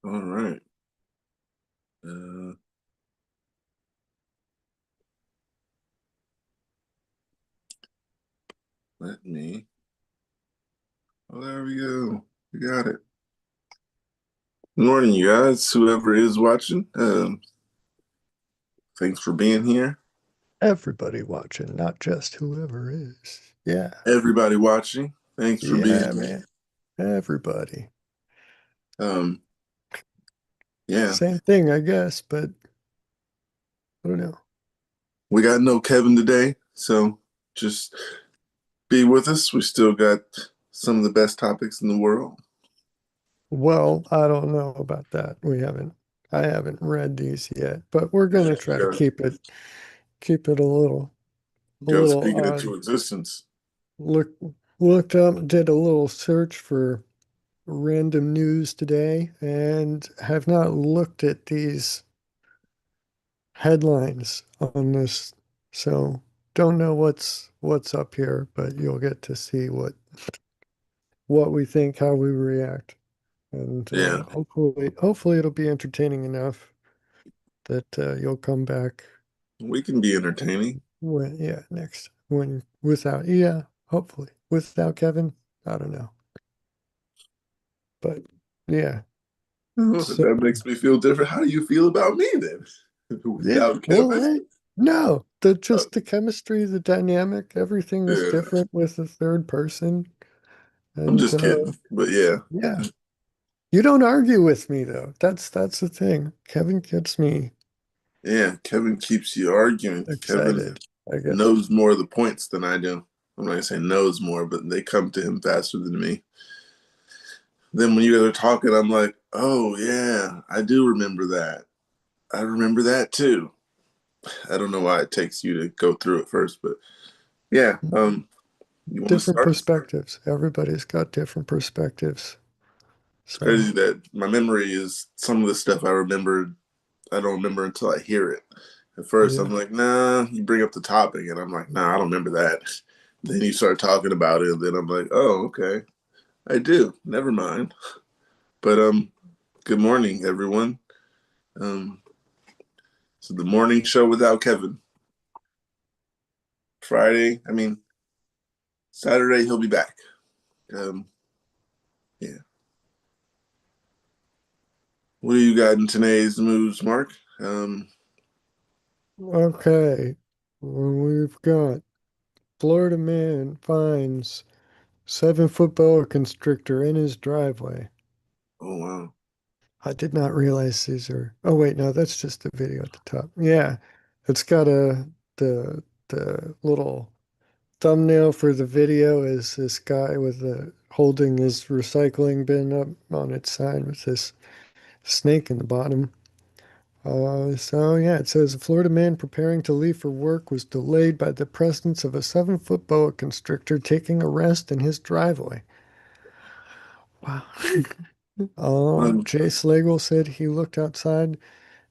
All right. Uh, let me. Oh, there we go. We got it. Good morning, you guys. Whoever is watching, thanks for being here. Everybody watching, not just whoever is. Yeah. Everybody watching, thanks for being Yeah, here. man. Everybody. Um, yeah, Same thing, I guess, but I don't know. we got no Kevin today, so just be with us. We still got some of the best topics in the world. Well, I don't know about that. I haven't read these yet, but we're Yeah, gonna try to keep it a you gotta little speak it on. into existence. Look, looked up, did a little search for random news today, and have not looked at these headlines on this, so don't know what's up here, but you'll get to see what we think, how we react, and Yeah, hopefully it'll be entertaining enough that you'll come back we can be entertaining. when next when without yeah hopefully without Kevin. I don't know, but yeah. Oh, So that makes me feel different. How do you feel about me then? yeah, Without well, Kevin? no, the Uh, just the chemistry, the dynamic, everything is yeah, different with the third person. I'm And just kidding, but yeah. yeah, you don't argue with me though. That's the thing. Kevin gets me Yeah, Kevin keeps you arguing. Kevin excited, I guess. knows more of the points than I do. I'm not gonna say knows more, but they come to him faster than me. Then when you guys are talking, I'm like, oh yeah, I do remember that. I remember that too. I don't know why it takes you to go through it first, but yeah. You want to Different start? perspectives. Everybody's got different perspectives. It's So crazy that my memory is some of the stuff I remembered. I don't remember until I hear it. At first, yeah. I'm like, nah. You bring up the topic, and I'm like, nah, I don't remember that. Then you start talking about it, and then I'm like, oh, okay, I do. Never mind. But good morning, everyone. Um, so the morning show without Kevin. Friday, I mean Saturday, he'll be back. Um, yeah. What do you got in today's moves, Mark? Okay. Well, we've got Florida man finds 7-foot boa constrictor in his driveway. Oh wow. I did not realize these are. Oh wait, no, that's just the video at the top. Yeah, it's got the little thumbnail for the video is this guy with the holding his recycling bin up on its side with this snake in the bottom. So yeah, it says a Florida man preparing to leave for work was delayed by the presence of a 7-foot boa constrictor taking a rest in his driveway. Wow. Um, Jay Slagle said he looked outside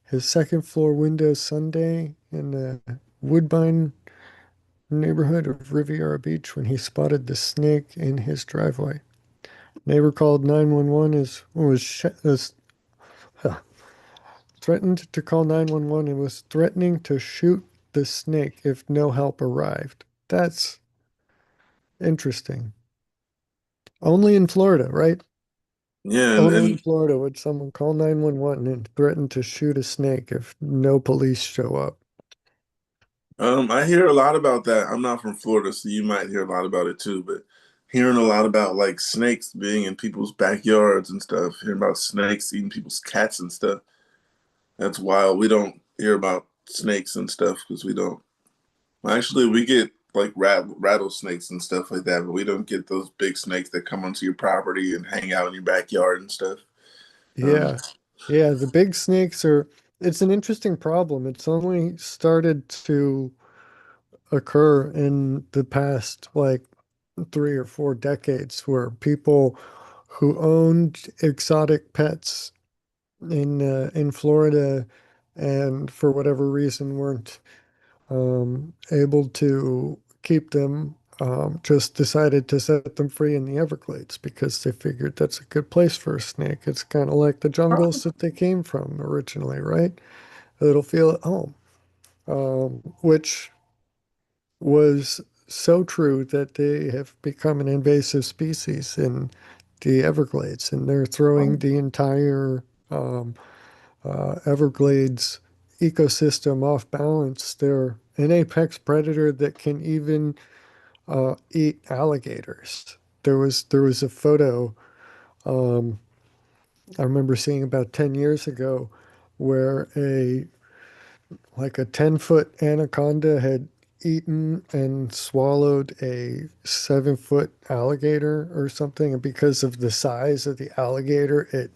his second floor window Sunday in the Woodbine neighborhood of Riviera Beach when he spotted the snake in his driveway. Neighbor called 911 was threatened to call 911 and was threatening to shoot the snake if no help arrived. That's interesting. Only in Florida, right? yeah, Only in and Florida would someone call 911 and threaten to shoot a snake if no police show up. I hear a lot about that. I'm not from Florida, so you might hear a lot about it too. But hearing a lot about like snakes being in people's backyards and stuff, hearing about snakes eating people's cats and stuff. That's wild. We don't hear about snakes and stuff because we don't. Actually, we get like rattlesnakes and stuff like that, but we don't get those big snakes that come onto your property and hang out in your backyard and stuff. Um, Yeah. Yeah, the big snakes are, it's an interesting problem. It's only started to occur in the past like 3 or 4 decades where people who owned exotic pets in Florida and for whatever reason weren't able to keep them just decided to set them free in the Everglades because they figured that's a good place for a snake. It's kind of like the jungles that they came from originally, right? It'll feel at home, which was so true that they have become an invasive species in the Everglades, and they're throwing the entire um, Everglades ecosystem off balance. They're an apex predator that can even eat alligators. There was a photo um, I remember seeing about 10 years ago where a like a 10-foot anaconda had eaten and swallowed a 7-foot alligator or something. And because of the size of the alligator, it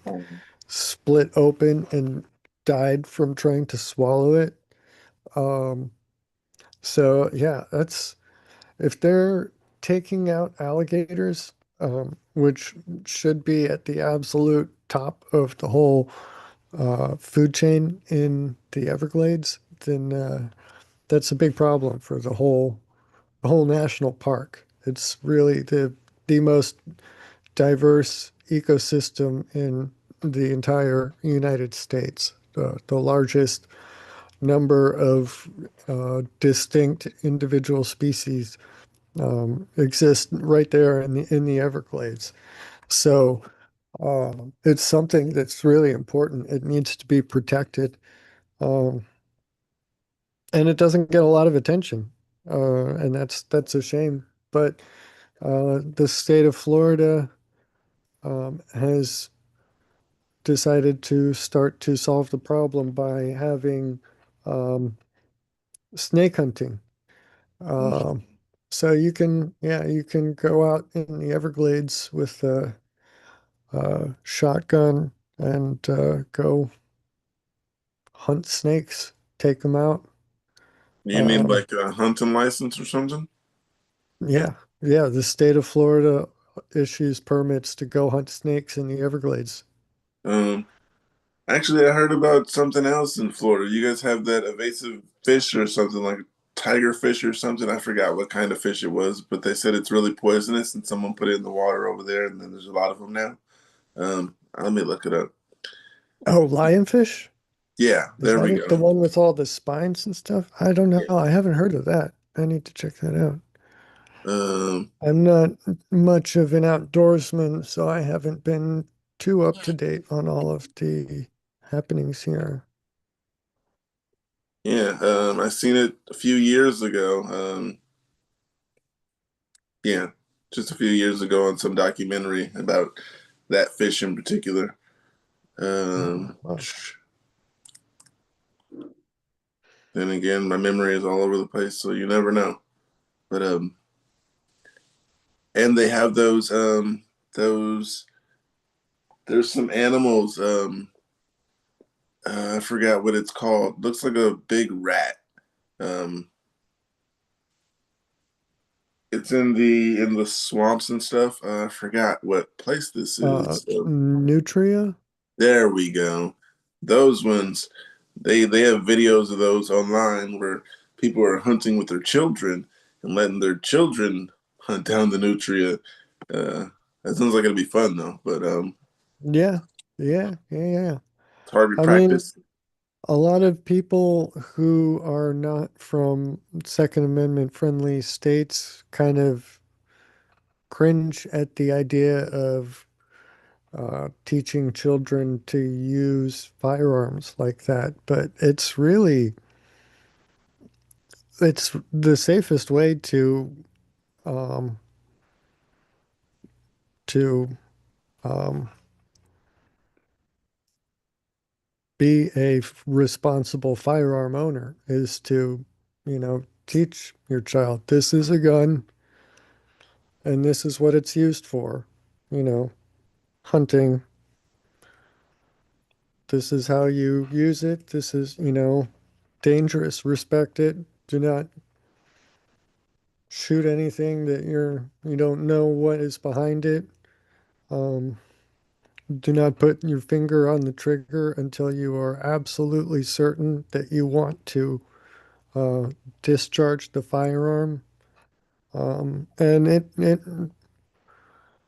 split open and died from trying to swallow it. Um, so yeah, that's if they're taking out alligators, which should be at the absolute top of the whole food chain in the Everglades, then that's a big problem for the whole national park. It's really the most diverse ecosystem in the entire United States. The largest number of distinct individual species exist right there in the Everglades. So it's something that's really important. It needs to be protected, um, and it doesn't get a lot of attention, and that's a shame. But the state of Florida has decided to start to solve the problem by having um, snake hunting. Um, so you can go out in the Everglades with a shotgun and go hunt snakes, take them out. You need Um, like a hunting license or something? yeah, yeah. The state of Florida issues permits to go hunt snakes in the Everglades. Um, Actually, I heard about something else in Florida. You guys have that evasive fish or something like tiger fish or something. I forgot what kind of fish it was, but they said it's really poisonous and someone put it in the water over there, and then there's a lot of them now. Let me look it up. Oh, lionfish? Yeah, Is there that we it? The go. one with all the spines and stuff? I don't know. Yeah. I haven't heard of that. I need to check that out. Um, I'm not much of an outdoorsman, so I haven't been too up to date on all of the happenings here. yeah, I seen it a few years ago. Yeah, just a few years ago on some documentary about that fish in particular. Oh, Um, wow. then again, my memory is all over the place, so you never know. But and they have those there's some animals I forgot what it's called. Looks like a big rat. Um, it's in the swamps and stuff. I forgot what place this is. Nutria? There we go. Those ones, they have videos of those online where people are hunting with their children and letting their children hunt down the nutria. Uh, that sounds like it'll be fun though, but Yeah, yeah. it's hard to I mean, practice. a lot of people who are not from Second Amendment friendly states kind of cringe at the idea of teaching children to use firearms like that. But it's the safest way um, to um, be a responsible firearm owner is to, teach your child this is a gun and this is what it's used for. You know, hunting, this is how you use it. This is, dangerous. Respect it. Do not shoot anything that you don't know what is behind it. Um, do not put your finger on the trigger until you are absolutely certain that you want to uh, discharge the firearm. And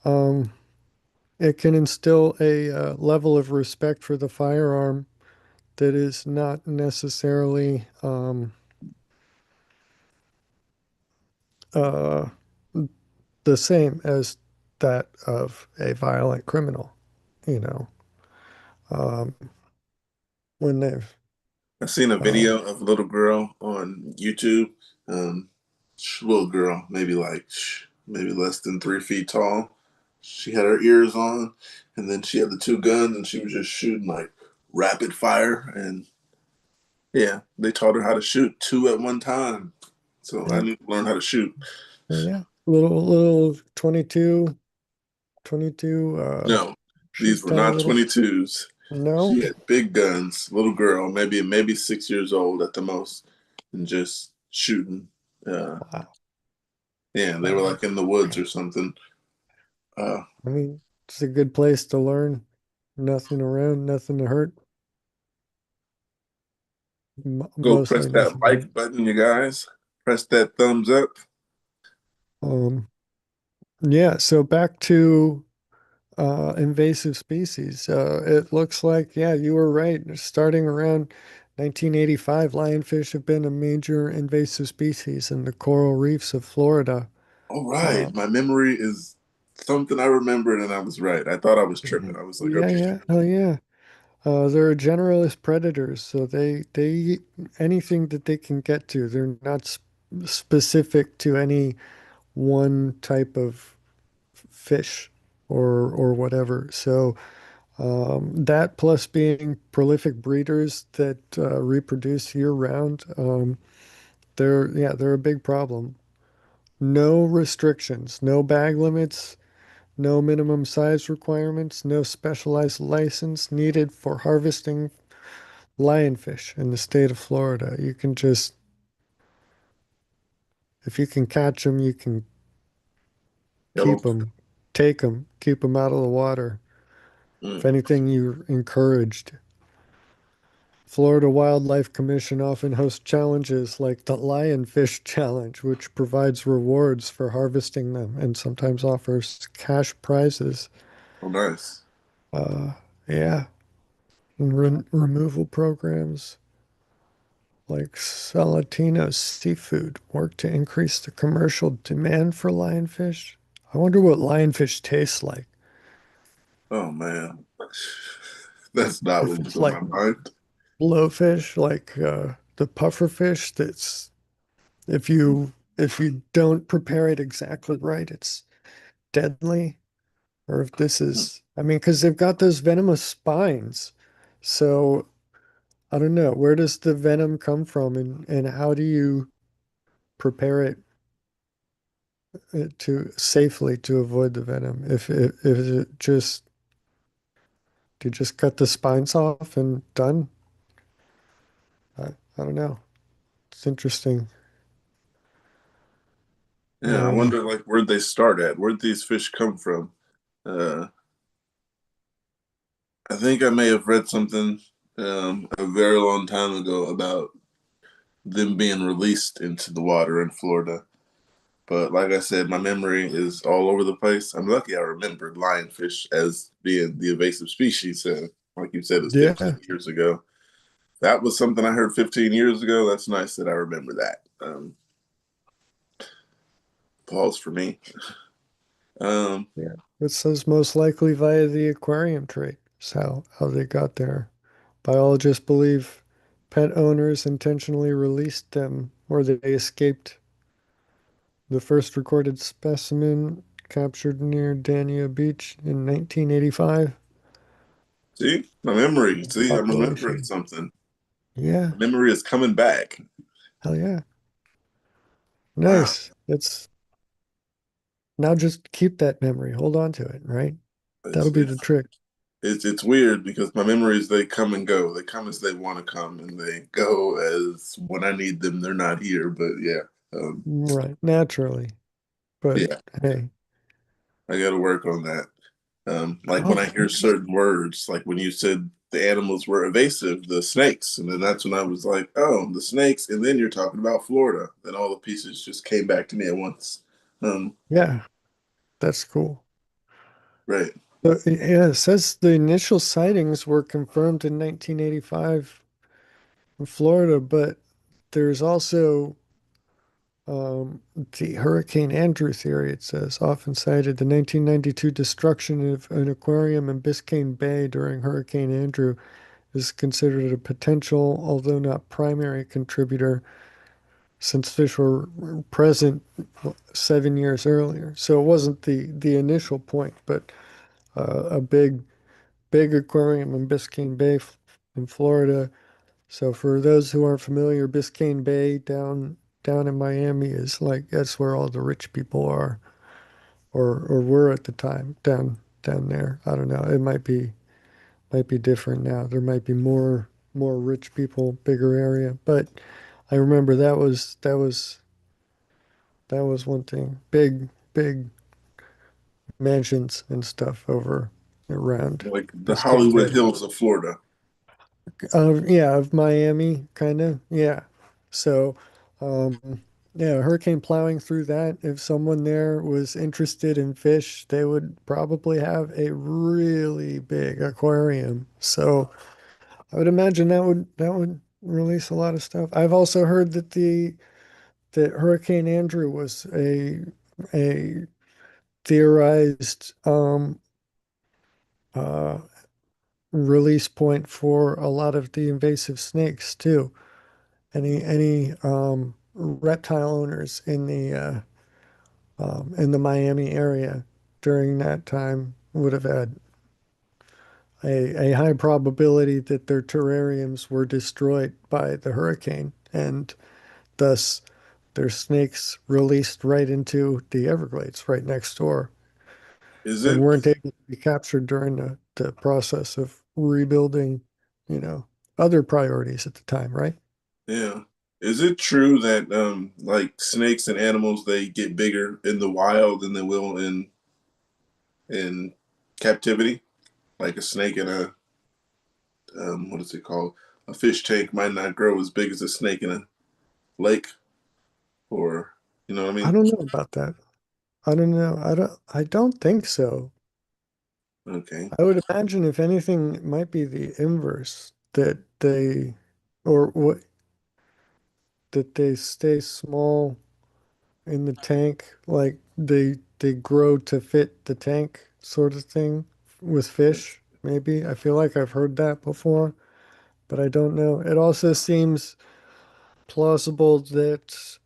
um, it can instill a level of respect for the firearm that is not necessarily uh, the same as that of a violent criminal, you know, um, when they've, I seen a uh, video of a little girl on YouTube. Um, Little girl, maybe maybe less than 3 feet tall. She had her ears on, and then she had the two guns, and she was just shooting like rapid fire. And yeah, they taught her how to shoot two at one time. So I yeah, need to learn how to shoot. yeah, little 22 No, these shoots were tiny not little, 22s. no, She had big guns, little girl, maybe 6 years old at the most, and just shooting. wow, Yeah, they were wow. like in the woods or something. Uh, I mean, it's a good place to learn. Nothing around, nothing to hurt, go press mostly that nothing to hurt. like button, you guys. Press that thumbs up. Um, yeah, so back to invasive species. It looks like, yeah, you were right. Starting around 1985, lionfish have been a major invasive species in the coral reefs of Florida. All Uh, right, my memory is something I remembered, and I was right. I thought I was yeah, tripping. I was like, yeah, okay, yeah, oh yeah. They're generalist predators, so they eat anything that they can get to. They're not specific to any one type of fish or whatever. So that plus being prolific breeders that reproduce year round, they're a big problem. No restrictions, no bag limits, no minimum size requirements, no specialized license needed for harvesting lionfish in the state of Florida. You can just, if you can catch them, you can yellow. keep them, take them, keep them out of the water. If Mm. anything, you're encouraged. Florida Wildlife Commission often hosts challenges like the Lionfish Challenge, which provides rewards for harvesting them and sometimes offers cash prizes. Oh, nice. Uh, yeah, and removal programs like Salatino's Seafood work to increase the commercial demand for lionfish. I wonder what lionfish tastes like. Oh man, that's not If what was it's on like my mind. blowfish, like the pufferfish that's if you don't prepare it exactly right, it's deadly. Or if this is, I mean, because they've got those venomous spines. So I don't know, where does the venom come from and how do you prepare it to safely to avoid the venom? If it just do you just cut the spines off and done? I don't know. It's interesting. Yeah, I Um, wonder like where'd they start at? Where'd these fish come from? Uh, I think I may have read something a very long time ago about them being released into the water in Florida. But like I said, my memory is all over the place. I'm lucky I remembered lionfish as being the invasive species. Like you said, it's yeah, 15 years ago. That was something I heard 15 years ago. That's nice that I remember that. Pause for me. Um, yeah. It says most likely via the aquarium trade. Is how they got there. Biologists believe pet owners intentionally released them or they escaped. The first recorded specimen captured near Dania Beach in 1985. See, my memory. See, I'm remembering Population. something. Yeah, My memory is coming back. hell yeah. Wow. Nice. It's now just keep that memory. Hold on to it, right? It's That'll be the it's trick. it's weird because my memories they come and go. They come as they want to come, and they go as when I need them. They're not here, but yeah, Right, naturally. But yeah. hey, I got to work on that. Like when oh, I hear interesting. certain words, like when you said the animals were evasive, the snakes, and then that's when I was like, oh, the snakes, and then you're talking about Florida. Then all the pieces just came back to me at once. Um, Yeah, that's cool. right. Yeah, it says the initial sightings were confirmed in 1985 in Florida, but there's also the Hurricane Andrew theory. It says often cited the 1992 destruction of an aquarium in Biscayne Bay during Hurricane Andrew is considered a potential, although not primary contributor, since fish were present 7 years earlier. So it wasn't the initial point, but a big aquarium in Biscayne Bay in Florida. So for those who aren't familiar, Biscayne Bay down in Miami is like that's where all the rich people are, or were at the time down there. I don't know. It might be different now. There might be more rich people, bigger area. But I remember that was one thing. Big mansions and stuff over around Like the Biscayne Hollywood Bay. Hills of Florida. Yeah, of Miami, kind of. Yeah. So, yeah, hurricane plowing through that. If someone there was interested in fish, they would probably have a really big aquarium. So I would imagine that would release a lot of stuff. I've also heard that Hurricane Andrew was a theorized uh release point for a lot of the invasive snakes too. Any reptile owners in the Miami area during that time would have had a high probability that their terrariums were destroyed by the hurricane, and thus their snakes released right into the Everglades right next door Is and it? weren't able to be captured during the process of rebuilding, you know, other priorities at the time, right? Yeah. Is it true that like snakes and animals they get bigger in the wild than they will in captivity? Like a snake in a what is it called? A fish tank might not grow as big as a snake in a lake, or you know what I I mean? don't know about that. I don't know. I don't think so. Okay. I would imagine if anything, it might be the inverse that or what, that they stay small in the tank, like they grow to fit the tank sort of thing with fish, maybe. I feel like I've heard that before, but I don't know. It also seems plausible that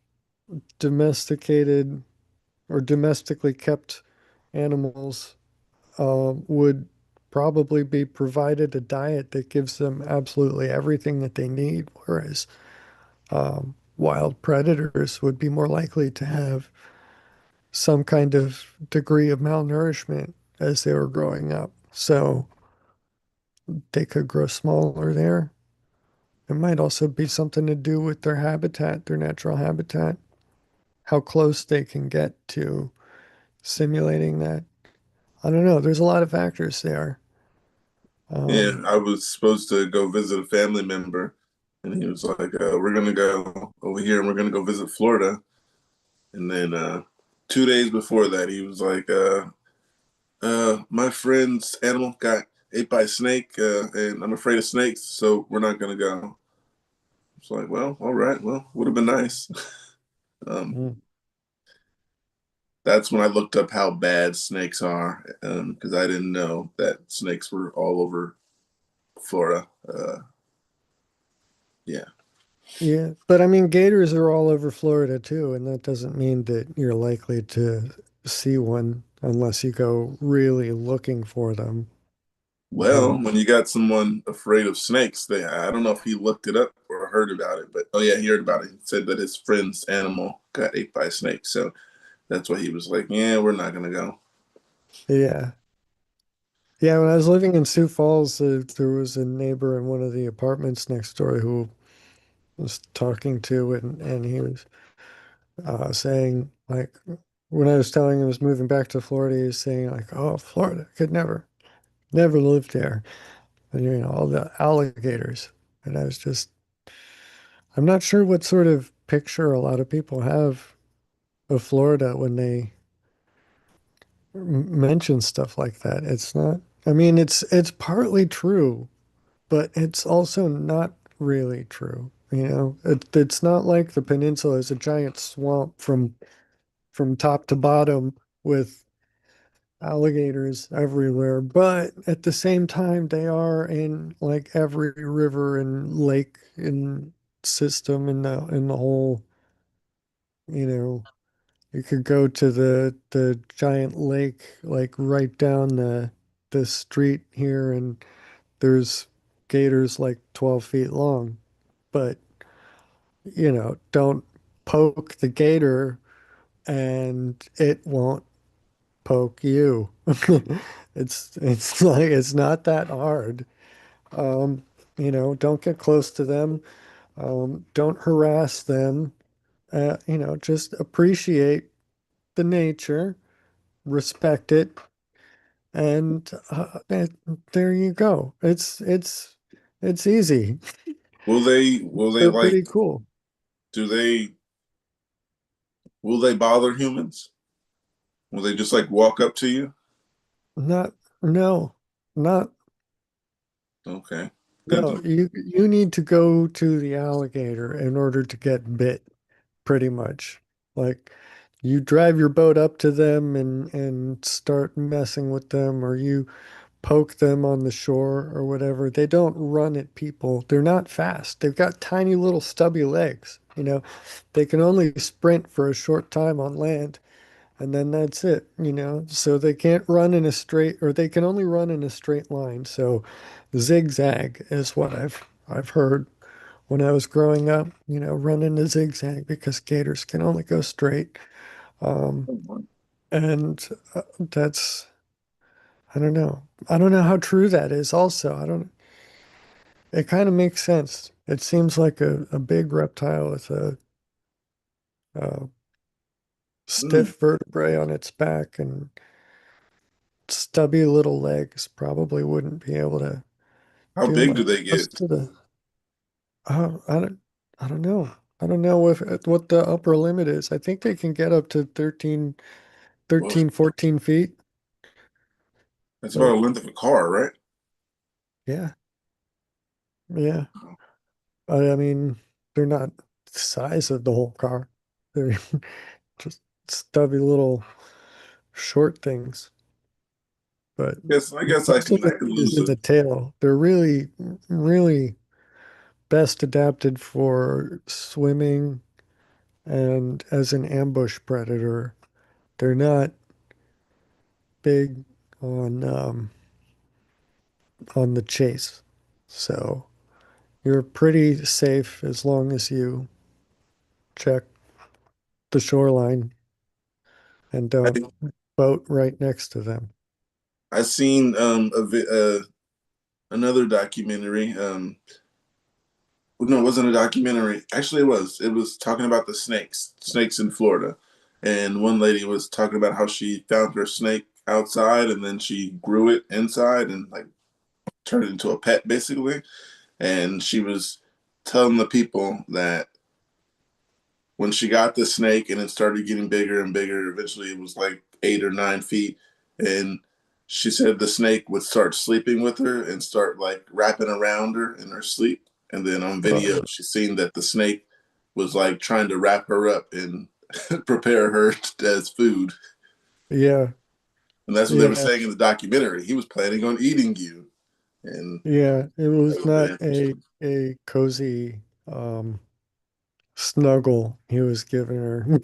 domesticated or domestically kept animals would probably be provided a diet that gives them absolutely everything that they need, whereas wild predators would be more likely to have some kind of degree of malnourishment as they were growing up. So they could grow smaller there. It might also be something to do with their habitat, their natural habitat, how close they can get to simulating that. I don't know. There's a lot of factors there. Yeah, Um, I was supposed to go visit a family member, and he was like, "We're gonna go over here, and we're gonna go visit Florida." And then 2 days before that, he was like, my friend's animal got ate by a snake, and I'm afraid of snakes, so we're not gonna go." It's like, well, all right, well, would have been nice. um, mm, that's when I looked up how bad snakes are, because I didn't know that snakes were all over Florida. Yeah. yeah, but I mean, gators are all over Florida too, and that doesn't mean that you're likely to see one unless you go really looking for them. Well, But when you got someone afraid of snakes, I don't know if he looked it up or heard about it, but oh yeah, he heard about it. He said that his friend's animal got ate by a snake. So that's why he was like, yeah, we're not going to go. yeah, yeah, when I was living in Sioux Falls, there was a neighbor in one of the apartments next door who was talking to, and he was saying like when I was telling him I was moving back to Florida, he was saying like, "Oh, Florida, could never live there," and all the alligators, and I was just, I'm not sure what sort of picture a lot of people have of Florida when they mention stuff like that. It's not, I mean, it's partly true, but it's also not really true. You know, it's not like the peninsula is a giant swamp from top to bottom with alligators everywhere, but at the same time, they are in like every river and lake and system in the whole, you know, you could go to the giant lake like right down the street here and there's gators like 12 feet long, but don't poke the gator and it won't poke you. It's like it's not that hard. Um, don't get close to them. Don't harass them. Just appreciate the nature, respect it, and there you go. It's easy. Will they They're like pretty cool. do they will they bother humans? Will they just like walk up to you? Not no, not Okay. Good to no. know. You need to go to the alligator in order to get bit, pretty much. Like you drive your boat up to them and start messing with them, or you poke them on the shore or whatever. They don't run at people. They're not fast. They've got tiny little stubby legs. They can only sprint for a short time on land, and then that's it. So they can't run in a straight, or they can only run in a straight line. So zigzag is what I've heard when I was growing up, running a zigzag because gators can only go straight. Um, and that's, I don't know. I don't know how true that is also. I don't, it kind of makes sense. It seems like a big reptile with a Mm. stiff vertebrae on its back and stubby little legs. Probably wouldn't be able to How do big do much. they As get? to the, I don't know. I don't know if what the upper limit is. I think they can get up to Well, 14 feet. that's about But the length of a car, right? yeah, yeah. I mean, they're not the size of the whole car. They're just stubby little short things. But I guess I most can of the I can meat is lose in it. the tail. They're really, really best adapted for swimming and as an ambush predator. They're not big on on the chase. So you're pretty safe as long as you check the shoreline and don't I boat right next to them. I seen another documentary. No, it wasn't a documentary. Actually, it was. It was talking about the snakes in Florida, and one lady was talking about how she found her snake outside, and then she grew it inside and like turned it into a pet, basically. And she was telling the people that when she got the snake and it started getting bigger and bigger, eventually it was like 8 or 9 feet. And she said the snake would start sleeping with her and start like wrapping around her in her sleep. And then on video, Uh, she seen that the snake was like trying to wrap her up and prepare her as food. yeah, And that's what they were yeah, saying in the documentary. He was planning on eating you. And yeah. It was oh not man. a cozy snuggle he was giving her.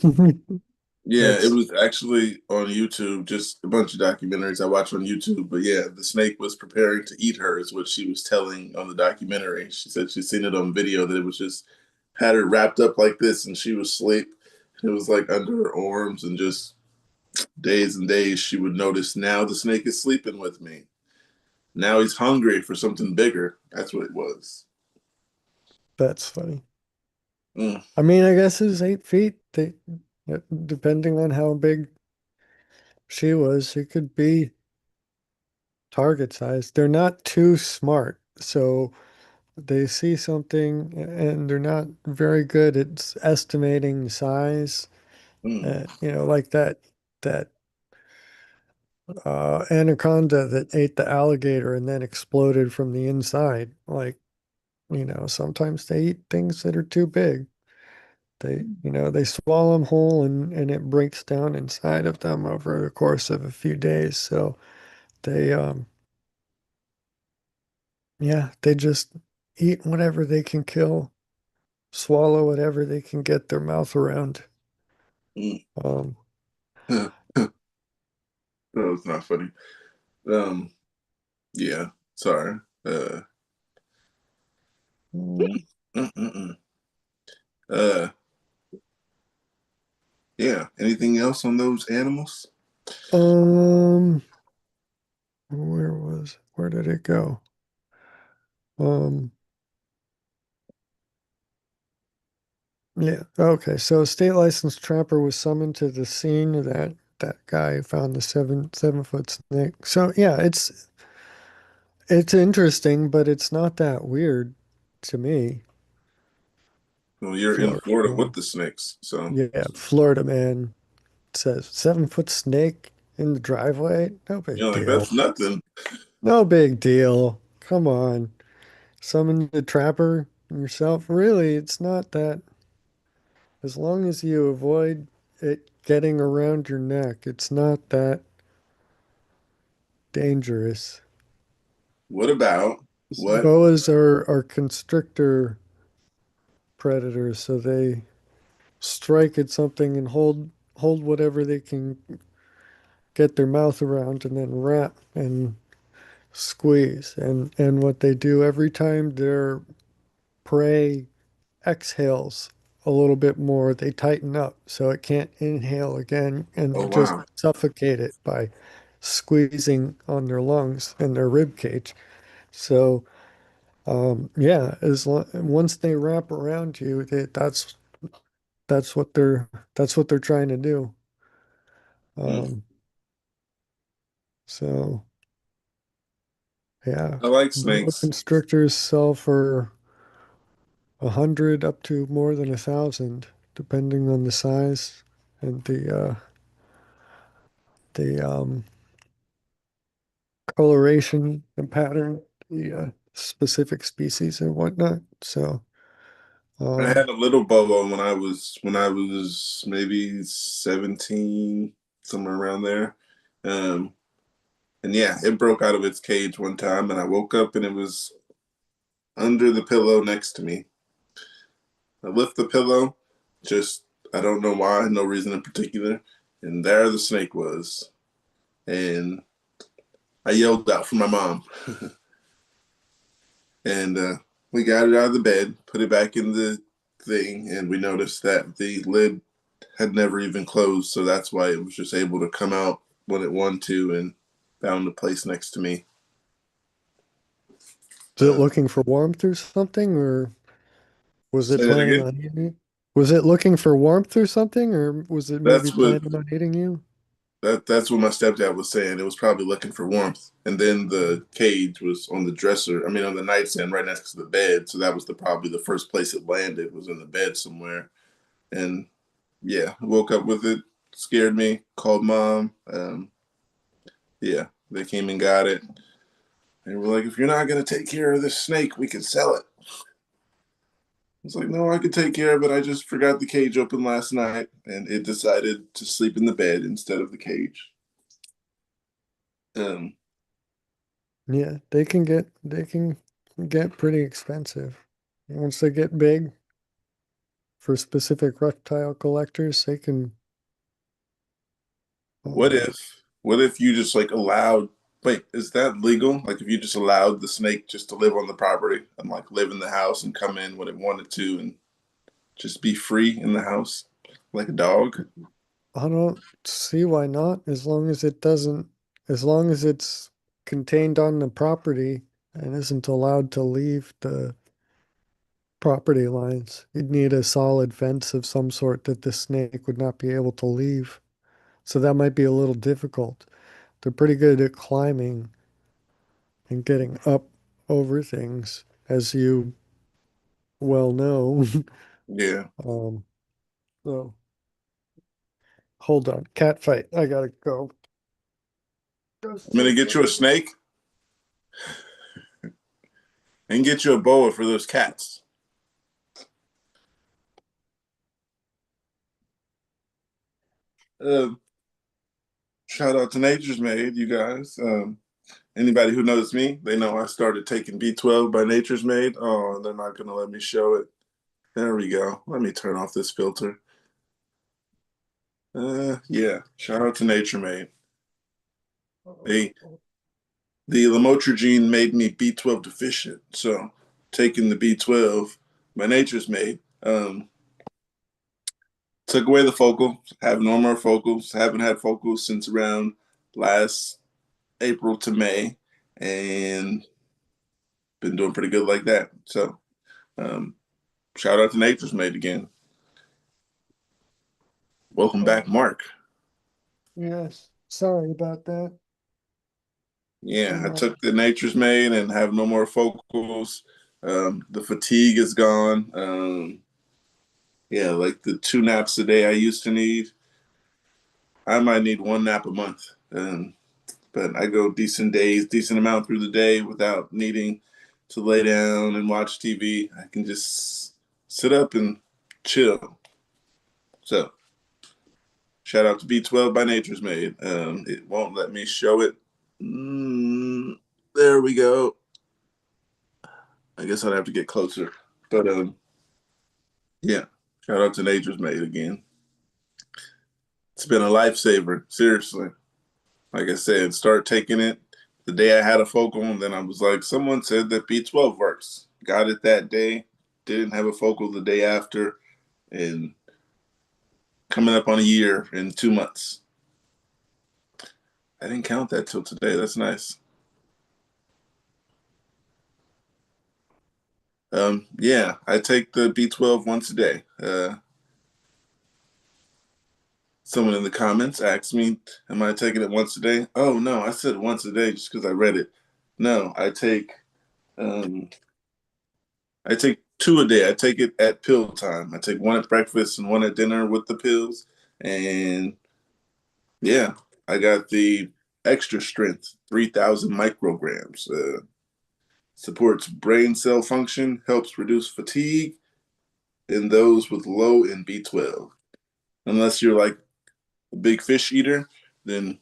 Yeah, it That's was actually on YouTube, just a bunch of documentaries I watch on YouTube. But yeah, the snake was preparing to eat her, is what she was telling on the documentary. She said she'd seen it on video that it was just had her wrapped up like this and she was asleep. It was like under her arms, and just days and days she would notice now the snake is sleeping with me. Now he's hungry for something bigger. That's what it was. that's funny. Mm. I mean, I guess it's 8 feet. Depending on how big she was, it could be target size. They're not too smart, so they see something and they're not very good at estimating size. Mm, Like that anaconda that ate the alligator and then exploded from the inside. Like, sometimes they eat things that are too big. They swallow them whole and it breaks down inside of them over the course of a few days. So they, yeah, they just eat whatever they can kill, swallow whatever they can get their mouth around. mm. Um, That was not funny. Um, yeah, sorry. Mm, mm, mm, mm. Uh, yeah. Anything else on those animals? um, where did it go? Um, yeah, okay. So a state licensed trapper was summoned to the scene of that guy who found the 7 foot snake. So yeah, it's interesting, but it's not that weird to me. Well, you're in Florida Florida with man. the snakes, so Yeah, Florida man says 7 foot snake in the driveway. No big like deal. that's nothing. No big deal. Come on. Summon the trapper yourself. Really, it's not that. As long as you avoid it getting around your neck, it's not that dangerous. What about what? Boas are constrictor predators, so they strike at something and hold whatever they can get their mouth around and then wrap and squeeze. And what they do every time their prey exhales a little bit more, they tighten up so it can't inhale again Oh and just wow. suffocate it by squeezing on their lungs and their rib cage. So yeah, once they wrap around you, that's what they're trying to do. Mm. Um, so yeah, I like boa snakes. constrictors sell for 100 up to more than 1,000, depending on the size and the coloration and pattern, the specific species and whatnot. So, I had um, a little boa when I was maybe 17, somewhere around there. Um, and yeah, it broke out of its cage one time, and I woke up and it was under the pillow next to me. I lift the pillow, just I don't know why, no reason in particular, and there the snake was, and I yelled out for my mom, and we got it out of the bed, put it back in the thing, and we noticed that the lid had never even closed, so that's why it was just able to come out when it wanted to and found a place next to me. is it Uh, looking for warmth or something, or was it Say that planning again. on eating you? Was it looking for warmth or something, or was it maybe That's what planning on eating you? that's what my stepdad was saying. It was probably looking for warmth, and then the cage was on the dresser. I mean, on the nightstand right next to the bed. So that was probably the first place it landed was in the bed somewhere. And yeah, woke up with it, scared me, called mom. Yeah, they came and got it. They were like, if you're not gonna take care of this snake, we can sell it. I was like, no, I could take care of it. I just forgot the cage open last night, and it decided to sleep in the bed instead of the cage. Um, Yeah, they can get pretty expensive. Once they get big for specific reptile collectors, they can what um, if, what if you just like allowed? Wait, is that legal? Like if you just allowed the snake just to live on the property and like live in the house and come in when it wanted to and just be free in the house like a dog? I don't see why not, as long as it's contained on the property and isn't allowed to leave the property lines. You'd need a solid fence of some sort that the snake would not be able to leave. So that might be a little difficult. They're pretty good at climbing and getting up over things, as you well know. Yeah. Um, so Hold on. Cat fight. I gotta go. Go I'm gonna see get you a snake and get you a boa for those cats. Uh, Shout out to Nature's Made, you guys. Anybody who knows me, they know I started taking B12 by Nature's Made. Oh, they're not gonna let me show it. There we go. Let me turn off this filter. Yeah. Shout out to Nature Made. They the lamotrigine made me B12 deficient, so taking the B12 by Nature's Made took away the focal. Have no more focals. Haven't had focals since around last April to May, and been doing pretty good like that. So, um, shout out to Nature's Made again. Welcome back, Mark. Yes. Sorry about that. Yeah, I Some took the Nature's Made and have no more focals. The fatigue is gone. Yeah, like the 2 naps a day I used to need, I might need 1 nap a month. But I go decent days, decent amount through the day without needing to lay down and watch TV. I can just sit up and chill. So shout out to B12 by Nature's Made. It won't let me show it. There we go. I guess I'd have to get closer. But yeah, shout out to Nature's Made again. It's been a lifesaver, seriously. Like I said, start taking it the day I had a focal, and then I was like, someone said that B12 works. Got it that day, didn't have a focal the day after, and coming up on a year in 2 months. I didn't count that till today. That's nice. Yeah, I take the B12 once a day. Someone in the comments asked me, "Am I taking it once a day?" Oh no, I said once a day just because I read it. No, um, I take two a day. I take it at pill time. I take one at breakfast and one at dinner with the pills. And yeah, I got the extra strength, 3,000 micrograms. Supports brain cell function, helps reduce fatigue in those with low in B12. Unless you're like a big fish eater, then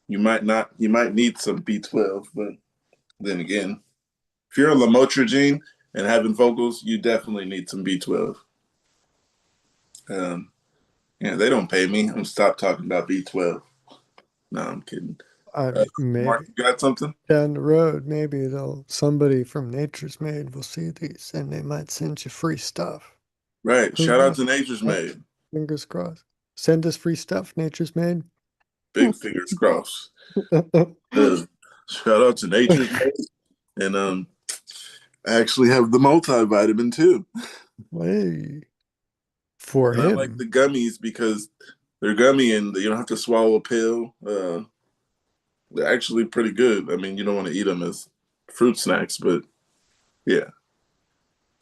you might not, you might need some B12. But then again, if you're a lamotrigine and having vocals, you definitely need some B12. Um, Yeah, they don't pay me. I'm gonna stop talking about B12. No, I'm kidding. Mark, maybe you got something? down the road, maybe they'll somebody from Nature's Made will see these and they might send you free stuff. Right. Who Shout out knows? to Nature's Oh, Made. fingers crossed. Send us free stuff, Nature's Made. Big fingers crossed. Shout out to Nature's Made. And I actually have the multivitamin too. Hey, for And I like him. the gummies because they're gummy and you don't have to swallow a pill. They're actually pretty good. I mean, you don't want to eat them as fruit snacks, but yeah,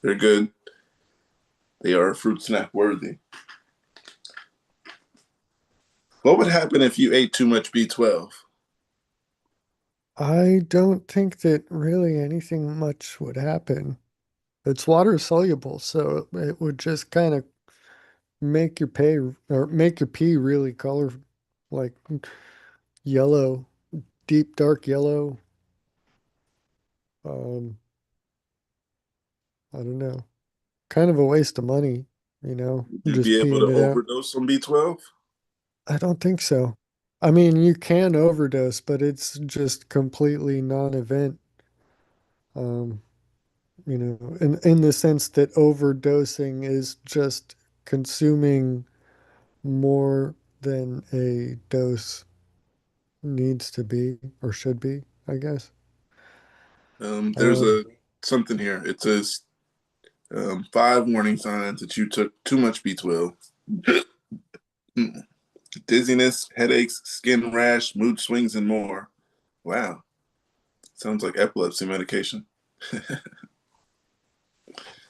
they're good. They are fruit snack worthy. What would happen if you ate too much B12? I don't think that really anything much would happen. It's water soluble, so it would just kind of make your pay or make your pee really color like yellow, deep dark yellow. Um, I don't know. Kind of a waste of money, Would you just be able peeing to it out. overdose on B12? I don't think so. I mean, you can overdose, but it's just completely non-event. Um, in the sense that overdosing is just consuming more than a dose needs to be or should be, I guess. There's Um, a something here. It says 5 warning signs that you took too much B12. Dizziness, headaches, skin rash, mood swings, and more. Wow. Sounds like epilepsy medication.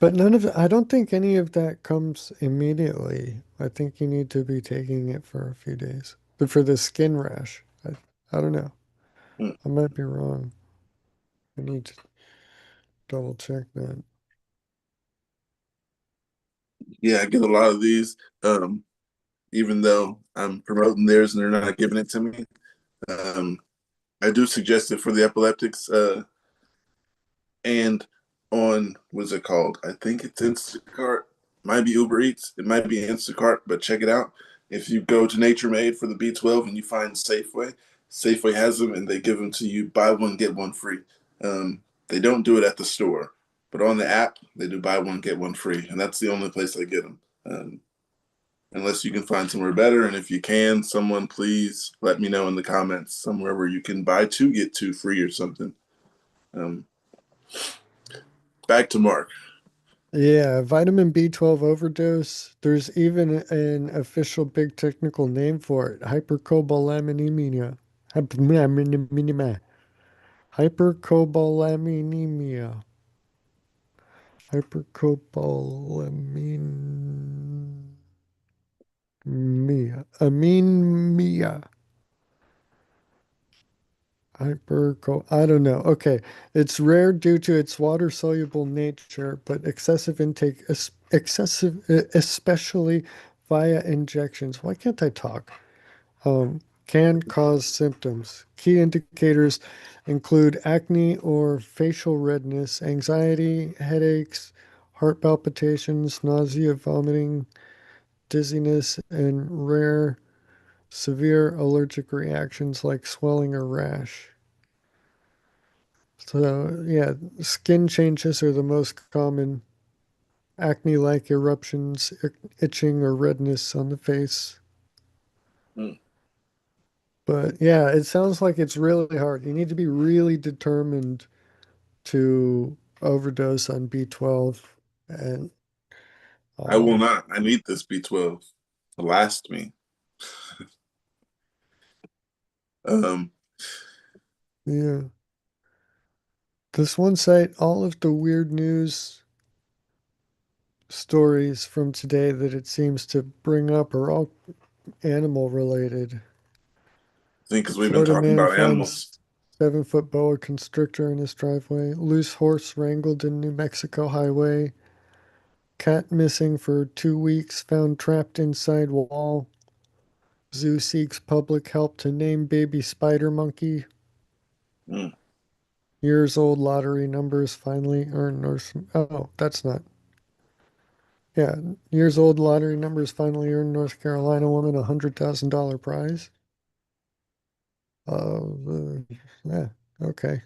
But I don't think any of that comes immediately. I think you need to be taking it for a few days. But for the skin rash, I don't know. Mm. I might be wrong. I need to double check that. Yeah, I get a lot of these, even though I'm promoting theirs and they're not giving it to me. Um, I do suggest it for the epileptics. And on what's it called? I think it's Instacart. Might be Uber Eats. It might be Instacart, but check it out. If you go to Nature Made for the B12 and you find Safeway, Safeway has them and they give them to you buy one get one free. They don't do it at the store, but on the app they do buy one get one free, and that's the only place I get them. Unless you can find somewhere better, and if you can, someone please let me know in the comments somewhere where you can buy two get two free or something. Um, Back to Mark. Yeah, vitamin B12 overdose. There's even an official big technical name for it, hypercobalaminemia. Hypercobalaminemia. Hypercobalaminemia. Hypercobalamin. Anemia. I don't know. Okay. It's rare due to its water-soluble nature, but excessive intake, especially via injections. Why can't I talk? Can cause symptoms. Key indicators include acne or facial redness, anxiety, headaches, heart palpitations, nausea, vomiting, dizziness, and rare severe allergic reactions like swelling or rash. So, yeah, skin changes are the most common. Acne-like eruptions, itching or redness on the face. Hmm. But yeah, it sounds like it's really hard. You need to be really determined to overdose on B12. And I will um, not. I need this B12 to last me. Um, yeah, this one site, all of the weird news stories from today that it seems to bring up are all animal related. I think because we've been Florida talking man about animals. finds 7-foot boa constrictor in his driveway. Loose horse wrangled in New Mexico highway. Cat missing for 2 weeks, found trapped inside wall. Zoo seeks public help to name baby spider monkey. Mm. Years old lottery numbers finally earned North. Oh, that's not. Yeah, years old lottery numbers finally earned North Carolina woman $100,000 prize. Yeah, okay.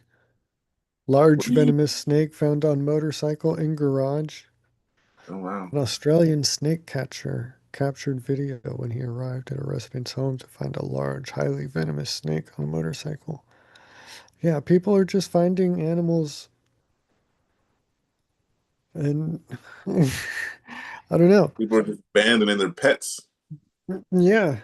What Large do you? venomous snake found on motorcycle in garage. Oh wow. An Australian snake catcher captured video when he arrived at a resident's home to find a large, highly venomous snake on a motorcycle. Yeah, people are just finding animals and I don't know. People are just abandoning their pets. Yeah.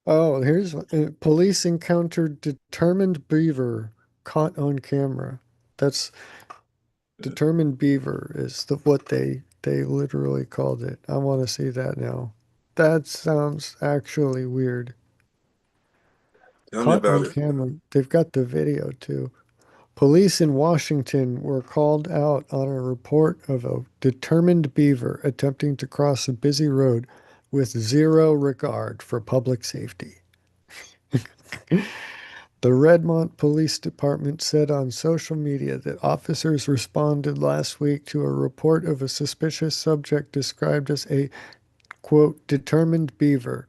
Oh, here's police encountered determined beaver caught on camera. That's determined beaver is what they literally called it. I want to see that now. That sounds actually weird. Tell me Caught about on it. camera. They've got the video too. Police in Washington were called out on a report of a determined beaver attempting to cross a busy road with zero regard for public safety. The Redmont Police Department said on social media that officers responded last week to a report of a suspicious subject described as a, quote, determined beaver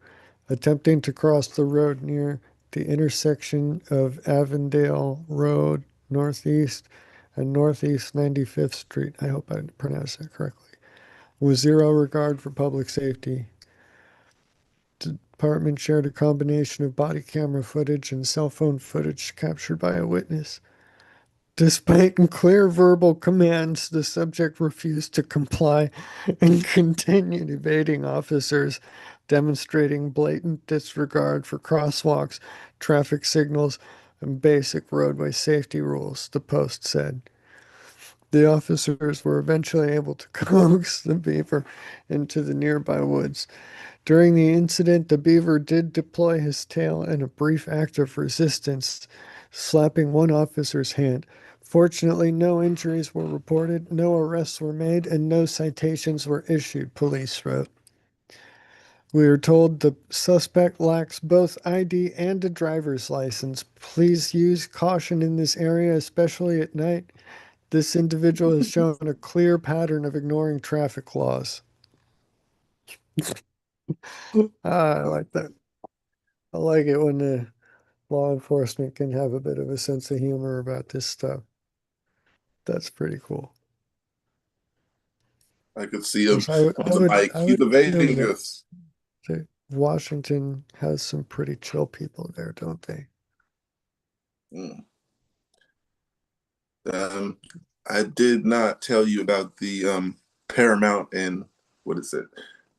attempting to cross the road near the intersection of Avondale Road Northeast and Northeast 95th Street. I hope I pronounced that correctly. With zero regard for public safety. The department shared a combination of body camera footage and cell phone footage captured by a witness. Despite clear verbal commands, the subject refused to comply and continued evading officers, demonstrating blatant disregard for crosswalks, traffic signals, and basic roadway safety rules, the Post said. The officers were eventually able to coax the beaver into the nearby woods. During the incident, the beaver did deploy his tail in a brief act of resistance, slapping one officer's hand. Fortunately, no injuries were reported, no arrests were made, and no citations were issued, police wrote. We are told the suspect lacks both ID and a driver's license. Please use caution in this area, especially at night. This individual has shown a clear pattern of ignoring traffic laws. I like that. I like it when the law enforcement can have a bit of a sense of humor about this stuff. That's pretty cool. I could see Of him course, on the mic. I He's would assume evading that us. Washington has some pretty chill people there, don't they? Mm. Um, I did not tell you about the Paramount and what is it?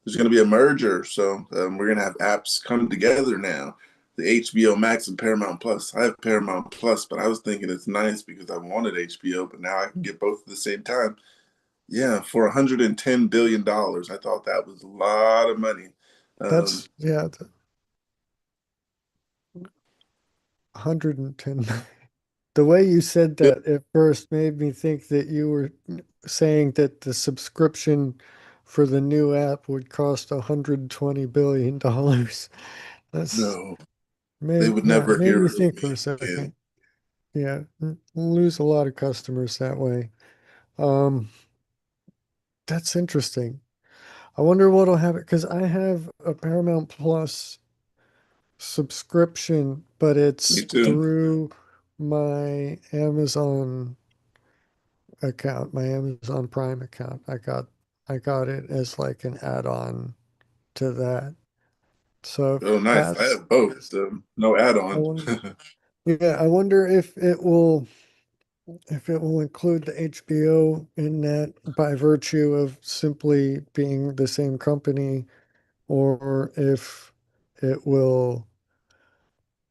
There's going to be a merger, so we're going to have apps come together now. The HBO Max and Paramount Plus. I have Paramount Plus, but I was thinking it's nice because I wanted HBO, but now I can get both at the same time. Yeah, for $110 billion. I thought that was a lot of money. Um, That's yeah, 110. The way you said that at first made me think that you were saying that the subscription for the new app would cost $120 billion. That's no, they made, would yeah, it never made hear me of think me for a again. second. Yeah, we'll lose a lot of customers that way. Um, that's interesting. I wonder what'll happen because I have a Paramount Plus subscription, but Me it's too. through my Amazon account, my Amazon Prime account. I got it as like an add-on to that. So if Oh, nice. I that's have both. No I add-on. wonder, yeah, I wonder if it will include the HBO in that by virtue of simply being the same company, or if it will,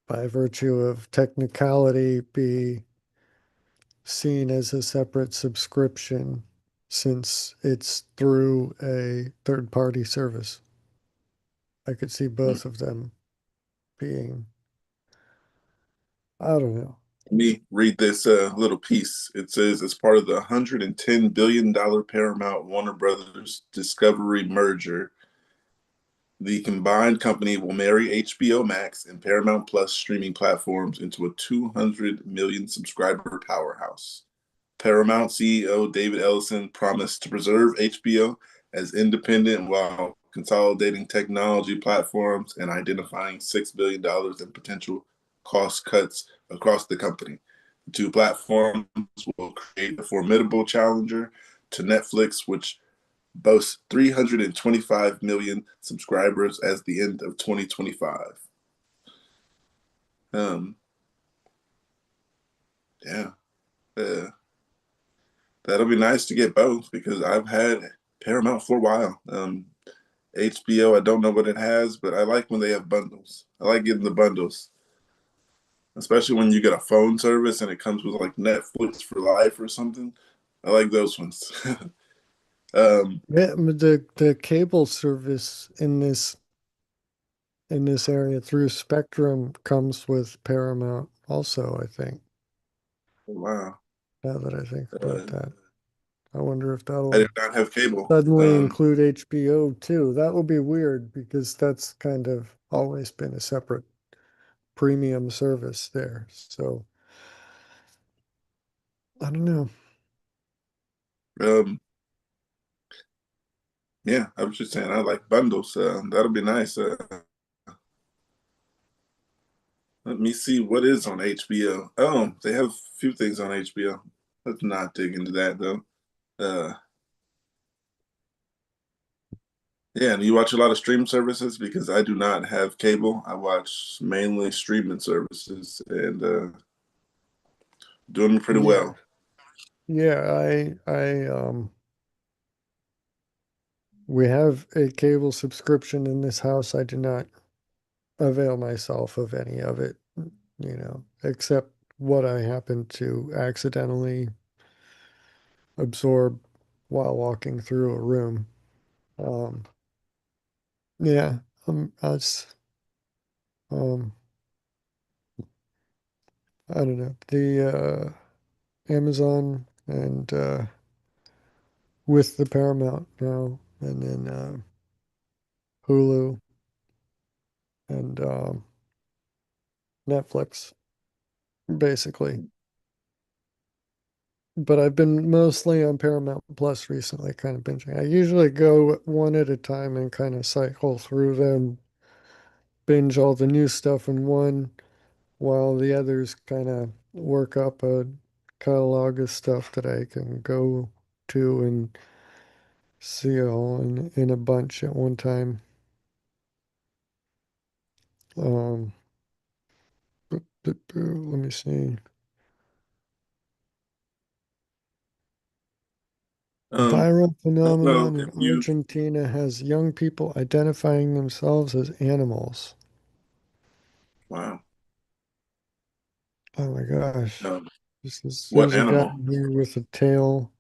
by virtue of technicality, be seen as a separate subscription since it's through a third-party service. I could see Let both of them being, I don't know. me read this little piece. It says, as part of the $110 billion Paramount Warner Brothers Discovery merger, the combined company will marry HBO Max and Paramount Plus streaming platforms into a 200 million subscriber powerhouse. Paramount CEO David Ellison promised to preserve HBO as independent while consolidating technology platforms and identifying $6 billion in potential cost cuts across the company. The two platforms will create a formidable challenger to Netflix, which boasts 325 million subscribers as the end of 2025. Um, yeah, uh, that'll be nice to get both because I've had Paramount for a while. HBO, I don't know what it has, but I like when they have bundles. I like getting the bundles, especially when you get a phone service and it comes with like Netflix for life or something. I like those ones. um, Yeah, but the cable service in this area through Spectrum comes with Paramount also, I think. wow. Now that I think about Uh, that. I wonder if I did that'll not have cable. suddenly include HBO too. That would be weird because that's kind of always been a separate premium service there. So I don't know. um, yeah, I was just saying I like bundles. That'll be nice. Let me see what is on HBO. Oh, they have a few things on HBO. Let's not dig into that though. Uh, yeah, and you watch a lot of stream services because I do not have cable. I watch mainly streaming services and doing pretty Yeah. well. Yeah, we have a cable subscription in this house. I do not avail myself of any of it, except what I happen to accidentally absorb while walking through a room. Um, yeah, that's um, I don't know. The Amazon and with the Paramount now, and then Hulu and Netflix, basically. But I've been mostly on Paramount Plus recently, kind of binging. I usually go one at a time and kind of cycle through them, binge all the new stuff in one, while the others kind of work up a catalog of stuff that I can go to and see all in a bunch at one time. Um, let me see. Viral I don't know phenomenon if in you. Argentina has young people identifying themselves as animals. Wow. Oh my gosh. Um, what There's a guy animal? here with a tail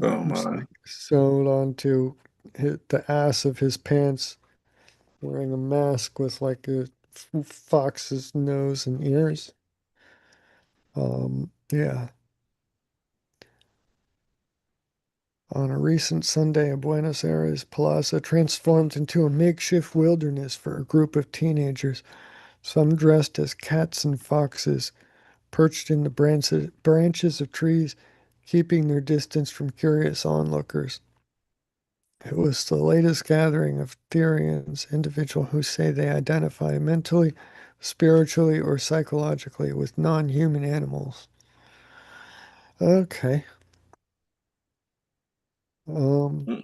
Oh my. like sewed onto the ass of his pants, wearing a mask with like a fox's nose and ears. Yeah. On a recent Sunday, a Buenos Aires plaza transformed into a makeshift wilderness for a group of teenagers, some dressed as cats and foxes, perched in the branches of trees, keeping their distance from curious onlookers. It was the latest gathering of Therians, individuals who say they identify mentally, spiritually, or psychologically with non-human animals. Okay. Um, Mm.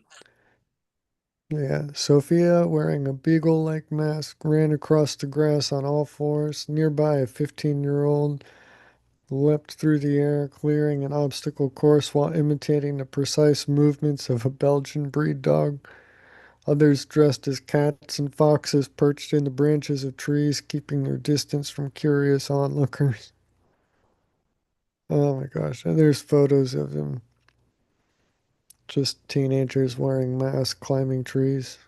yeah, Sophia, wearing a beagle-like mask, ran across the grass on all fours. Nearby, a 15-year-old leapt through the air, clearing an obstacle course while imitating the precise movements of a Belgian breed dog. Others dressed as cats and foxes perched in the branches of trees, keeping their distance from curious onlookers. Oh my gosh. And there's photos of them, just teenagers wearing masks climbing trees.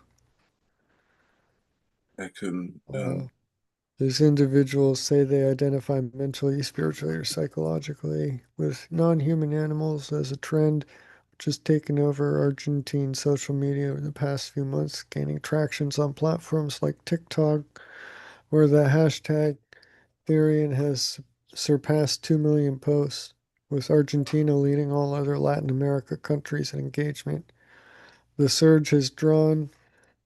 I couldn't. Uh, these individuals say they identify mentally, spiritually, or psychologically with non-human animals as a trend which has taken over Argentine social media over the past few months, gaining tractions on platforms like TikTok, where the hashtag Therian has surpassed 2 million posts, with Argentina leading all other Latin America countries in engagement. The surge has drawn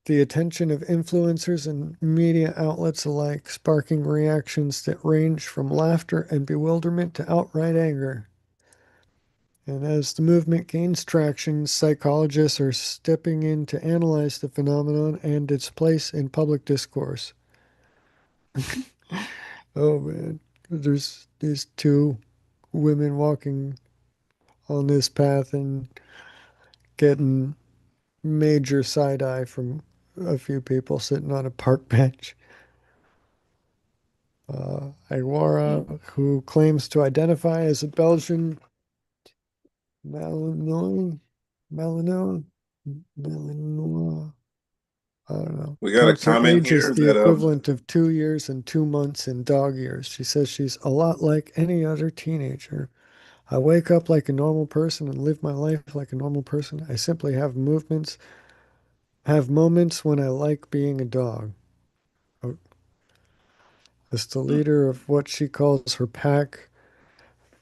the attention of influencers and media outlets alike, sparking reactions that range from laughter and bewilderment to outright anger. And as the movement gains traction, psychologists are stepping in to analyze the phenomenon and its place in public discourse. Oh man, there's these two women walking on this path and getting major side eye from a few people sitting on a park bench. Mm. Aguara, who claims to identify as a Belgian Malinois, Malinois, Malinois, I don't know, We got a counts her comment age as here the that equivalent of 2 years and 2 months in dog years. She says she's a lot like any other teenager. I wake up like a normal person and live my life like a normal person. I simply have moments when I like being a dog. Oh, as the mm, leader of what she calls her pack,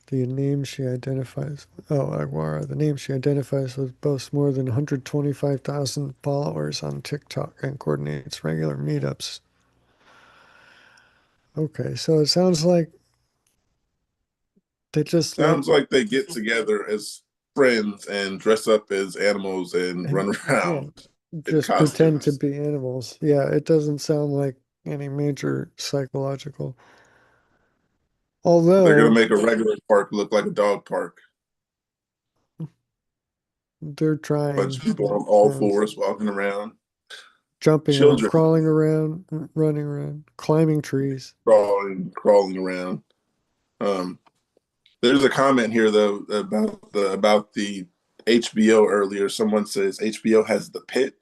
the name she identifies, oh, Aguara, the name she identifies with boasts more than 125,000 followers on TikTok and coordinates regular meetups. Okay, so it sounds like they just like, sounds like they get together as friends and dress up as animals and and run yeah, around in just pretend to costumes. be animals. Yeah, it doesn't sound like any major psychological. They're gonna Although make a regular park look like a dog park. they're Bunch trying, of people it on all sounds, fours walking around. jumping around, Children crawling around, running around, climbing trees. crawling around. Um, There's a comment here though about the HBO earlier. Someone says HBO has the pit,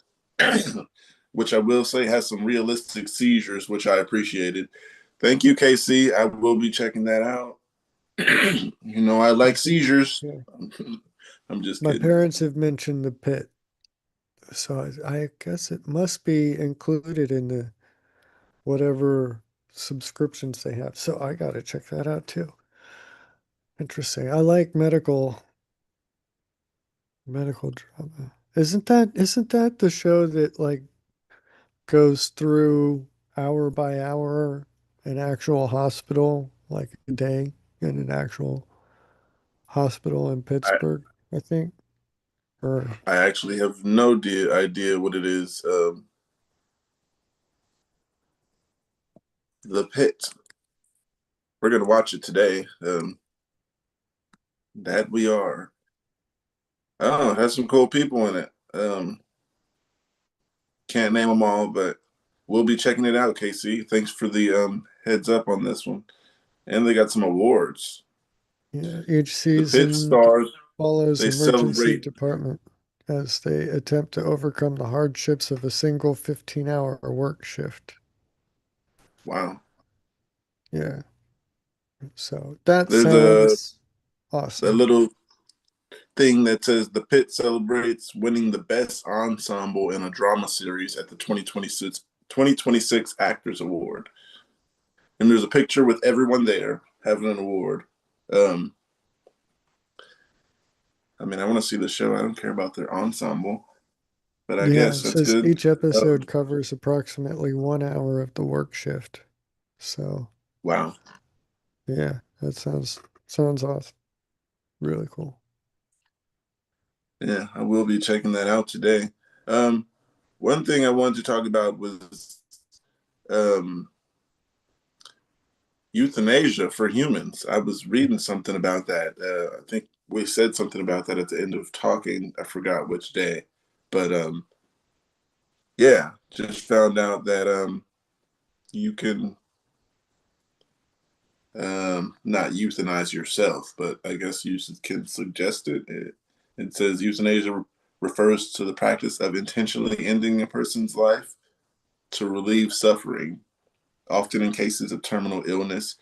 which I will say has some realistic seizures, which I appreciated. Thank you, KC. I will be checking that out. I like seizures. Yeah. I'm just My kidding. parents have mentioned the pit, so I guess it must be included in the whatever subscriptions they have. So I gotta check that out too. Interesting. I like medical drama. Isn't that the show that like goes through hour by hour an actual hospital, like a day in an actual hospital in I Pittsburgh, I think? Or I actually have no idea what it is. The Pit. We're gonna watch it today. That we are. Oh, it has some cool people in it. Can't name them all, but we'll be checking it out, Casey. Thanks for the heads up on this one. And they got some awards. yeah, each The Pit season stars, follows they emergency celebrate. department as they attempt to overcome the hardships of a single 15-hour work shift. Wow. Yeah. So that There's sounds a awesome. little thing that says the Pit celebrates winning the best ensemble in a drama series at the 2026 Actors Award. And there's a picture with everyone there having an award. Um, I mean, I want to see the show. I don't care about their ensemble, but I Yeah, guess it that's says good. each Uh, episode covers approximately 1 hour of the work shift. So, wow. yeah, that sounds awesome. Really cool. Yeah, I will be checking that out today. Um, One thing I wanted to talk about was um, euthanasia for humans. I was reading something about that. I think we said something about that at the end of talking. I forgot which day, but yeah, just found out that you can not euthanize yourself, but I guess you can suggest it. It says euthanasia refers to the practice of intentionally ending a person's life to relieve suffering, often in cases of terminal illness.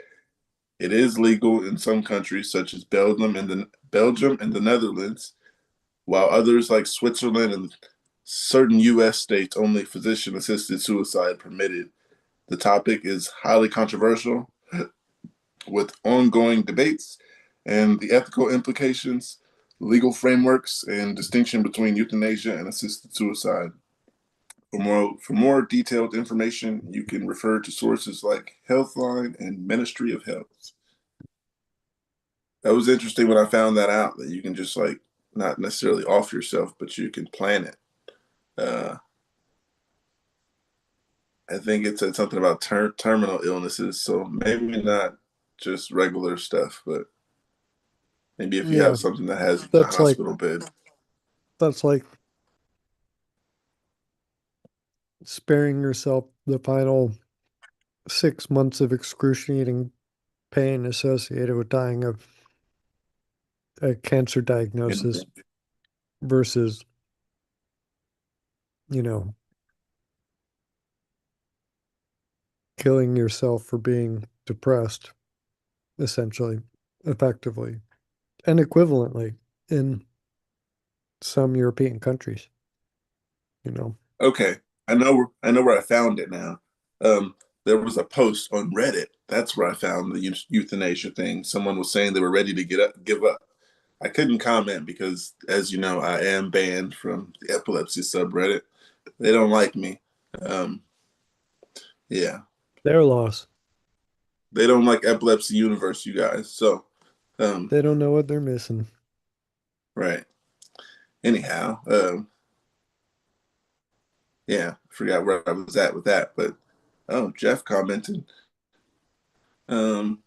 It is legal in some countries, such as Belgium and the Netherlands, while others like Switzerland and certain U.S. states only physician-assisted suicide permitted. The topic is highly controversial, with ongoing debates and the ethical implications, legal frameworks, and distinction between euthanasia and assisted suicide. For more detailed information, you can refer to sources like Healthline and Ministry of Health. That was interesting when I found that out that you can just like not necessarily off yourself, but you can plan it. Uh, I think it said something about terminal illnesses, so maybe not just regular stuff, but maybe if you Yeah, have something that has a that's like hospital bed. that's like sparing yourself the final 6 months of excruciating pain associated with dying of a cancer diagnosis versus, you know, killing yourself for being depressed, essentially, effectively, and equivalently in some European countries, you know. Okay, I know where I found it now. There was a post on Reddit. That's where I found the euthanasia thing. Someone was saying they were ready to give up. I couldn't comment because, as you know, I am banned from the epilepsy subreddit. They don't like me. Um, yeah, Their loss. they don't like epilepsy universe, you guys. So, um, They don't know what they're missing. right. Anyhow, yeah, forgot where I was at with that, but oh, Jeff commented. Um,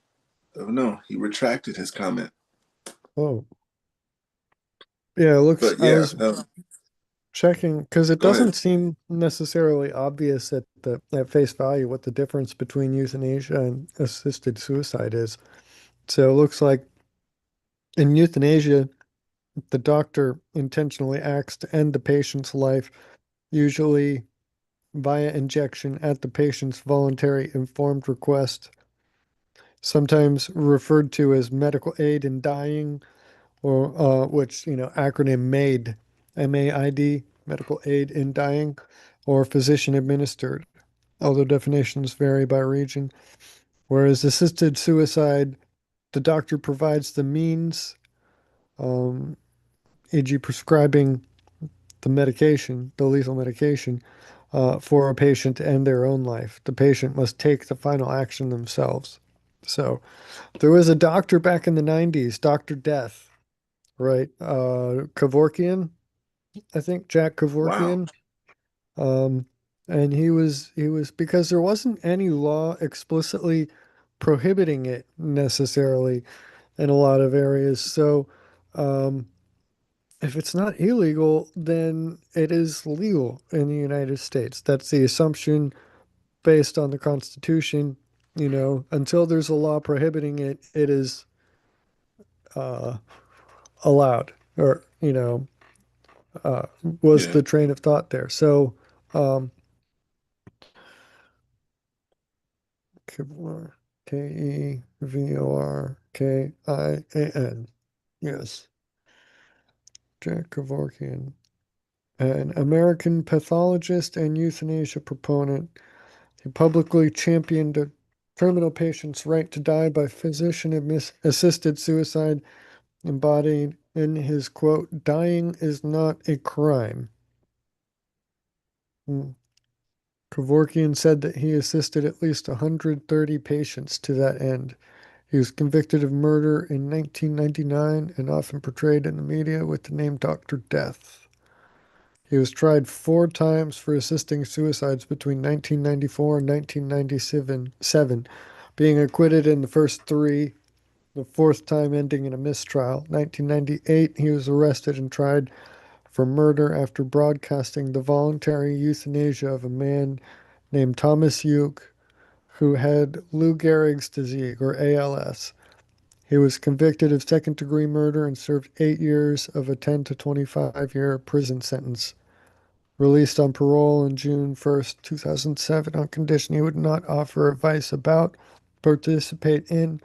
oh no, he retracted his comment. Oh, yeah, it looks, But I yeah, was checking because it go ahead. doesn't seem necessarily obvious at face value what the difference between euthanasia and assisted suicide is. So it looks like In euthanasia, the doctor intentionally acts to end the patient's life, usually via injection at the patient's voluntary informed request, sometimes referred to as medical aid in dying, or which, acronym MAID, MAID, medical aid in dying, or physician administered, although definitions vary by region. Whereas assisted suicide, the doctor provides the means, um, e.g., prescribing the medication, the lethal medication, for a patient to end their own life. The patient must take the final action themselves. So there was a doctor back in the 90s, Dr. Death, right? Kevorkian, I think, Jack Wow. Kevorkian. Um, and he was because there wasn't any law explicitly prohibiting it necessarily in a lot of areas. So, um, if it's not illegal, then it is legal in the United States. That's the assumption based on the Constitution. Until there's a law prohibiting it, it is uh, allowed, or, uh, was Yeah. the train of thought there. So, um, Kevlar, Kevorkian. Yes, Jack Kevorkian, an American pathologist and euthanasia proponent. He publicly championed a terminal patient's right to die by physician assisted suicide, embodied in his quote, "Dying is not a crime." Hmm. Kevorkian said that he assisted at least 130 patients to that end. He was convicted of murder in 1999 and often portrayed in the media with the name Dr. Death. He was tried 4 times for assisting suicides between 1994 and 1997, being acquitted in the first three, the fourth time ending in a mistrial. 1998, he was arrested and tried for murder after broadcasting the voluntary euthanasia of a man named Thomas Uke, who had Lou Gehrig's disease, or ALS. He was convicted of second-degree murder and served 8 years of a 10 to 25-year prison sentence. Released on parole on June 1st, 2007, on condition he would not offer advice about, participate in,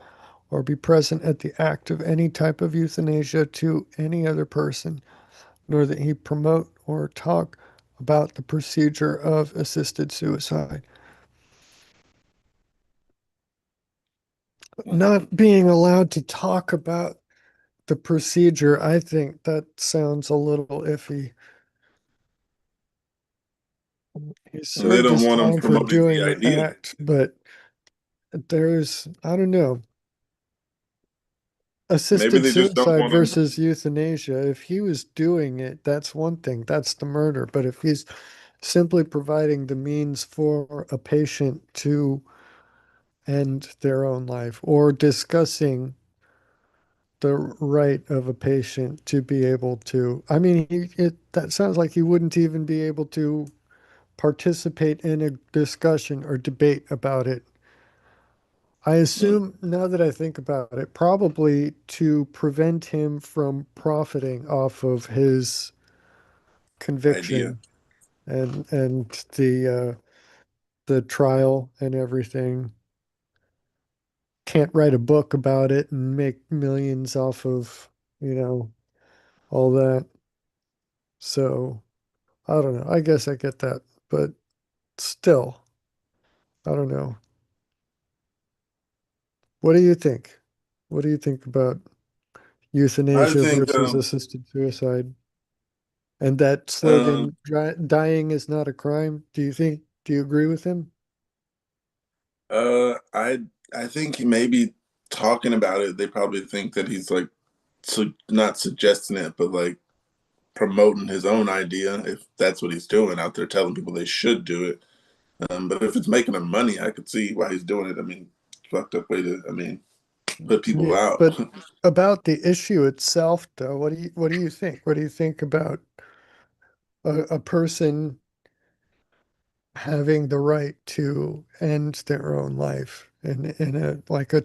or be present at the act of any type of euthanasia to any other person, nor that he promote or talk about the procedure of assisted suicide. Not being allowed to talk about the procedure, I think that sounds a little iffy. He And they served don't his want them time for promoting the doing the idea. act, but I don't know, Maybe assisted they just don't suicide want them. versus euthanasia. If he was doing it, that's one thing, that's the murder. But if he's simply providing the means for a patient to end their own life, or discussing the right of a patient to be able to, I mean, that sounds like he wouldn't even be able to participate in a discussion or debate about it. I Mm, assume, now that I think about it, probably to prevent him from profiting off of his idea. conviction, and the trial and everything. Can't write a book about it and make millions off of, you know, all that. So I don't know. I guess I get that, but still, I don't know. What do you think? What do you think about I euthanasia think versus assisted suicide? And that um, slogan, dying is not a crime. Do you agree with him? uh, I I think maybe talking about it, they probably think that he's like not suggesting it, but like promoting his own idea. If that's what he's doing out there, telling people they should do it. But if it's making him money, I could see why he's doing it. I mean, fucked up way to, I mean, put people Yeah, out. but about the issue itself, though, what do you think? What do you think about a person having the right to end their own life in a like a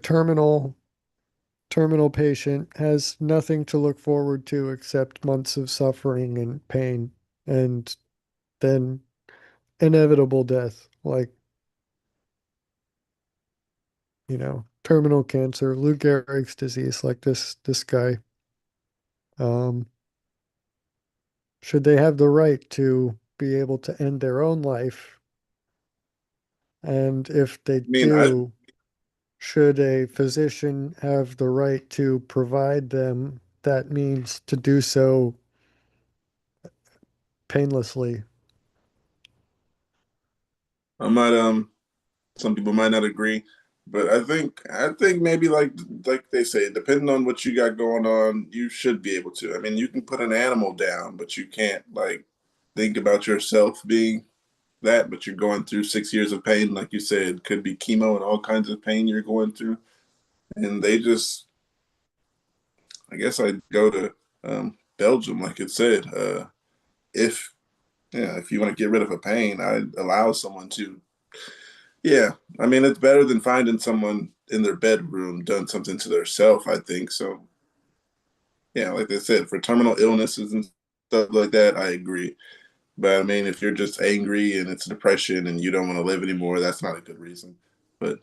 terminal patient has nothing to look forward to except months of suffering and pain and then inevitable death, like, terminal cancer, Lou Gehrig's disease, like this guy. Um, should they have the right to be able to end their own life? And if they I mean, I do, should a physician have the right to provide them that means to do so painlessly? I might some people might not agree, but I think maybe like they say, depending on what you got going on, you should be able to. I mean, you can put an animal down, but you can't like think about yourself being that. But you're going through 6 years of pain, like you said, could be chemo and all kinds of pain you're going through, and they just, I guess I'd go to Belgium, like it said. If yeah, if you want to get rid of a pain, I'd allow someone to. Yeah, I mean it's better than finding someone in their bedroom done something to their self. I think so. Yeah, like they said, for terminal illnesses and stuff like that, I agree. But I mean, if you're just angry and it's depression and you don't want to live anymore, that's not a good reason. But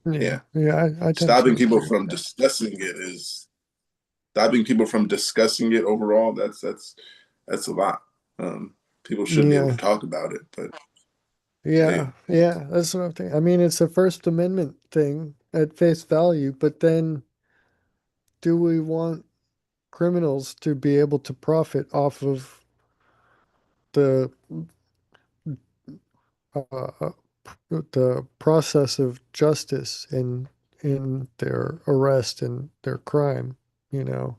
Yeah, yeah, yeah, I tend to stopping people agree with from that. discussing it is stopping people from discussing it overall. That's a lot. People should be able to Yeah, talk about it, but hey, yeah, that's what I'm thinking. I mean, it's a First Amendment thing at face value, but then do we want criminals to be able to profit off of the uh, the process of justice in their arrest and their crime? You know,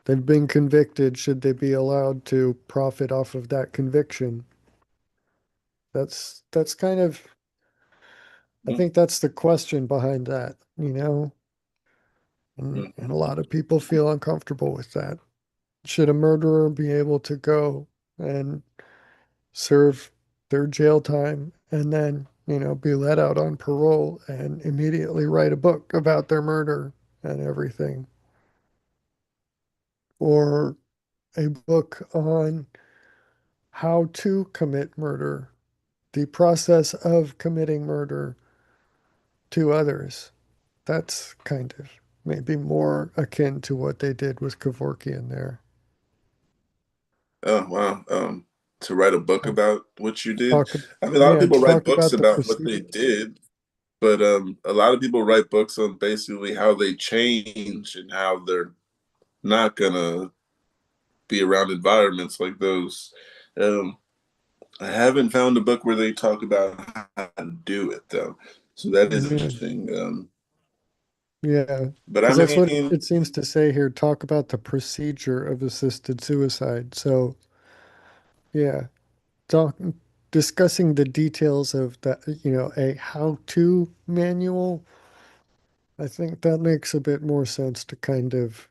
they've been convicted. Should they be allowed to profit off of that conviction? That's kind of, I mm, think that's the question behind that, you know? And a mm, lot of people feel uncomfortable with that. Should a murderer be able to go and serve their jail time and then, be let out on parole and immediately write a book about their murder and everything? Or a book on how to commit murder, the process of committing murder to others. That's kind of maybe more akin to what they did with Kevorkian there. oh wow. To write a book Talk, about what you did. talk, I mean, a lot of yeah, people write talk books about the about what they procedure. did, but a lot of people write books on basically how they change and how they're not gonna be around environments like those. Um, I haven't found a book where they talk about how to do it though, so that is Yeah, interesting. yeah, But I because that's what mean, it seems to say here. Talk about the procedure of assisted suicide. So, yeah, talk discussing the details of that, a how-to manual. I think that makes a bit more sense to kind of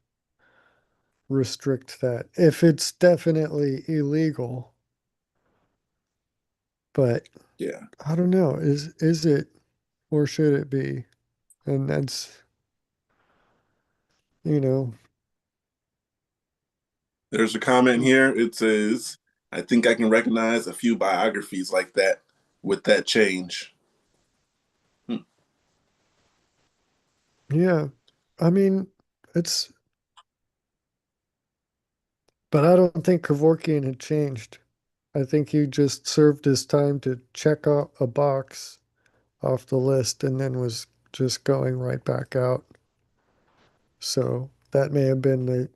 restrict that if it's definitely illegal. But yeah, I don't know, is it or should it be? And that's, you know, there's a comment here. It says, "I think I can recognize a few biographies like that with that change." Hmm. yeah. I mean, it's, but I don't think Kevorkian had changed. I think he just served his time to check out a box off the list and then was just going right back out. So that may have been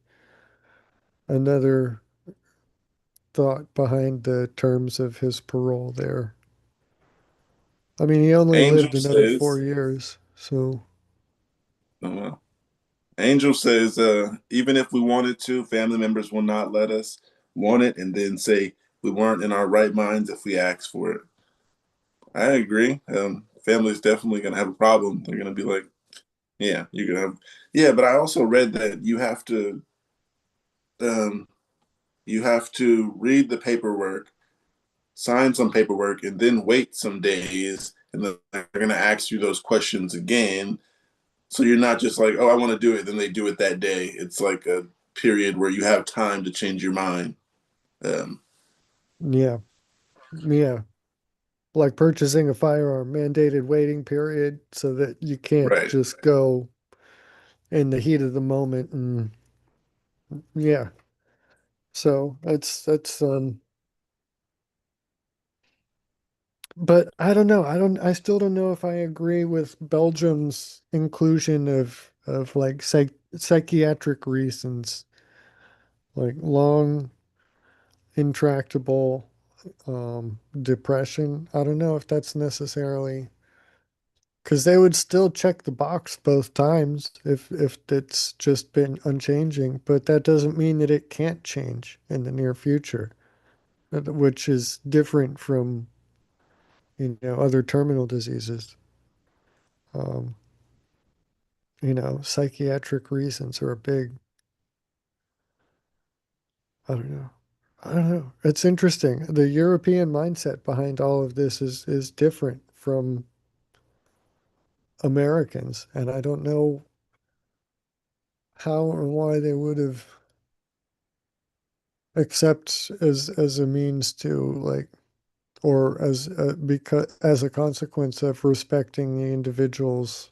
another thought behind the terms of his parole there. I mean, he only Angel lived another four says, years, so oh, well. Angel says, even if we wanted to, family members will not let us want it and then say we weren't in our right minds if we asked for it. I agree. Family's definitely going to have a problem. They're going to be like, yeah, you're going to have, yeah, but I also read that um, you have to read the paperwork, sign some paperwork, and then wait some days. And then they're going to ask you those questions again. So you're not just like, oh, I want to do it, then they do it that day. It's like a period where you have time to change your mind. Um, Yeah, yeah. Like purchasing a firearm, mandated waiting period so that you can't right. just go in the heat of the moment. And yeah, so but I don't know. I still don't know if I agree with Belgium's inclusion of like psychiatric reasons, like long, intractable depression. I don't know if that's necessarily because they would still check the box both times if it's just been unchanging, but that doesn't mean that it can't change in the near future, which is different from, other terminal diseases. Um, psychiatric reasons are a big, I don't know. I don't know. It's interesting. The European mindset behind all of this is different from Americans, and I don't know how or why they would have accept as a means to like or as a consequence of respecting the individual's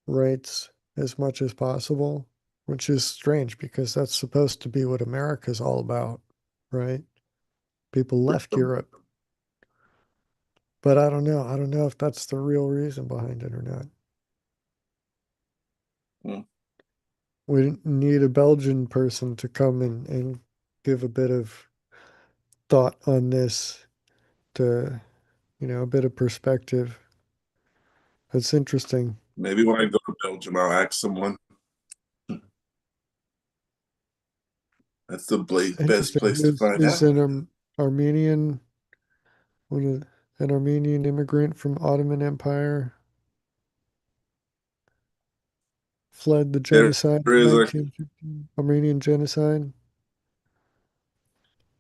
rights as much as possible, which is strange because that's supposed to be what America's all about, right? People left Europe, but I don't know. I don't know if that's the real reason behind it or not. Mm. We need a Belgian person to come and give a bit of thought on this to, a bit of perspective. It's interesting. Maybe when I go to Belgium, I'll ask someone. That's the best Interesting. place to find Is out. an Armenian, what is, an Armenian immigrant from Ottoman Empire, fled the There genocide in is a 1915, Armenian genocide.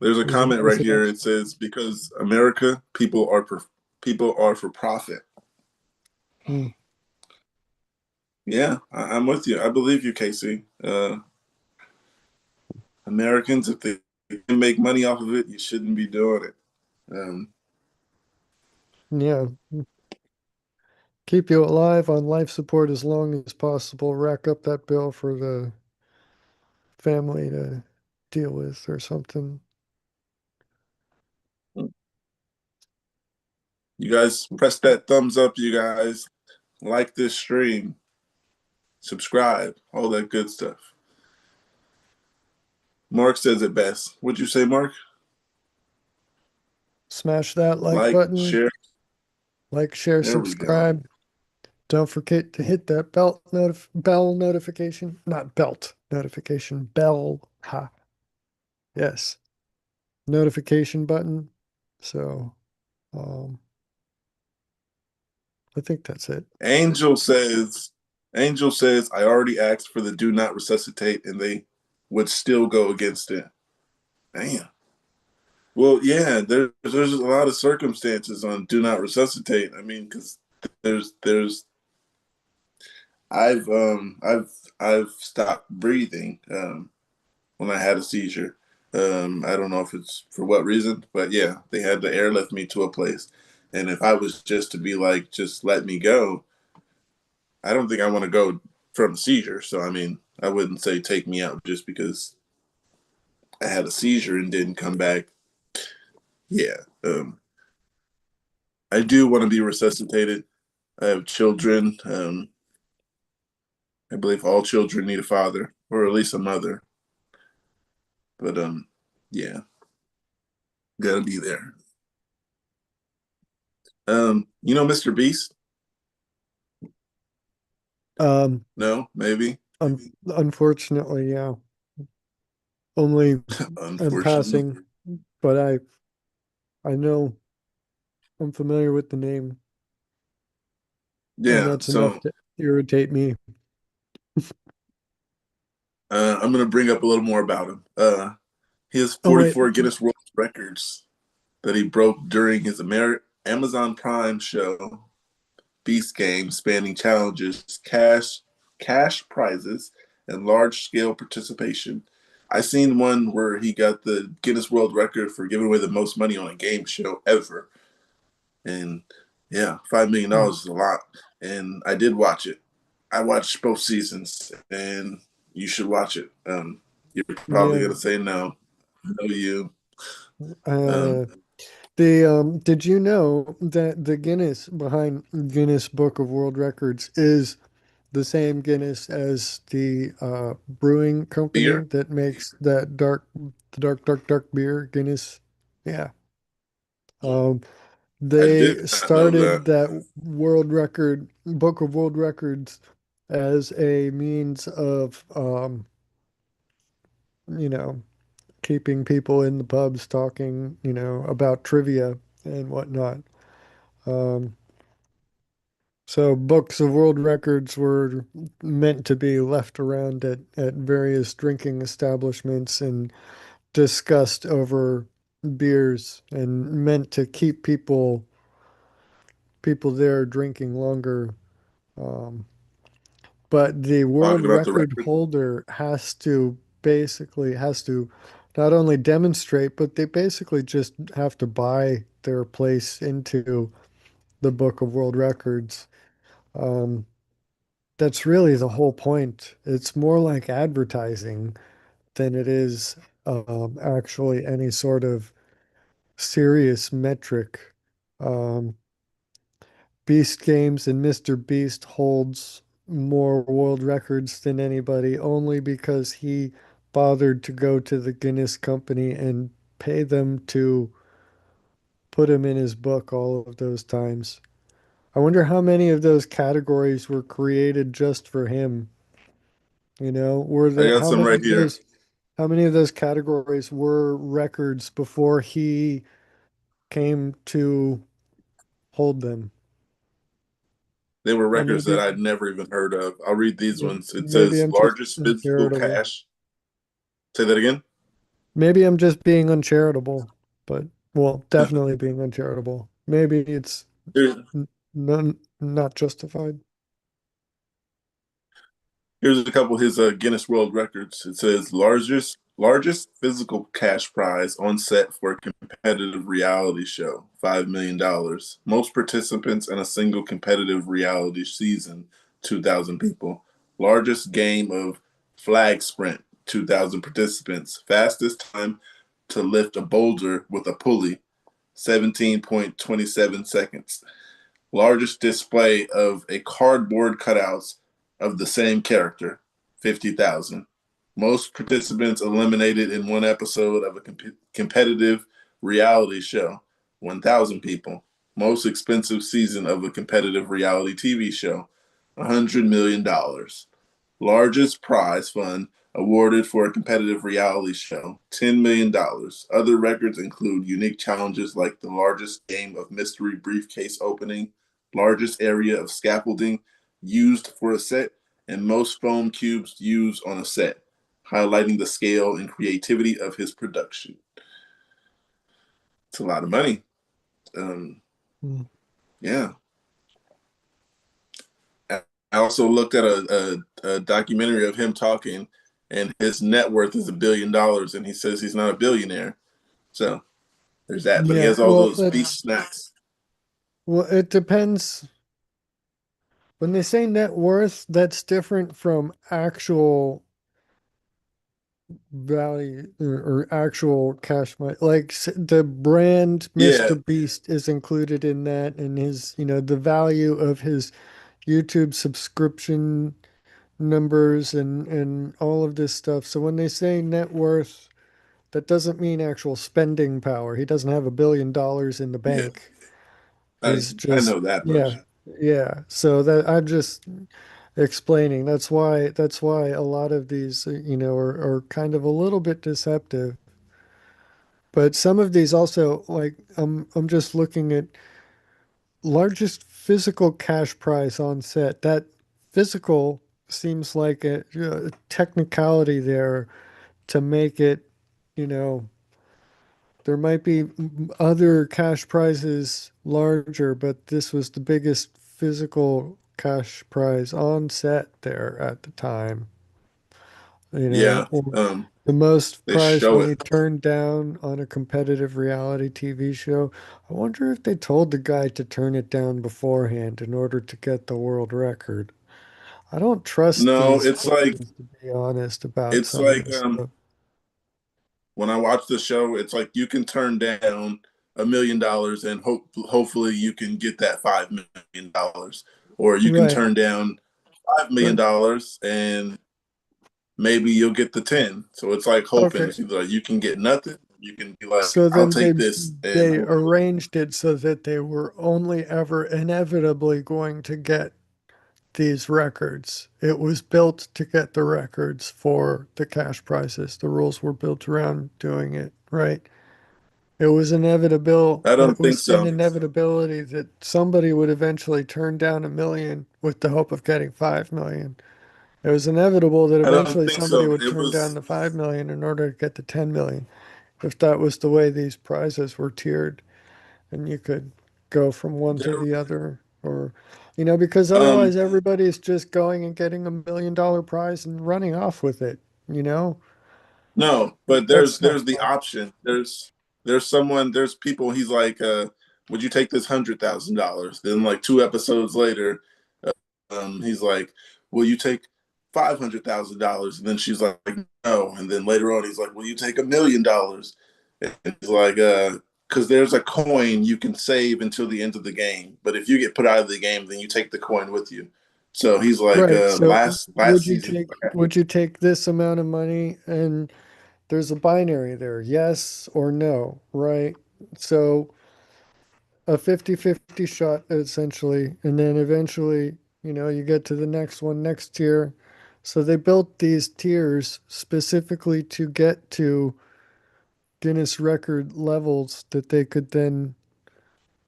there's a He's an comment right here. Orthodox. It says because America people are for profit. Hmm. Yeah, I'm with you. I believe you, Casey. Americans, if they can make money off of it, you shouldn't be doing it. Um, Yeah. Keep you alive on life support as long as possible. Rack up that bill for the family to deal with or something. you guys press that thumbs up. You guys like this stream, subscribe, all that good stuff. Mark says it best. What'd you say, Mark? Smash that like Like, button, share. like, share, There we go. subscribe. Don't forget to hit that bell notification, not belt notification, bell. Ha. Yes. Notification button. So, um, I think that's it. Angel says, Angel says, I already asked for the do not resuscitate, and they would still go against it. Damn. Well, yeah, there's a lot of circumstances on do not resuscitate. I mean, because there's I've um I've I've stopped breathing when I had a seizure. I don't know if it's for what reason, but yeah, they had to airlift me to a place, and if I was just to be like, just let me go, I don't think I want to go from a seizure. So I mean, I wouldn't say take me out just because I had a seizure and didn't come back. Yeah, I do want to be resuscitated. I have children. I believe all children need a father or at least a mother. But yeah, gotta be there. Mr. Beast? Um, No, maybe. Unfortunately, yeah, only in Unfortunately. passing, but I know I'm familiar with the name, and Yeah. that's enough So to irritate me. I'm gonna bring up a little more about him. He has Oh wait, 44 Guinness World Records that he broke during his Amazon Prime show. beast game spanning challenges, cash prizes, and large scale participation. I seen one where he got the Guinness World Record for giving away the most money on a game show ever. And yeah, $5 million is a lot. And I did watch it. I watched both seasons, and you should watch it. You're probably Yeah. gonna say no. No, you. Um, Uh, did you know that the Guinness behind Guinness Book of World Records is the same Guinness as the brewing company beer. that makes that dark beer, Guinness? Yeah. Um, I did they not know started that. that world record, Book of World Records, as a means of, you know, keeping people in the pubs talking, about trivia and whatnot. Um, so books of world records were meant to be left around at various drinking establishments and discussed over beers and meant to keep people there drinking longer. Um, but the world Talking about the record record. holder has to not only demonstrate, but they basically just have to buy their place into the Book of World Records. Um, that's really the whole point. It's more like advertising than it is actually any sort of serious metric. Um, Beast Games and Mr. Beast holds more world records than anybody only because he bothered to go to the Guinness Company and pay them to put him in his book all of those times. I wonder how many of those categories were created just for him. Were I there got some right here. how many of those categories were records before he came to hold them? They were Or records that maybe I'd never even heard of. I'll read these ones. It maybe says I'm just largest physical uncharitable. cash. Say that again. Maybe I'm just being uncharitable, but well, definitely being uncharitable. Maybe it's Here's, not justified. here's a couple of his Guinness World Records. It says largest physical cash prize on set for a competitive reality show, $5 million. Most participants in a single competitive reality season, 2,000 people. Largest game of flag sprint, 2,000 participants. Fastest time to lift a boulder with a pulley, 17.27 seconds. Largest display of a cardboard cutouts of the same character, 50,000. Most participants eliminated in one episode of a competitive reality show, 1,000 people. Most expensive season of a competitive reality TV show, $100 million. Largest prize fund awarded for a competitive reality show, $10 million. Other records include unique challenges like the largest game of mystery briefcase opening, largest area of scaffolding used for a set, and most foam cubes used on a set, highlighting the scale and creativity of his production. It's a lot of money. Um, Hmm. yeah. I also looked at a documentary of him talking, and his net worth is $1 billion, and he says he's not a billionaire. So there's that. But he Yeah, has all well, those beast snacks. it depends. When they say net worth, that's different from actual value or actual cash money. Like the brand Yeah, Mr. Beast is included in that, and his, the value of his YouTube subscription numbers and all of this stuff. So when they say net worth, that doesn't mean actual spending power. He doesn't have $1 billion in the yeah. bank. I He's I just, know that yeah, much. yeah. So that I'm just explaining. That's why a lot of these, are kind of a little bit deceptive. But some of these also, like, I'm just looking at largest physical cash prize on set. That physical seems like a technicality there to make it, you know, there might be other cash prizes larger, but this was the biggest physical cash prize on set there at the time, Yeah. or the most They prize show it. money turned down on a competitive reality TV show. I wonder if they told the guy to turn it down beforehand in order to get the world record. I don't trust No, these fans, to be honest, about it's some of like this stuff. when I watch the show, it's like you can turn down $1 million and hopefully you can get that $5 million, or you can Right. turn down five million But dollars and maybe you'll get the 10. So it's like hoping. okay. It's either like you can get nothing, you can be like, So I'll then take this and they hopefully. arranged it so that they were only ever inevitably going to get these records. It was built to get the records for the cash prizes. The rules were built around doing it, right? It was inevitable. I don't It think was an so. inevitability that somebody would eventually turn down 1 million with the hope of getting 5 million. It was inevitable that I don't eventually think somebody so. would It turn down was the 5 million in order to get the 10 million. If that was the way these prizes were tiered, and you could go from one to there. the other, or because Um, otherwise everybody's just going and getting $1 million prize and running off with it, you know? No, but That's not there's the fun. option. There's people. He's like, would you take this $100,000? Then like 2 episodes later, he's like, will you take $500,000? And then she's like, no. And then later on, he's like, will you take $1 million? And he's like, because there's a coin you can save until the end of the game, but if you get put out of the game, then you take the coin with you. So he's like, Right. So last season. would you take this amount of money, and there's a binary there, yes or no, right? So a 50-50 shot essentially, and then eventually, you get to the next one, next tier. So they built these tiers specifically to get to Guinness record levels that they could then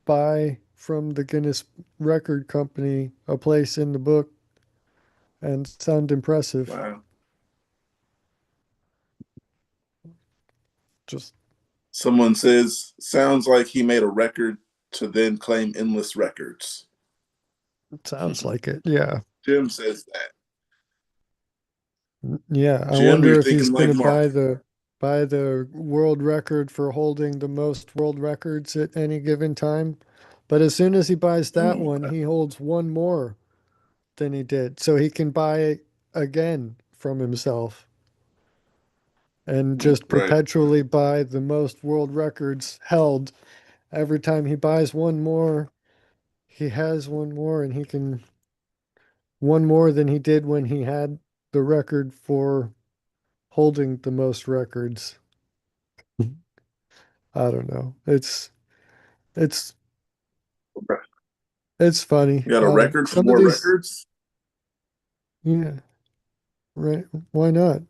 buy from the Guinness record company a place in the book and sound impressive. Wow. Just Someone says, sounds like he made a record to then claim endless records. sounds like it. Yeah. Jim says that. Yeah, I Jim, you're wonder if he's thinking going like to Mark. buy the world record for holding the most world records at any given time. But as soon as he buys that Mm, one, he holds one more than he did. So he can buy again from himself and just right. perpetually buy the most world records held. Every time he buys one more, he has one more, and he can one more than he did when he had the record for holding the most records. I don't know. It's it's funny. You got a record for Some of more these, records? yeah, right. Why not?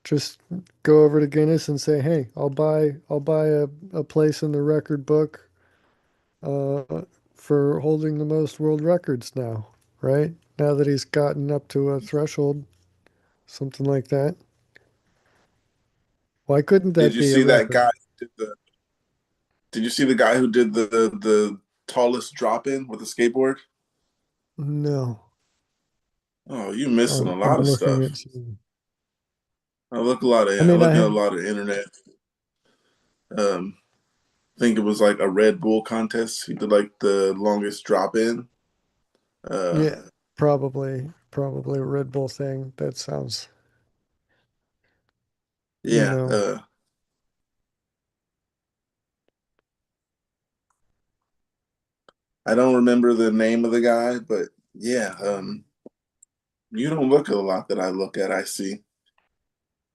Just go over to Guinness and say, "Hey, I'll buy a place in the record book for holding the most world records now." Right? Now that he's gotten up to a threshold, something like that. Why couldn't Did that you be a see that guy? record? Did you see the guy who did the tallest drop in with a skateboard? No. Oh, you missing a I'm lot of looking stuff. at some. I I mean, I look at a have, lot of internet. I think it was like a Red Bull contest. He did like the longest drop in. Uh, yeah, probably a Red Bull thing. That sounds, you yeah. know, I don't remember the name of the guy, but yeah. You don't look at a lot that I look at. I see.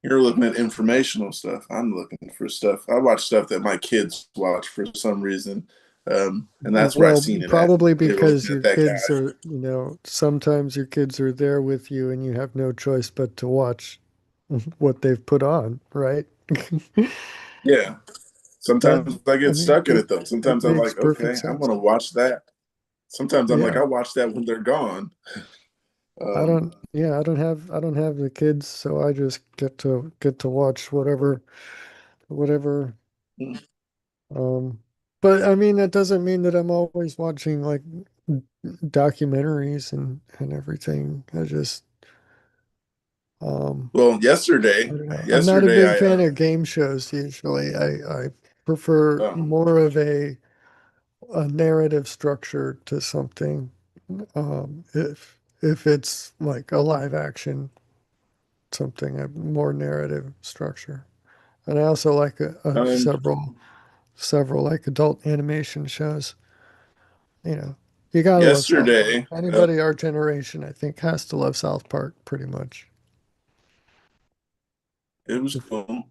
You're looking at informational stuff. I'm looking for stuff. I watch stuff that my kids watch for some reason, and that's where I well, seen it at. probably They were because looking at your that kids guy. are, sometimes your kids are there with you and you have no choice but to watch what they've put on, right? Yeah. That, Sometimes I I get mean, stuck in it though. it Sometimes I'm makes like, perfect okay, I'm sense. gonna watch that. Sometimes I'm like, Yeah. I watch that when they're gone. Um, I don't have the kids, so I just get to watch whatever. Um, but I mean, that doesn't mean that I'm always watching like documentaries and everything. Um, Well, I yesterday, don't know. I'm not a yesterday big I fan of game shows usually. I prefer oh, more of a narrative structure to something. If it's like a live action something, a more narrative structure. And I also like um several like adult animation shows. You know, you gotta love South Park. yesterday Anybody our generation, I think, has to love South Park pretty much. it was If cool.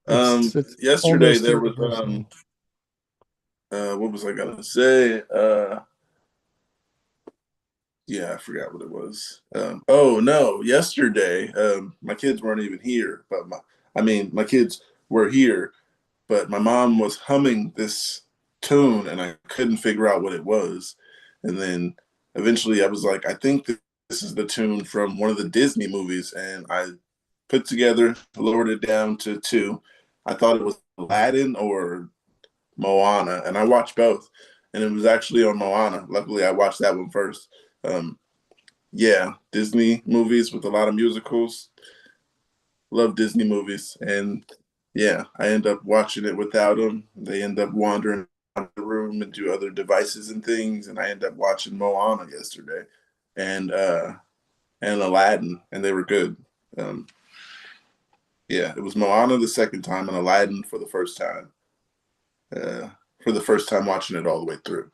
it's Yesterday almost there was universal. what was I gonna say? Yeah, I forgot what it was. Oh no, yesterday, my kids weren't even here, but my kids were here, but my mom was humming this tune and I couldn't figure out what it was. And then eventually I was like, I think this is the tune from one of the Disney movies. And I put together, lowered it down to two. I thought it was Aladdin or Moana, and I watched both. And it was actually on Moana. Luckily, I watched that one first. Um, yeah, Disney movies with a lot of musicals. Love Disney movies, and yeah, I end up watching it without them. They end up wandering out of the room and do other devices and things, and I end up watching Moana yesterday, and Aladdin, and they were good. Um, yeah, it was Moana the second time and Aladdin for the first time. Uh, for the first time watching it all the way through.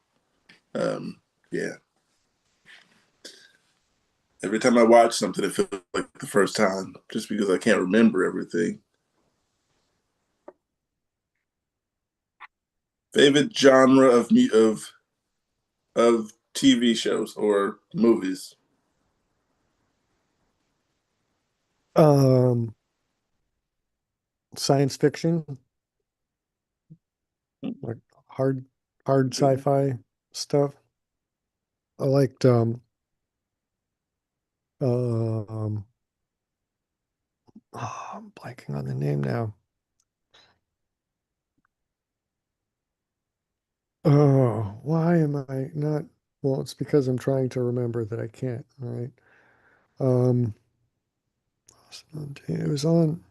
Um, yeah, every time I watch something, it feels like the first time, just because I can't remember everything. Favorite genre of TV shows or movies? Um, Science fiction, like hard hard sci-fi stuff. I liked um oh, I'm blanking on the name now. Oh, why am I not? Well, it's because I'm trying to remember that I can't. All right. Um, it was on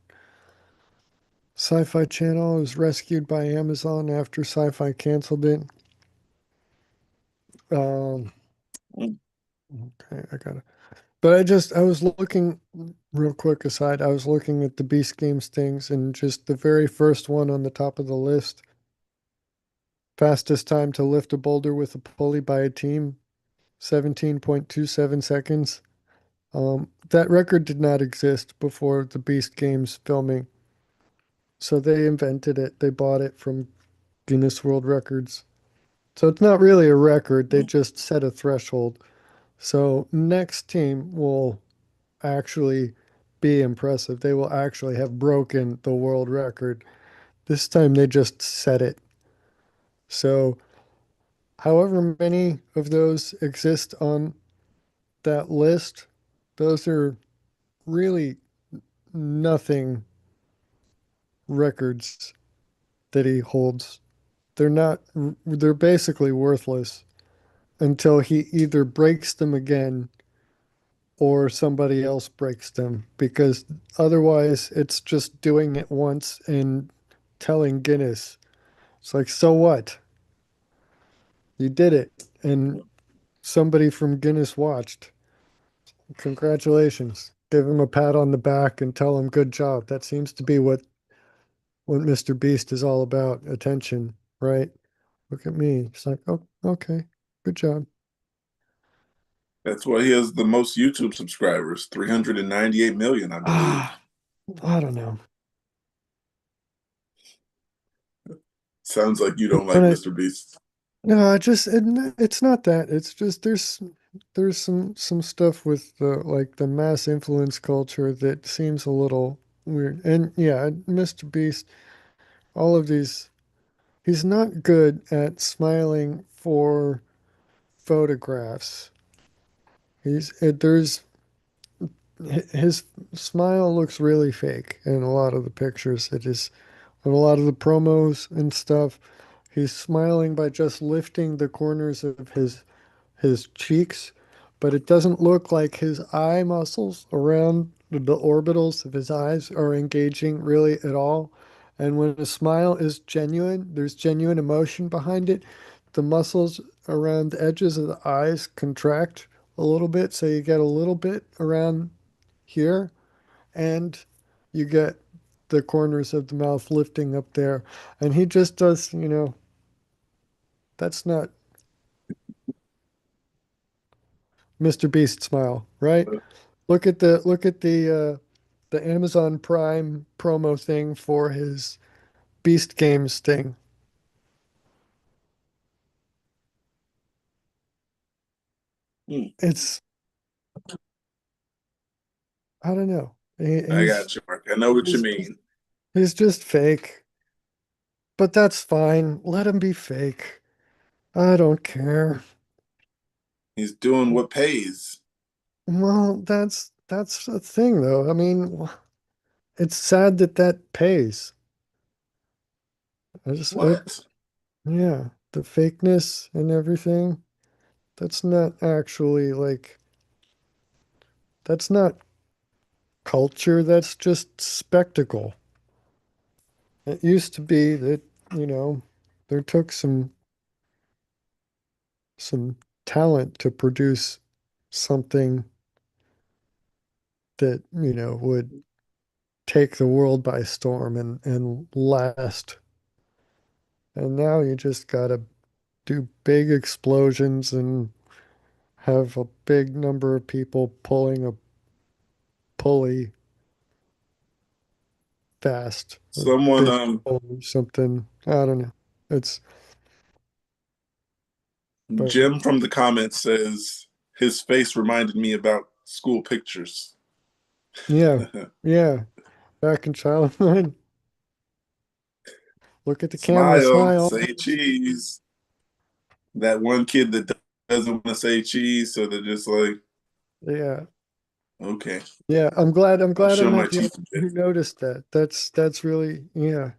Sci-Fi Channel. It was rescued by Amazon after Sci-Fi canceled it. Um, okay, I got it. But I was looking real quick aside. I was looking at the Beast Games things, and just the very first one on the top of the list, fastest time to lift a boulder with a pulley by a team, 17.27 seconds. That record did not exist before the Beast Games filming. So they invented it. They bought it from Guinness World Records. So it's not really a record. They just set a threshold. So next team will actually be impressive. They will actually have broken the world record. This time they just set it. So however many of those exist on that list, those are really nothing records that he holds. They're not, they're basically worthless until he either breaks them again or somebody else breaks them, because otherwise it's just doing it once and telling Guinness. It's like, so what? You did it, and somebody from Guinness watched. Congratulations. Give him a pat on the back and tell him good job. That seems to be what Mr. Beast is all about, attention, right? Look at me. It's like, oh, okay, good job. That's why he has the most YouTube subscribers, 398 million, I believe. Ah, I don't know. Sounds like you don't When like I Mr. Beast. No, it's not that. It's just there's some stuff with the like the mass influence culture that seems a little weird. And yeah, Mr. Beast, all of these, he's not good at smiling for photographs. There's his smile looks really fake in a lot of the pictures. It is in a lot of the promos and stuff. He's smiling by just lifting the corners of his his cheeks, but it doesn't look like his eye muscles around the orbitals of his eyes are engaging really at all. And when a smile is genuine, there's genuine emotion behind it. The muscles around the edges of the eyes contract a little bit, so you get a little bit around here, and you get the corners of the mouth lifting up there. And he just does, that's not Mr. Beast smile, right? Look at the Amazon Prime promo thing for his Beast Games thing. Hmm, It's I don't know. I got you, Mark. I know what you He's mean. he's just fake, but that's fine. Let him be fake. I don't care. He's doing what pays. Well, that's the thing though. I mean, it's sad that that pays. I just What? yeah, the fakeness and everything. That's not actually like that's not culture, that's just spectacle. It used to be that, you know, there took some talent to produce something that, would take the world by storm and last. And now you just gotta do big explosions and have a big number of people pulling a pulley fast, a Someone, big pulley, something. I don't know. It's but Jim from the comments says his face reminded me about school pictures. yeah, yeah. Back in childhood, look at the camera, Smile, smile. say cheese. That one kid that doesn't want to say cheese, so they're just like, Yeah, okay, yeah. I'm glad show I'm my not the only teeth a one bit. who noticed that. That's really yeah.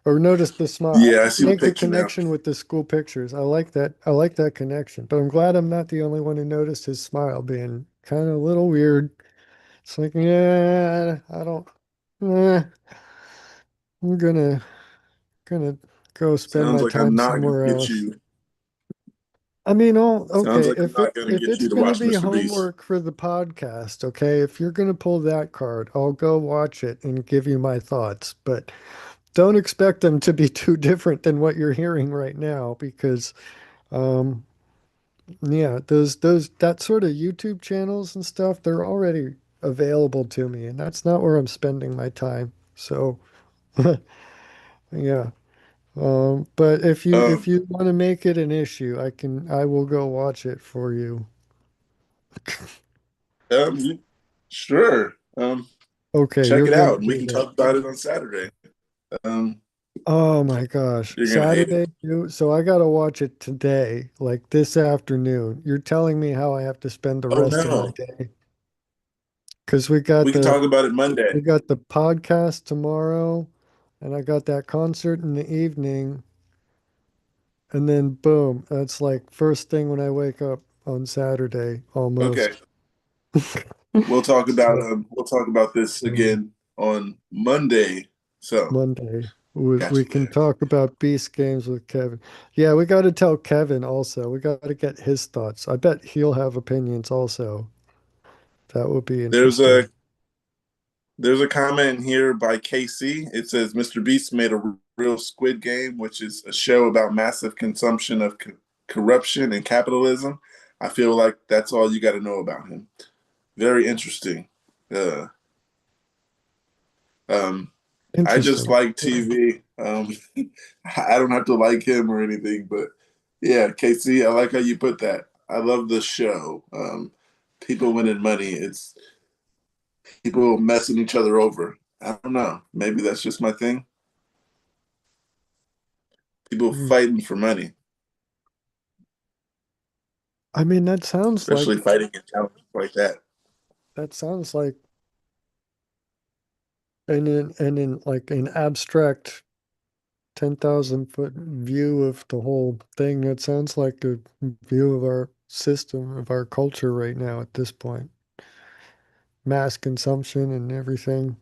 Or noticed the smile. Yeah, I I can see the make the picture now. connection with the school pictures. I like that. I like that connection. But I'm glad I'm not the only one who noticed his smile being kind of a little weird. It's like, yeah, I don't. Eh, I'm gonna go spend Sounds my like I'm time not gonna somewhere get else. you. I mean, oh, Sounds okay. like I'm not gonna If get it's you to gonna watch be Mr. Beast. homework for the podcast, okay, if you're gonna pull that card, I'll go watch it and give you my thoughts. But don't expect them to be too different than what you're hearing right now, because um, yeah, those that sort of YouTube channels and stuff, they're already available to me, and that's not where I'm spending my time. So yeah. But if Um, you want to make it an issue, I will go watch it for you. you- sure. Okay, Check you're it gonna out, and we do can that. talk about it on Saturday. Um, Oh my gosh. you're gonna hate it. Saturday, too? So I gotta watch it today, like this afternoon. You're telling me how I have to spend the Oh rest of my no, day. Because we can talk about it Monday. we got the podcast tomorrow, and I got that concert in the evening, and then boom, that's like first thing when I wake up on Saturday Okay, almost. So we'll talk about this um, again on Monday. So Monday we catch you can there. talk about Beast Games with Kevin. Yeah, we got to tell Kevin also. We got to get his thoughts. I bet he'll have opinions also. That would be There's interesting. a there's a comment here by Casey. It says Mr. Beast made a real Squid Game, which is a show about massive consumption of corruption and capitalism. I feel like that's all you got to know about him. Very interesting. Uh, um, I just Interesting. like TV. I don't have to like him or anything, but yeah, Casey, I like how you put that. I love the show. People winning money. It's people messing each other over. I don't know. Maybe that's just my thing. People Mm. fighting for money, I mean, especially fighting in towns like that. that sounds like and in like an abstract 10,000 foot view of the whole thing. That sounds like a view of our system of our culture right now at this point. Mass consumption and everything.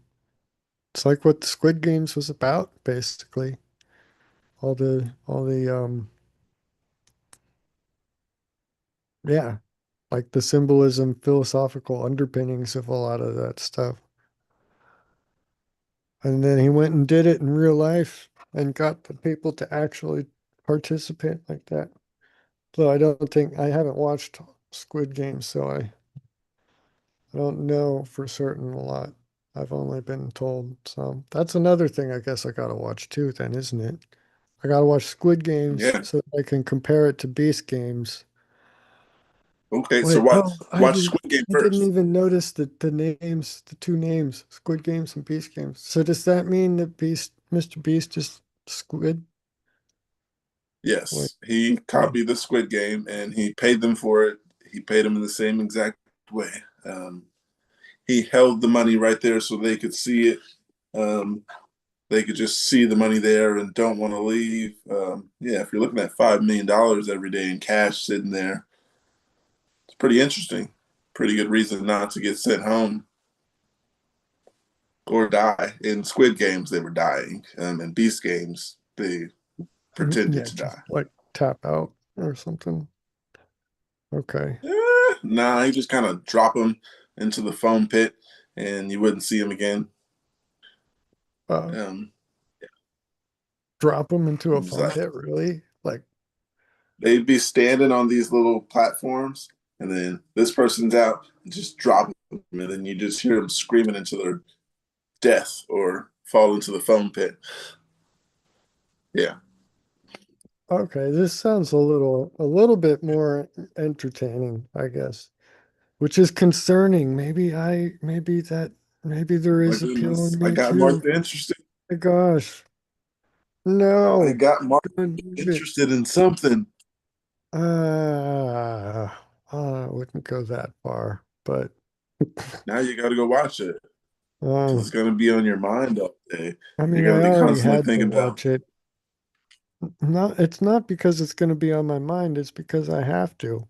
It's like what the Squid Games was about, basically. All the yeah, like the symbolism, philosophical underpinnings of a lot of that stuff. And then he went and did it in real life and got the people to actually participate like that. So I haven't watched Squid Games, so I don't know for certain a lot. I've only been told. So that's another thing I guess I gotta watch too, then, isn't it? I gotta watch Squid Games Yeah. so that I can compare it to Beast Games. Okay, so Wait, watch oh, watch Squid Game I didn't first. even notice the names, the two names, Squid Games and Beast Games. So does that mean that Mr. Beast is squid? Wait, Yes, he oh, copied the Squid Game and he paid them for it. He paid them in the same exact way. He held the money right there so they could see it. Um, they could just see the money there and don't want to leave. Yeah, if you're looking at $5 million every day in cash sitting there, it's pretty interesting. Pretty good reason not to get sent home or die. In Squid Games, they were dying. In Beast Games, they pretended yeah, to just die. like tap out or something. Okay. Nah, you just kind of drop them into the foam pit and you wouldn't see them again. Uh, Um, Drop them into a it was foam like pit, really? Like, they'd be standing on these little platforms, and then this person's out, and just drop them, and then you just hear them screaming into their death or fall into the foam pit. Yeah, okay, this sounds a little bit more entertaining, I guess, which is concerning. Maybe there my is appeal goodness, in I me got too. Martha interested. My gosh, I no, got Martha don't do it. interested in something. I wouldn't go that far, but Now you got to go watch it because um, it's going to be on your mind all day. I You're mean, going I to be already constantly had to thinking about. watch it. It's not because it's going to be on my mind, it's because I have to.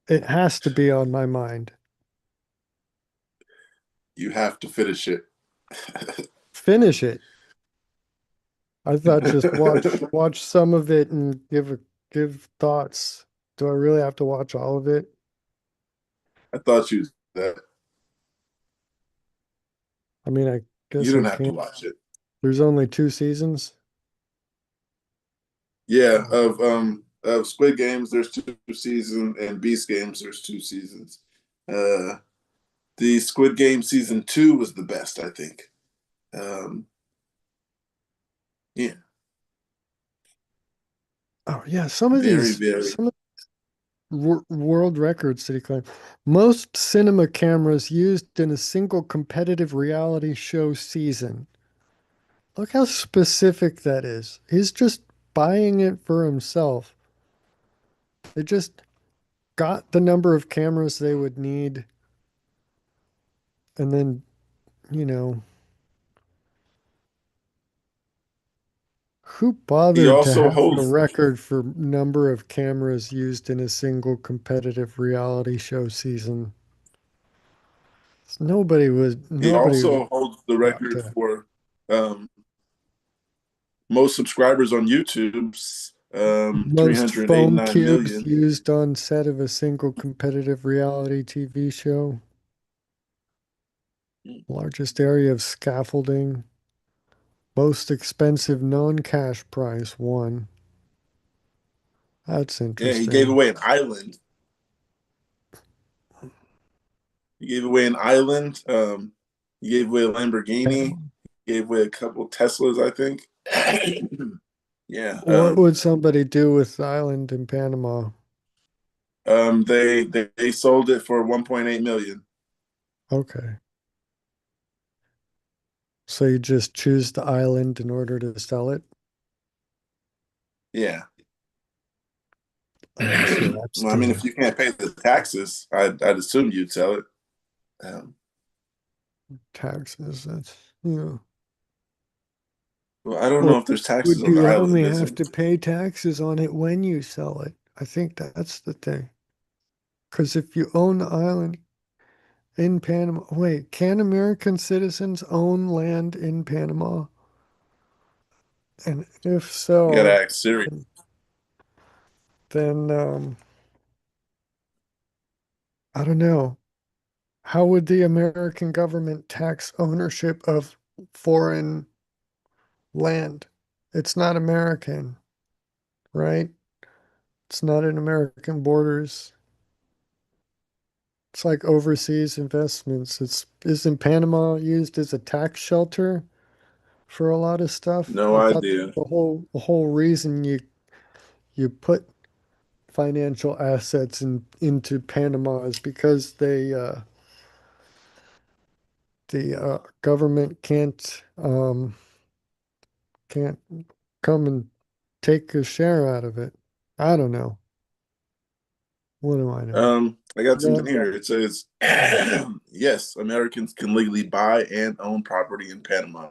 It has to be on my mind. You have to finish it. Finish it. I thought just watch some of it and give thoughts. Do I really have to watch all of it? I thought you that I mean, I you guess don't I have to can't. watch it. There's only two seasons. Yeah, Oh, of Squid Games, there's two seasons, and Beast Games, there's two seasons. Uh, the Squid Game season two was the best, I think. Um, yeah, oh yeah, very, very. some of world records that he claimed. Most cinema cameras used in a single competitive reality show season. Look how specific that is. He's just buying it for himself. They just got the number of cameras they would need, and then, you know, who He bothered to also have a holds. record for number of cameras used in a single competitive reality show season? He Nobody also holds the thought record to. for um, most subscribers on YouTube. Most foam 389 cubes million. used on set of a single competitive reality TV show. Largest area of scaffolding. Most expensive non-cash prize, one. That's Yeah, he gave interesting. away an island. He gave away an island. He gave away a Lamborghini. Panama. He gave away a couple Teslas, I think. Yeah. What would somebody do with the island in Panama? They sold it for 1.8 million. Okay. So you just choose the island in order to sell it? Yeah. I guess you'll have Well, I mean, to if you can't pay the taxes, I'd assume you'd sell it. Um, taxes. Yeah. well, I don't Or know if there's taxes would on the you island, only is have there? to pay taxes on it when you sell it? I think that's the thing. Because if you own the island in Panama, wait, can American citizens own land in Panama? And if You gotta so, ask Siri. then I don't know. How would the American government tax ownership of foreign land? It's not American, right? It's not in American borders. It's like overseas investments. It's isn't Panama used as a tax shelter for a lot of stuff? No I thought idea. the whole reason you put financial assets into Panama is because the government can't come and take a share out of it. I don't know. What do I know? I got something That, here. It says, yes, Americans can legally buy and own property in Panama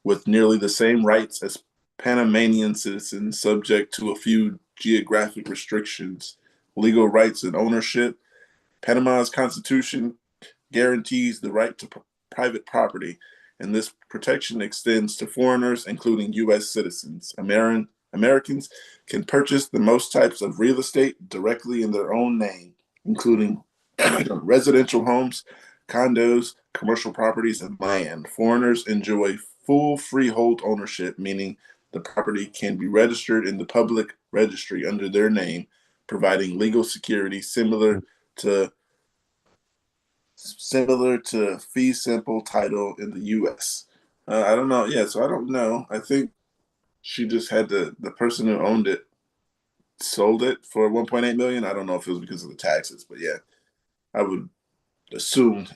with nearly the same rights as Panamanian citizens, subject to a few geographic restrictions, legal rights, and ownership. Panama's constitution guarantees the right to private property, and this protection extends to foreigners, including U.S. citizens. Americans can purchase the most types of real estate directly in their own name, including residential homes, condos, commercial properties, and land. Foreigners enjoy full freehold ownership, meaning the property can be registered in the public registry under their name, providing legal security to fee simple title in the U.S. I don't know. Yeah, so I don't know. I think she just had the person who owned it sold it for 1.8 million. I don't know if it was because of the taxes, but yeah, I would assume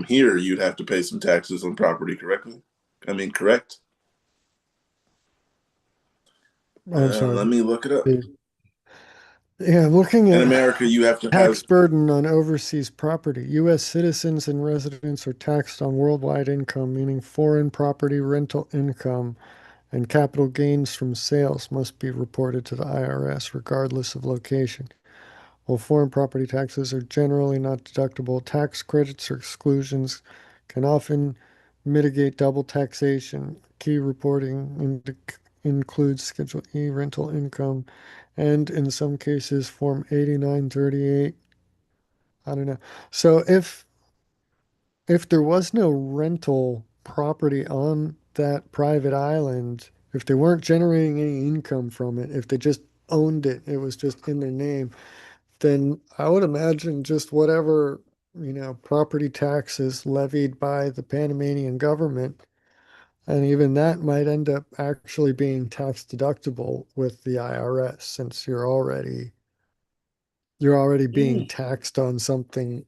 here you'd have to pay some taxes on property correctly. I mean, correct. I'm sorry. Let me look it up. Yeah, looking In at America, you have to have. tax burden on overseas property. U.S. citizens and residents are taxed on worldwide income, meaning foreign property rental income and capital gains from sales must be reported to the IRS regardless of location. While foreign property taxes are generally not deductible, tax credits or exclusions can often mitigate double taxation. Key reporting includes Schedule E rental income and in some cases Form 8938. I don't know. So if there was no rental property on that private island, if they weren't generating any income from it, if they just owned it, it was just in their name, then I would imagine just whatever, property taxes levied by the Panamanian government, and even that might end up actually being tax deductible with the IRS since you're already being Mm, taxed on something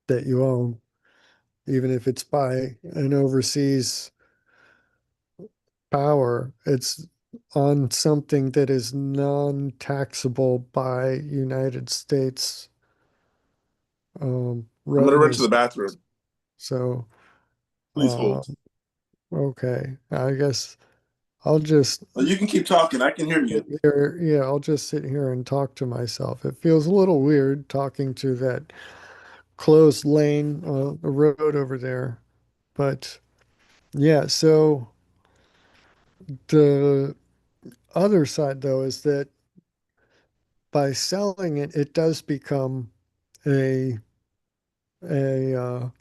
that you own, even if it's by an overseas power, it's on something that is non-taxable by United States I'm gonna run revenue to the sources. bathroom. So, Please hold. okay, I guess I'll just You can keep talking. I can hear sit you. here. Yeah, I'll just sit here and talk to myself. It feels a little weird talking to that closed lane, the road over there. But yeah, so the other side though is that by selling it, it does become a a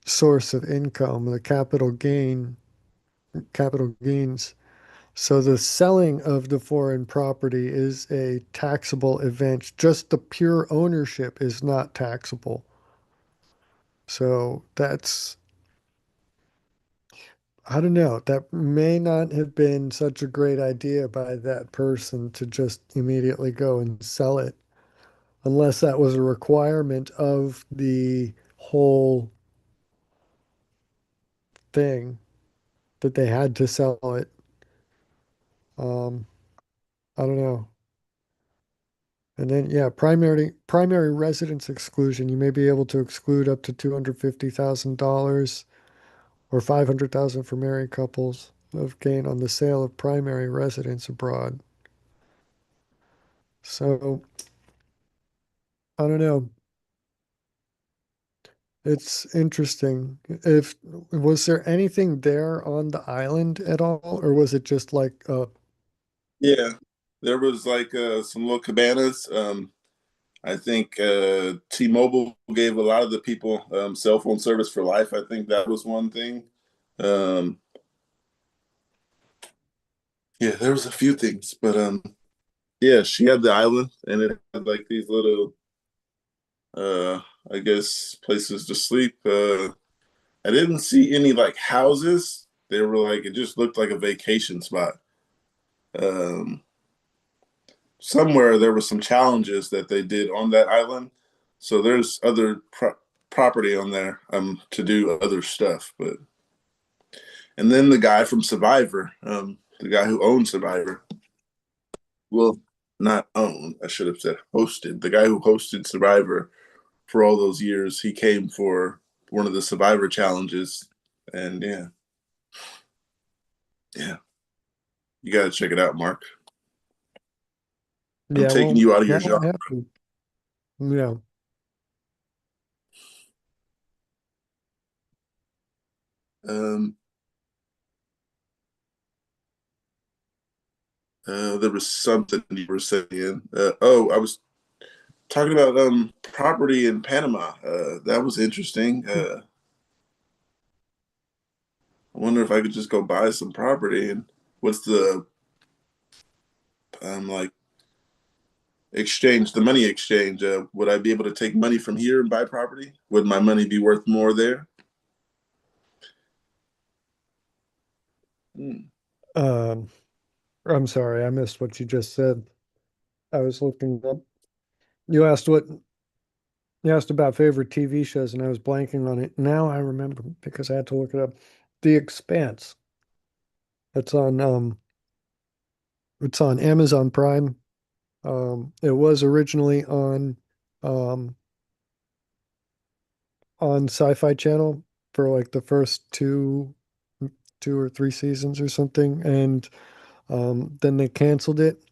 source of income, the capital gains. So the selling of the foreign property is a taxable event. Just the pure ownership is not taxable. So I don't know, that may not have been such a great idea by that person to just immediately go and sell it, unless that was a requirement of the whole thing that they had to sell it. Um, I don't know. And then, yeah, primary residence exclusion. You may be able to exclude up to $250,000 or 500,000 for married couples of gain on the sale of primary residence abroad. So I don't know. It's interesting. If was there anything there on the island at all, or was it just like Yeah, there was like some little cabanas. I think T-Mobile gave a lot of the people cell phone service for life. I think that was one thing. Um, yeah, there was a few things, but yeah, she had the island, and it had like these little, uh, I guess, places to sleep. I didn't see any like houses. They were like it just looked like a vacation spot. Um, Somewhere there were some challenges that they did on that island, so there's other property on there to do other stuff. But and then the guy from Survivor, the guy who owned Survivor, well, not owned, I should have said hosted. The guy who hosted Survivor for all those years, he came for one of the Survivor challenges, and yeah, yeah, you got to check it out, Mark. I'm yeah, taking well, you out of now your I job. have to. Yeah. Um, there was something you were saying. Oh, I was talking about property in Panama. That was interesting. I wonder if I could just go buy some property and what's the like exchange, the money exchange. Would I be able to take money from here and buy property? Would my money be worth more there? Hmm. Um, I'm sorry, I missed what you just said. I was looking up. You asked what you asked about favorite TV shows, and I was blanking on it. Now I remember because I had to look it up. The Expanse. It's on it's on Amazon Prime. It was originally um on Sci-Fi Channel for like the first two or three seasons or something, and then they canceled it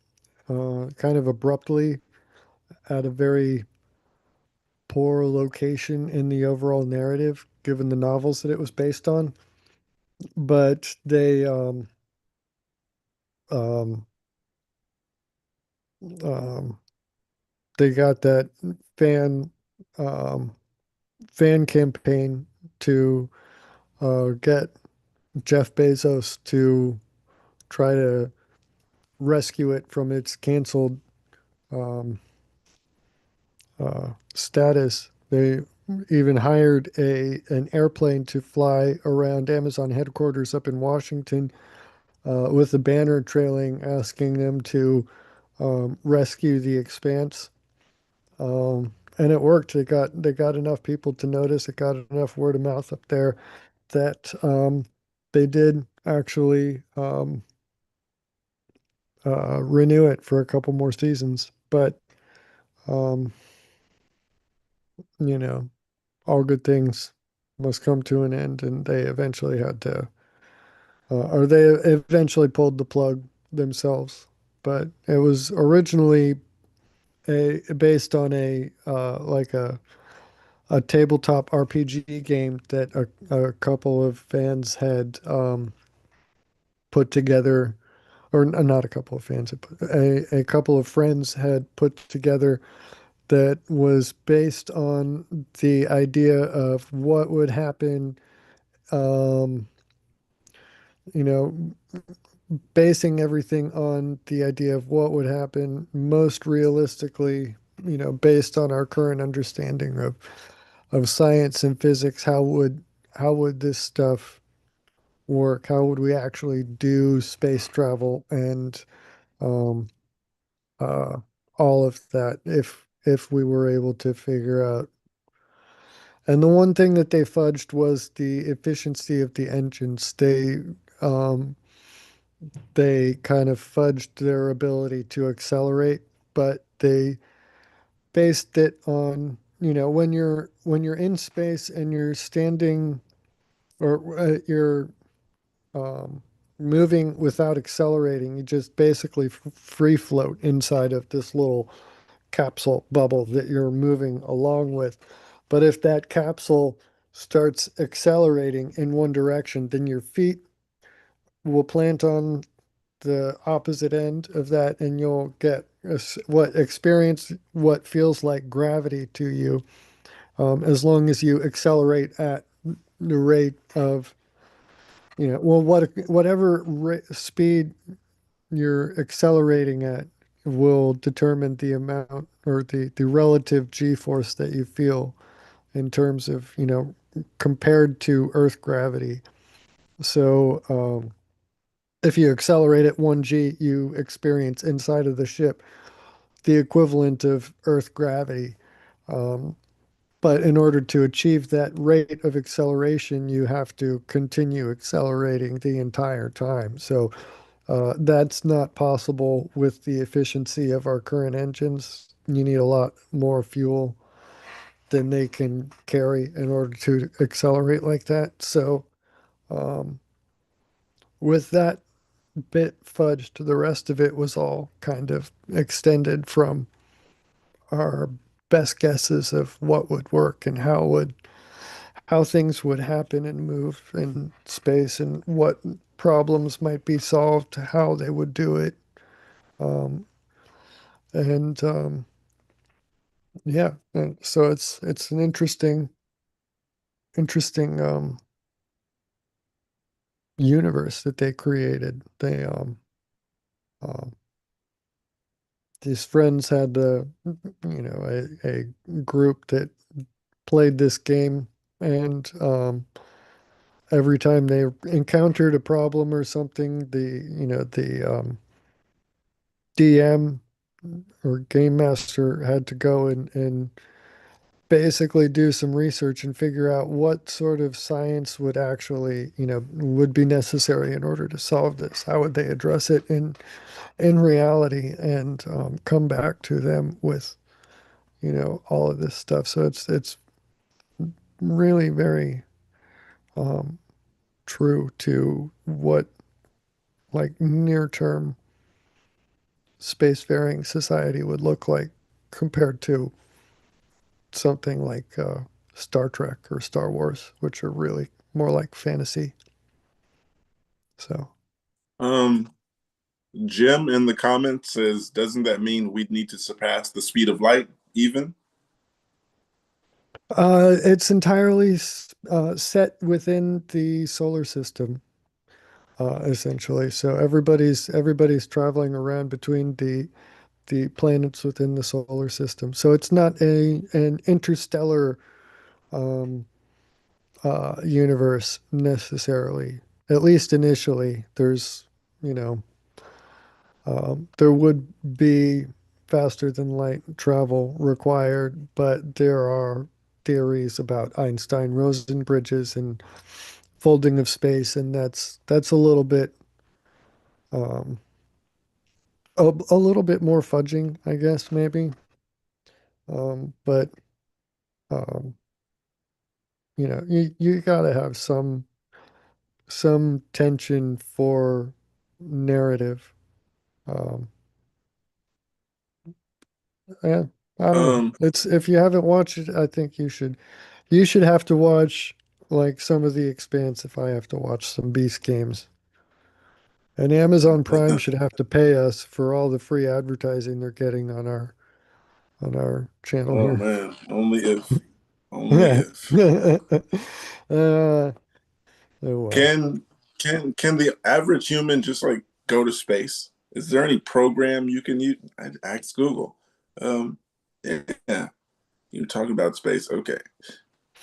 kind of abruptly at a very poor location in the overall narrative, given the novels that it was based on. But um, um, they got that fan um, fan campaign to get Jeff Bezos to try to rescue it from its canceled um, status. They even hired a an airplane to fly around Amazon headquarters up in Washington with a banner trailing asking them to rescue the Expanse. And it worked. They got enough people to notice. It got enough word of mouth up there that they did actually renew it for a couple more seasons. But um, you know, all good things must come to an end, and they eventually had to, or they eventually pulled the plug themselves. But it was originally a based on a like a tabletop RPG game that a couple of fans had put together, or not a couple of fans, a couple of friends had put together that was based on the idea of what would happen, um, you know, basing everything on the idea of what would happen most realistically, based on our current understanding of science and physics. How would this stuff work? How would we actually do space travel and um, uh, all of that if we were able to figure out. And the one thing that they fudged was the efficiency of the engines. Um, they kind of fudged their ability to accelerate, but they based it on, when you're in space and you're standing or you're um, moving without accelerating, you just basically free float inside of this little capsule bubble that you're moving along with. But if that capsule starts accelerating in one direction, then your feet will plant on the opposite end of that, and you'll get what experience what feels like gravity to you, as long as you accelerate at the rate of, well, whatever speed you're accelerating at will determine the amount or the relative g-force that you feel in terms of, compared to Earth gravity. So, if you accelerate at 1g, you experience inside of the ship the equivalent of Earth gravity. Um, but in order to achieve that rate of acceleration, you have to continue accelerating the entire time. So that's not possible with the efficiency of our current engines. You need a lot more fuel than they can carry in order to accelerate like that. So um, with that bit fudged, the rest of it was all kind of extended from our best guesses of what would work and how things would happen and move in space and what problems might be solved, how they would do it. Um, and yeah, and so it's an interesting universe that they created. Um, these friends had a group that played this game, and every time they encountered a problem or something, the DM or game master had to go and basically do some research and figure out what sort of science would actually, would be necessary in order to solve this. How would they address it in reality, and come back to them with, all of this stuff. So it's really very um, true to what like near term spacefaring society would look like compared to something like Star Trek or Star Wars, which are really more like fantasy. So, Um, Jim in the comments says, doesn't that mean we'd need to surpass the speed of light even? it's entirely set within the solar system, essentially. So everybody's traveling around between the planets within the solar system. So it's not an interstellar um, universe necessarily. At least initially, you know, there would be faster than light travel required, but there are theories about Einstein-Rosen bridges and folding of space, and that's a little bit um, a little bit more fudging, I guess, maybe. But um, you gotta have some tension for narrative. Um, yeah, I don't know. Um, It's if you haven't watched it, I think you should have to watch like some of The Expanse if I have to watch some Beast games. And Amazon Prime should have to pay us for all the free advertising they're getting on our channel oh here. man, only if, only Yeah. if. Oh well. Can can the average human just like go to space? Is there any program you can use? I asked Google. Um, yeah, you talk about space. Okay.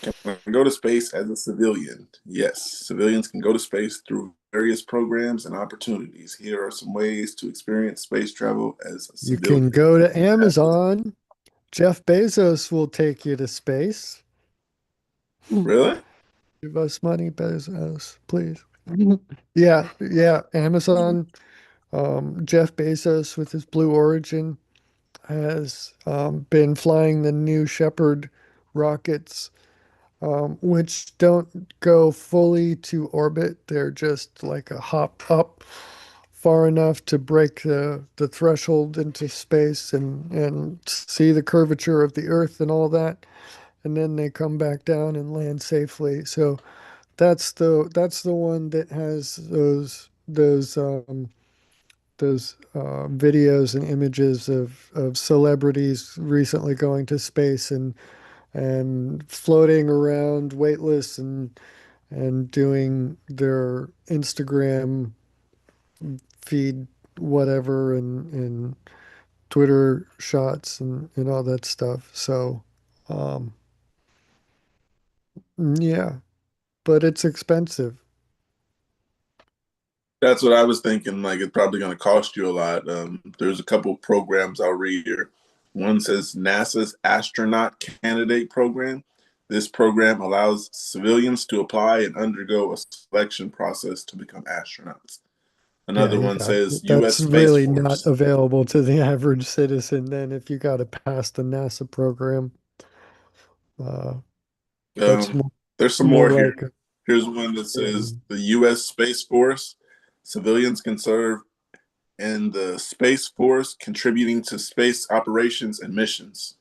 Can I go to space as a civilian? Yes, civilians can go to space through various programs and opportunities. Here are some ways to experience space travel as a You can civilian. go to Amazon. Jeff Bezos will take you to space. Really? Give us money, Bezos, please. Yeah, yeah. Amazon, Jeff Bezos with his Blue Origin has been flying the New Shepard rockets, which don't go fully to orbit. They're just like a hop up far enough to break the threshold into space and see the curvature of the Earth and all that, and then they come back down and land safely. So that's the one that has those videos and images of celebrities recently going to space and floating around weightless and doing their Instagram feed whatever and Twitter shots and all that stuff. So um yeah, but it's expensive. That's what I was thinking. Like it's probably going to cost you a lot. There's a couple programs I'll read here. One says NASA's astronaut candidate program. This program allows civilians to apply and undergo a selection process to become astronauts. Yeah, Another you one got says U.S. that's Space really not Force. available to the average citizen then if you got to pass the NASA program. Uh, that's Um, there's some more more here. like a, Here's one that says um, the U.S. Space Force. Civilians can serve in the Space Force, contributing to space operations and missions.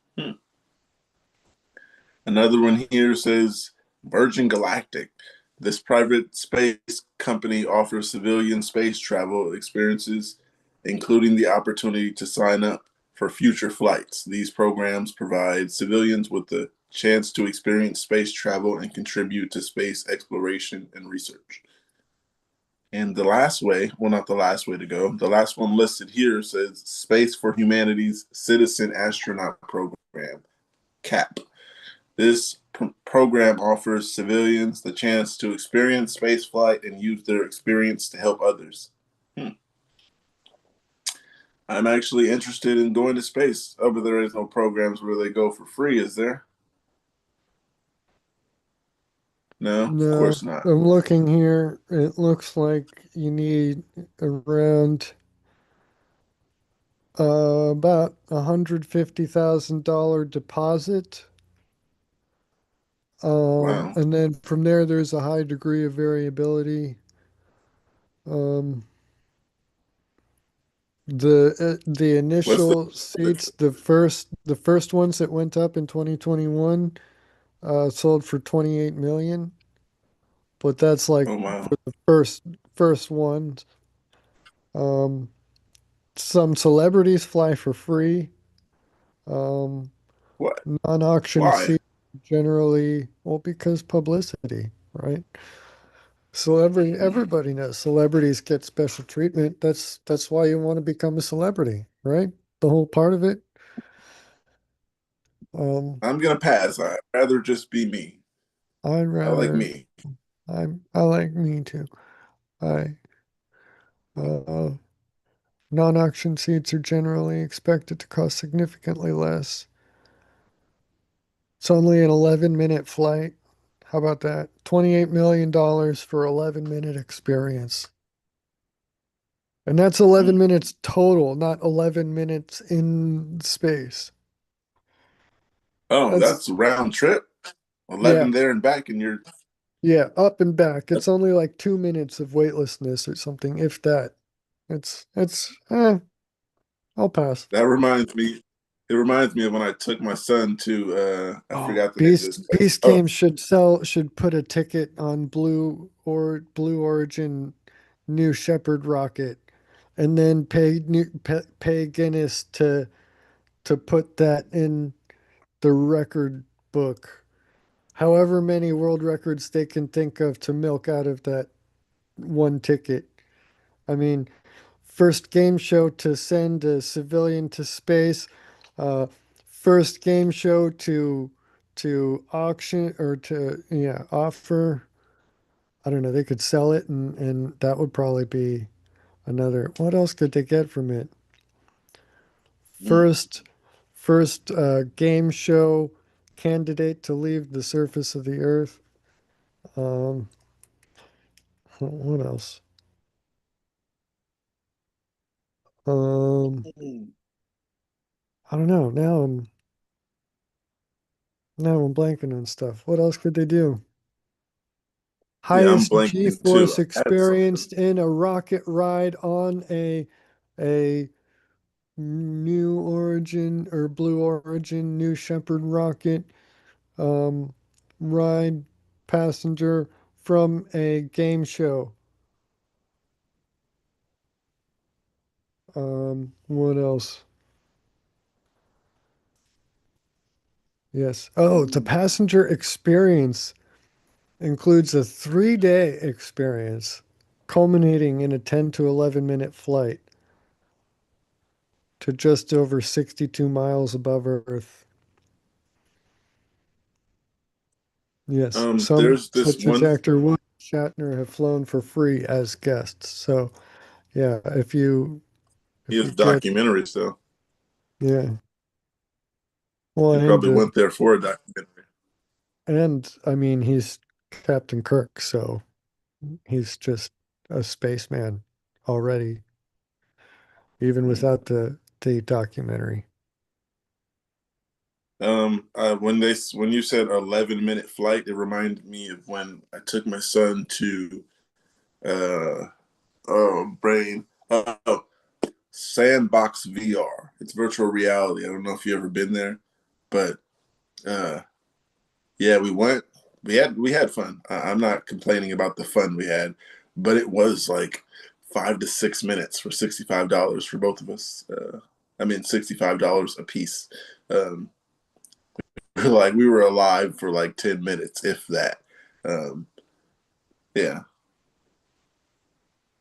Another one here says Virgin Galactic. This private space company offers civilian space travel experiences, including the opportunity to sign up for future flights. These programs provide civilians with the chance to experience space travel and contribute to space exploration and research. And the last way, well, not the last way to go, the last one listed here says Space for Humanity's Citizen Astronaut Program, CAP. This program offers civilians the chance to experience spaceflight and use their experience to help others. Hmm. I'm actually interested in going to space. Oh, but there is no programs where they go for free, is there? No, of no, course not. I'm looking here. It looks like you need around about $150,000 deposit. Wow. And then from there, there's a high degree of variability. Um, the What's the initial seats, the first ones that went up in 2021, sold for 28 million, but that's like oh wow. for the first ones. Um, some celebrities fly for free. Um, What? non-auction Why? seats generally, well, because publicity, right? Celebrity, Hmm. everybody knows celebrities get special treatment. That's why you want to become a celebrity, right? The whole part of it. Um, I'm gonna pass. I'd rather just be me. I'd I like rather, me. I like me too. I, uh, non-auction seats are generally expected to cost significantly less. It's only an 11-minute flight. How about that? $28 million for 11-minute experience. And that's 11 Hmm. minutes total, not 11 minutes in space. Oh, That's that's a round trip. Yeah, 11 there and back, and you're. yeah, up and back. It's only like 2 minutes of weightlessness or something, if that. I'll pass. That reminds me. It reminds me of when I took my son to. I Oh, forgot the name of this Beast place. Beast Oh, Games should put a ticket on Blue Origin New Shepard rocket, and then pay Guinness to put that in the record book. However many world records they can think of to milk out of that one ticket. I mean, first game show to send a civilian to space, uh, first game show to auction or to offer. I don't know. They could sell it, and that would probably be another. What else could they get from it? mm, First, first game show candidate to leave the surface of the Earth. Um, what else? Um, mm. I don't know. Now I'm blanking on stuff. What else could they do? Yeah, I'm highest blanking too. G-force I had something. experienced in a rocket ride on a New Origin or Blue Origin New Shepard rocket um, ride passenger from a game show. What else? Yes. Oh, the passenger experience includes a 3-day experience culminating in a 10 to 11 minute flight to just over 62 miles above Earth. Yes, some, There's this such as one. actor William Shatner, have flown for free as guests. So, yeah, He if has you get, documentaries though. yeah, well, He probably went there for a documentary. and I mean, he's Captain Kirk, so he's just a spaceman already, even Mm. without the documentary. When you said 11-minute flight, it reminded me of when I took my son to uh brain Sandbox VR. It's virtual reality. I don't know if you ever been there, but uh yeah, we went. We had fun. I'm not complaining about the fun we had, but it was like 5 to 6 minutes for $65 for both of us. I mean, $65 a piece. Um, like we were alive for like 10 minutes, if that. Um, yeah,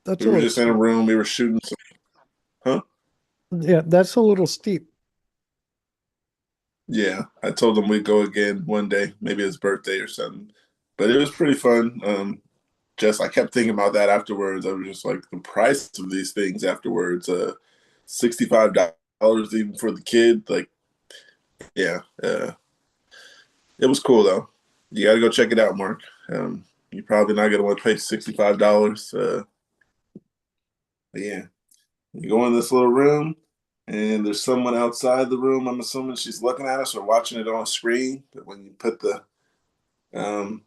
That's we a were little just in a steep. room. We were shooting some, huh? Yeah, that's a little steep. Yeah, I told him we'd go again one day, maybe his birthday or something. But it was pretty fun. Just I kept thinking about that afterwards. I was just like the price of these things afterwards. $65 even for the kid. Like, yeah, it was cool though. You got to go check it out, Mark. You're probably not gonna want to pay $65. Yeah, you go in this little room, and there's someone outside the room. I'm assuming she's looking at us or watching it on screen. But when you put um,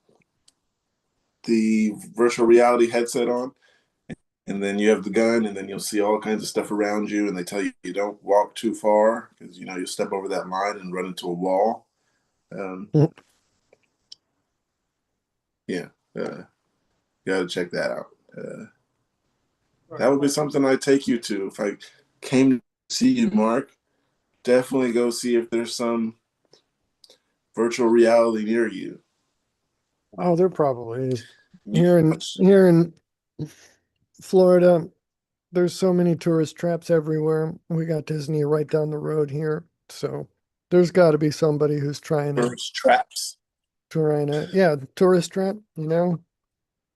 the virtual reality headset on, and then you have the gun, and then you'll see all kinds of stuff around you, and they tell you you don't walk too far because you'll step over that line and run into a wall. Um, yeah, you got to check that out. That would be something I'd take you to if I came to see you, Mark. Definitely go see if there's some virtual reality near you. Oh, there probably is. You Here can in watch. here in Florida, there's so many tourist traps everywhere. We got Disney right down the road here. So there's got to be somebody who's Tourist traps. yeah, tourist trap,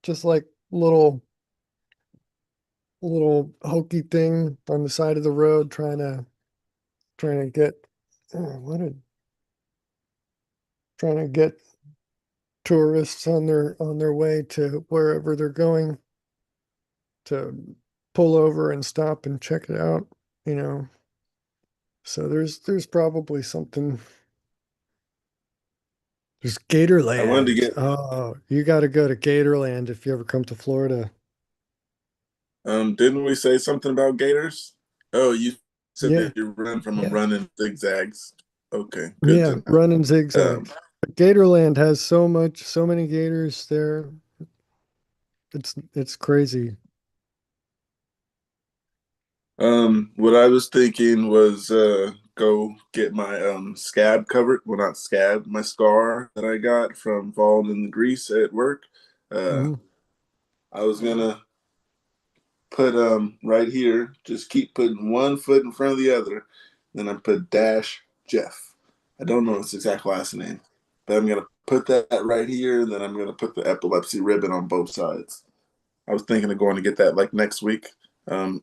just like little hokey thing on the side of the road trying to get what did trying to get tourists on their way to wherever they're going to pull over and stop and check it out, you know. So there's probably something. There's I wanted to Gatorland. get. Oh, you got to go to Gatorland if you ever come to Florida. Didn't we say something about gators? Oh, you said Yeah, that you run from them yeah, running zigzags. Okay, good yeah. to know. Running Um, zigzags. But Gatorland has so many gators there. It's crazy. what I was thinking was go get my scab covered. Well, not scab, my scar that I got from falling in the grease at work. Uh, Mhm. I was gonna put right here, just keep putting one foot in front of the other. Then I put dash Jeff. I don't know his exact last name, but I'm gonna put that right here. And then I'm gonna put the epilepsy ribbon on both sides. I was thinking of going to get that like next week. Um,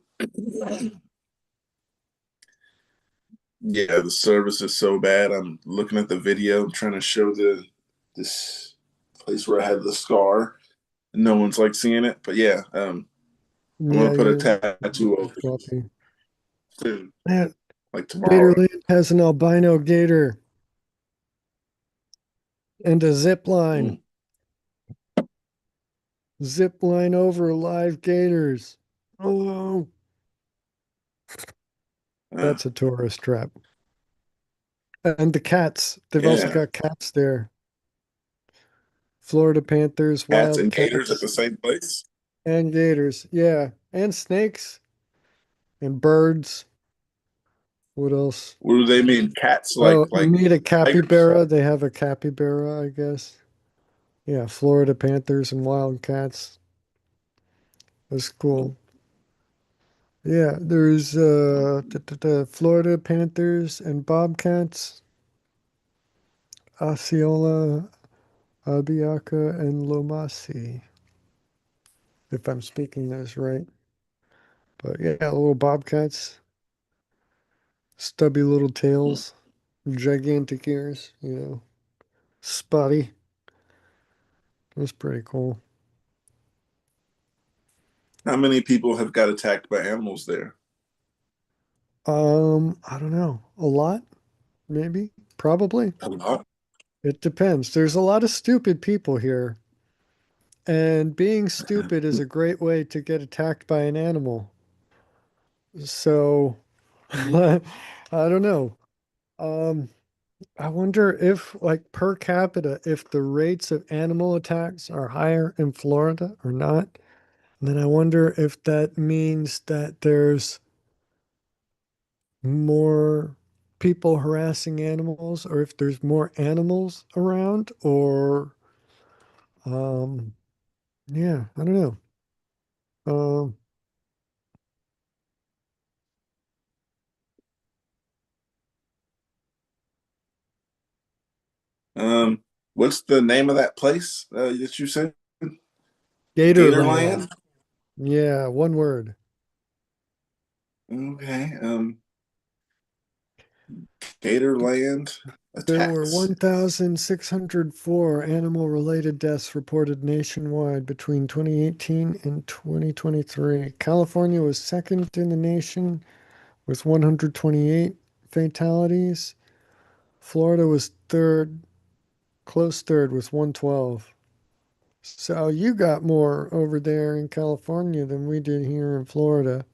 yeah, the service is so bad. I'm looking at the video, I'm trying to show this place where I had the scar. No one's like seeing it, but yeah, I'm Yeah, gonna put a you're tattoo over floppy. soon, Man, like tomorrow. Gatorland has an albino gator and a zip line. Mm. Zip line over live gators. Oh, Uh, that's a tourist trap. And the cats. They've also yeah, got cats there. Florida Panthers, cats wild and gators at cats, the same place. and gators. Yeah. And snakes and birds. What else? What do they mean? Cats Oh, you like meet a tigers? capybara. They have a capybara, I guess. Yeah, Florida Panthers and wild cats. That's cool. Yeah, there's Florida Panthers and bobcats, Osceola, Abiaca, and Lomasi, if I'm speaking those right. But yeah, little bobcats, stubby little tails, gigantic ears, spotty. That's pretty cool. How many people have got attacked by animals there? I don't know. A lot, maybe, probably. A lot. It depends. There's a lot of stupid people here, and being stupid is a great way to get attacked by an animal. So, I don't know. Um, I wonder if, like, per capita, if the rates of animal attacks are higher in Florida or not. And then I wonder if that means that there's more people harassing animals, or if there's more animals around, or um, yeah, I don't know. Um, What's the name of that place that you said? Gatorland. Gatorland. Yeah, one word. Okay. Gatorland There were attacks. 1,604 animal-related deaths reported nationwide between 2018 and 2023. California was second in the nation with 128 fatalities. Florida was third, close third with 112. So you got more over there in California than we did here in Florida.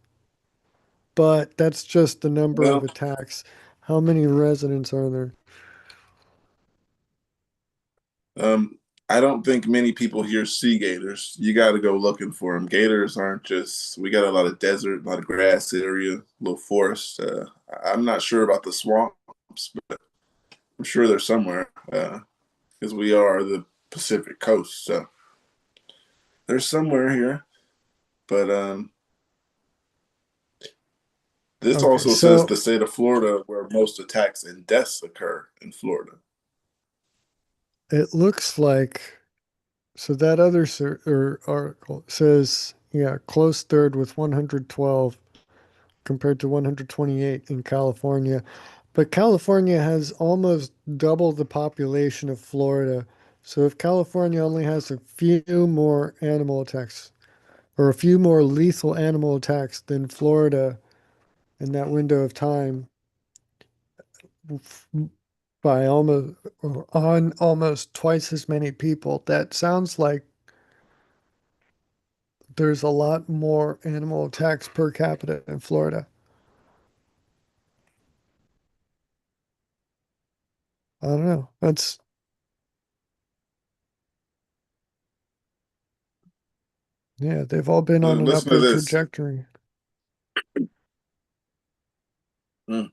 But that's just the number of Well, attacks. How many residents are there? I don't think many people here see gators. You got to go looking for them. Gators aren't just. We got a lot of desert, a lot of grass area, little forest. I'm not sure about the swamps, but I'm sure they're somewhere because we are the Pacific coast. So they're somewhere here. But this Okay, also says so the state of Florida where most attacks and deaths occur in Florida. it looks like so that other or article says, yeah, close third with 112 compared to 128 in California. But California has almost double the population of Florida. So if California only has a few more animal attacks or a few more lethal animal attacks than Florida in that window of time by almost or on almost twice as many people, that sounds like there's a lot more animal attacks per capita in Florida. I don't know. That's Yeah, they've all been on an Listen to upward this. trajectory. Mm.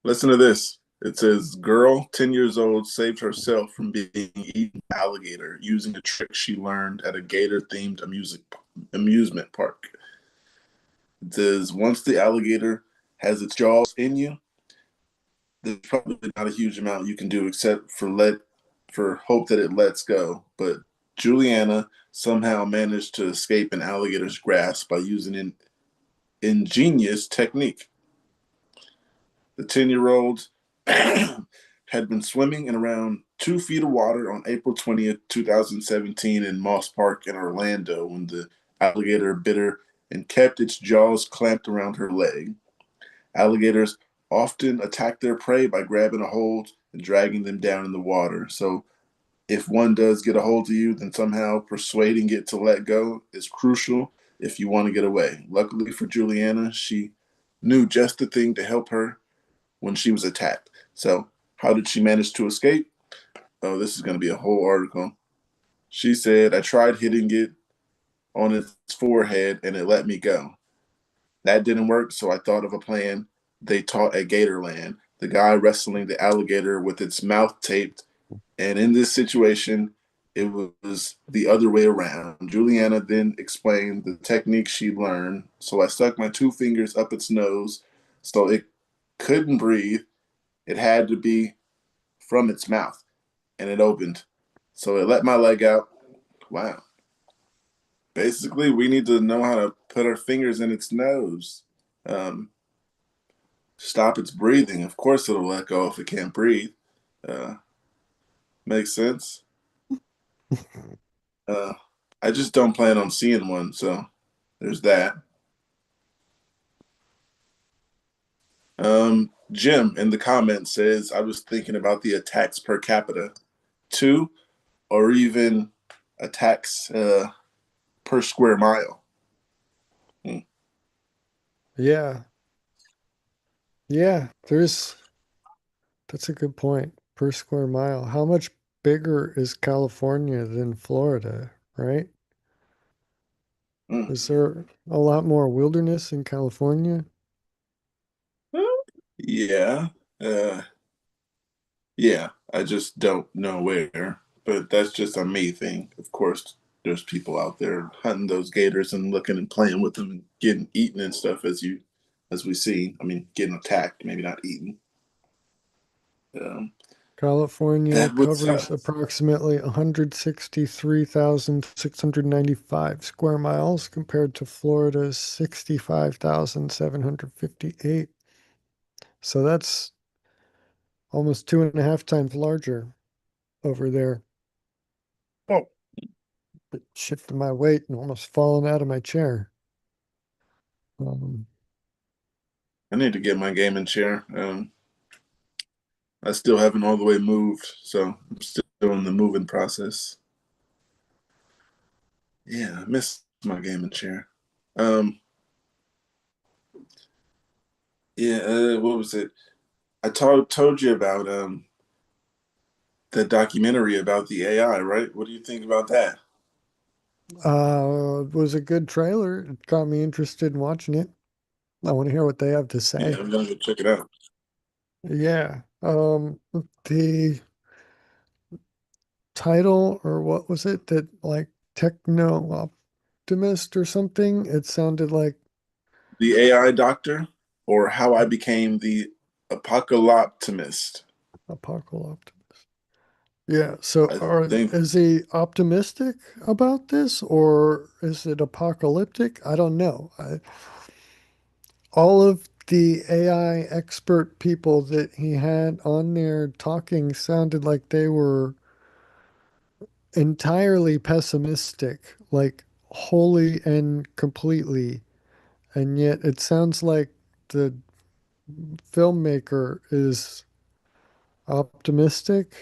Listen to this. It says, girl, 10 years old, saved herself from being eaten by alligator using a trick she learned at a gator themed amusement park. It says, once the alligator has its jaws in you, there's probably not a huge amount you can do except for hope that it lets go. But Juliana somehow managed to escape an alligator's grasp by using an ingenious technique. The 10-year-old had been swimming in around 2 feet of water on April 20th, 2017, in Moss Park in Orlando when the alligator bit her and kept its jaws clamped around her leg. Alligators often attack their prey by grabbing a hold and dragging them down in the water. So If one does get a hold of you, then somehow persuading it to let go is crucial if you want to get away. Luckily for Juliana, she knew just the thing to help her when she was attacked. So, how did she manage to escape? Oh, this is going to be a whole article. She said, I tried hitting it on its forehead and it let me go. That didn't work, so I thought of a plan they taught at Gatorland. The guy wrestling the alligator with its mouth taped. And in this situation, it was the other way around. Juliana then explained the technique she learned. So I stuck my two fingers up its nose so it couldn't breathe. It had to be from its mouth, and it opened. So it let my leg out. Wow. Basically, we need to know how to put our fingers in its nose. Um, Stop its breathing. Of course, it'll let go if it can't breathe. Uh, Makes sense. Uh, I just don't plan on seeing one, so there's that. Jim in the comments says, I was thinking about the attacks per capita, two, or even attacks per square mile. Hmm. Yeah. Yeah. That's a good point. Per square mile. How much bigger is California than Florida, right? Hmm. Is there a lot more wilderness in California? Yeah, uh, yeah. I just don't know where, but that's just a me thing. Of course, there's people out there hunting those gators and looking and playing with them and getting eaten and stuff as we see. I mean, getting attacked, maybe not eaten. Um, California that would suck. covers approximately 163,695 square miles compared to Florida's 65,758. So that's almost 2.5 times larger over there. Oh, It shifted my weight and almost fallen out of my chair. Um, I need to get my gaming chair. I still haven't all the way moved, so I'm still in the moving process. Yeah, I miss my gaming chair. Um, yeah, what was it? I told you about the documentary about the AI, right? What do you think about that? it was a good trailer. It got me interested in watching it. I want to hear what they have to Yeah, say. I'm gonna go check it out. Yeah. The title, or what was it, that like techno optimist or something? It sounded like The AI doctor, or how I became the apocalyptimist. apocalypse. Yeah. So I are think is he optimistic about this or is it apocalyptic? I don't know. All of the AI expert people that he had on there talking sounded like they were entirely pessimistic, like wholly and completely. And yet it sounds like the filmmaker is optimistic.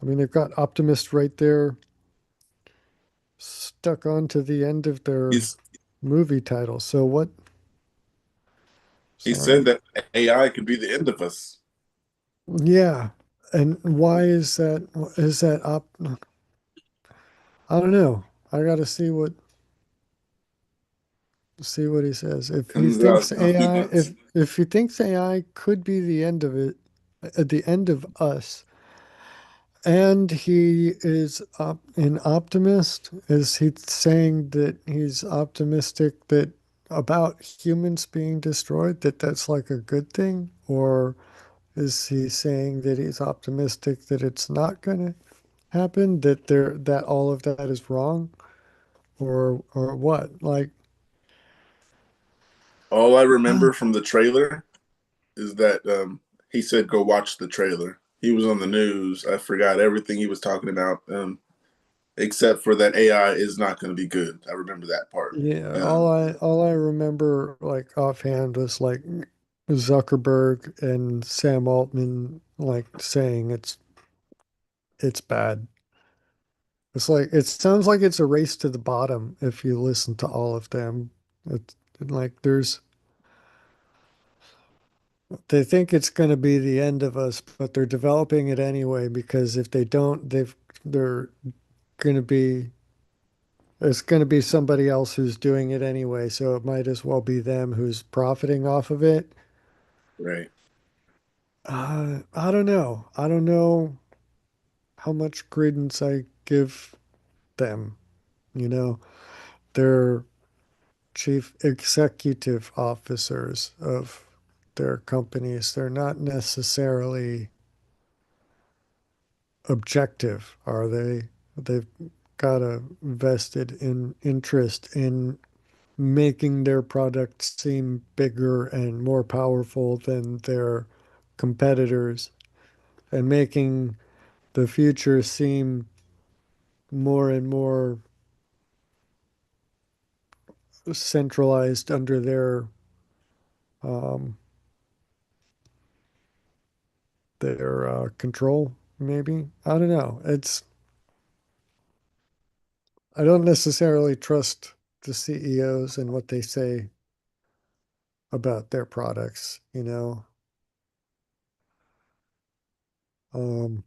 I mean, they've got optimist right there stuck onto the end of their he's movie title. So what? he said Sorry. that AI could be the end of us. Yeah. And why is that? Is that op? I don't know. I got to see what he says. If he Comes out thinks in a few AI, months. if he thinks AI could be the end of it, at the end of us, and he is an optimist, is he saying that he's optimistic that about humans being destroyed, that that's like a good thing, or is he saying that he's optimistic that it's not going to happen, that all of that is wrong, or what? Like, All I remember from the trailer is that he said go watch the trailer. He was on the news. I forgot everything he was talking about, except for that AI is not going to be good. I remember that part. yeah, all Um, I remember like offhand was like Zuckerberg and Sam Altman like saying it's it's bad. It's like it sounds like it's a race to the bottom if you listen to all of them. It's like they think it's going to be the end of us, but they're developing it anyway because if they don't, they're going to be it's going to be somebody else who's doing it anyway, so it might as well be them who's profiting off of it. Right. I don't know. I don't know how much credence I give them. You know, they're chief executive officers of their companies. They're not necessarily objective, are they? They've got a vested in interest in making their product seem bigger and more powerful than their competitors and making the future seem more and more centralized under um, their control, maybe. I don't know. I don't necessarily trust the CEOs and what they say about their products, you know. Um,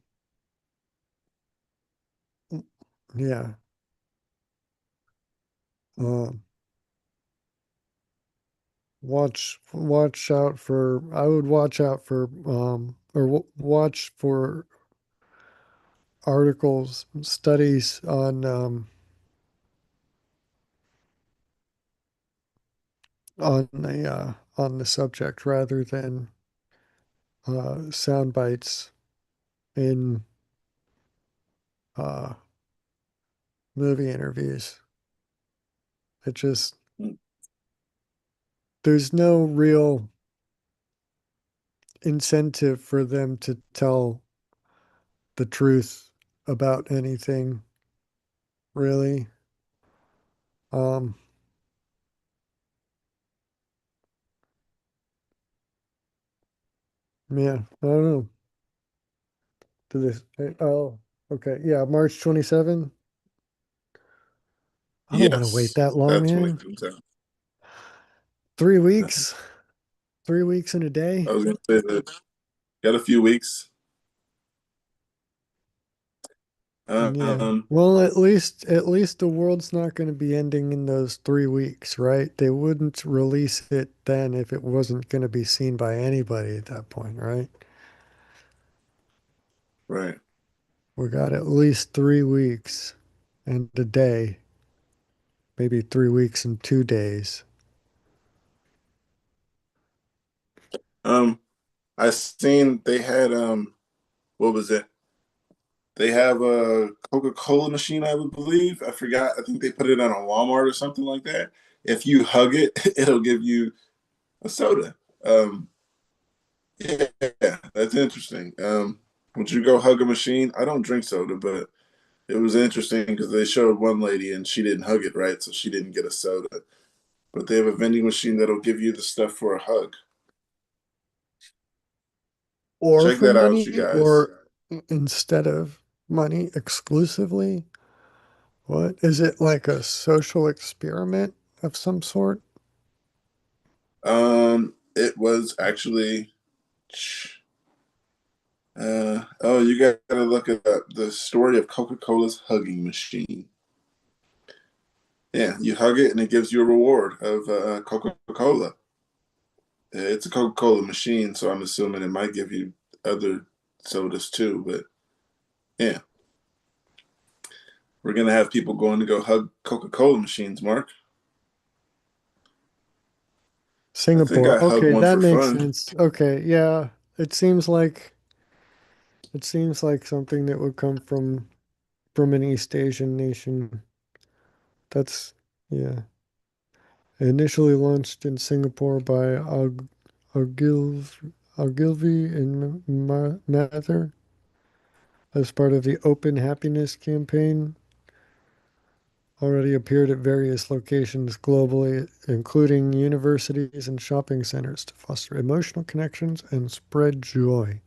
yeah. Um, watch out for I would watch out for or watch for articles, studies on the subject rather than sound bites in uh, movie interviews. It just there's no real incentive for them to tell the truth about anything, really. Um, yeah, I don't know. Do this? Oh, okay. Yeah, March 27. I don't want to wait Yes, that long, that's when it man. comes out. 3 weeks, 3 weeks in a I day. was gonna say that got a few weeks. Yeah. Um, Well, at least the world's not going to be ending in those 3 weeks, right? They wouldn't release it then if it wasn't going to be seen by anybody at that point, right? right. We got at least 3 weeks and a day, maybe 3 weeks and 2 days. Um, I seen they had what was it? They have a Coca-Cola machine, I would believe. I forgot. I think they put it on a Walmart or something like that. If you hug it, it'll give you a soda. Um, yeah, that's interesting. Would you go hug a machine? I don't drink soda, but it was interesting because they showed one lady and she didn't hug it right, so she didn't get a soda. But they have a vending machine that'll give you the stuff for a hug. Or Check for that out, money, you guys. or instead of money exclusively. What is it, like a social experiment of some sort? It was actually oh, you gotta look at the story of Coca-Cola's hugging machine. Yeah, you hug it and it gives you a reward of Coca-Cola. It's a Coca-Cola machine, so I'm assuming it might give you other sodas too. But yeah, we're gonna have people going to go hug Coca-Cola machines, Mark. I think Singapore. I hugged Okay, one that for makes fun. sense. Okay, yeah. It seems like something that would come from an East Asian nation. That's yeah. Initially launched in Singapore by Ogilvy and Mather as part of the Open Happiness campaign. Already appeared at various locations globally, including universities and shopping centers, to foster emotional connections and spread joy.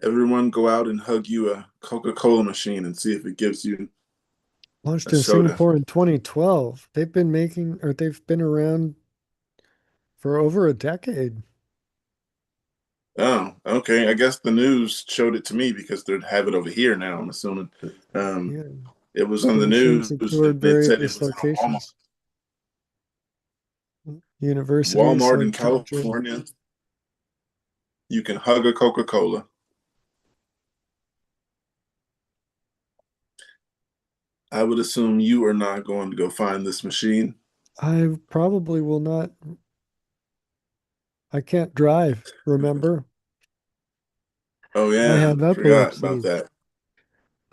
Everyone go out and hug you a Coca-Cola machine and see if it gives you Launched a in soda. Singapore in 2012. They've been around for over a decade. Oh, okay. I guess the news showed it to me because they have it over here now, I'm assuming. Um, Yeah, it was on the permission news and secured it said it various was at Walmart. locations. Universities Walmart in like Georgia. California, you can hug a Coca-Cola. I would assume you are not going to go find this machine. I probably will not. I can't drive, remember? Oh I yeah, have forgot about epilepsy. that.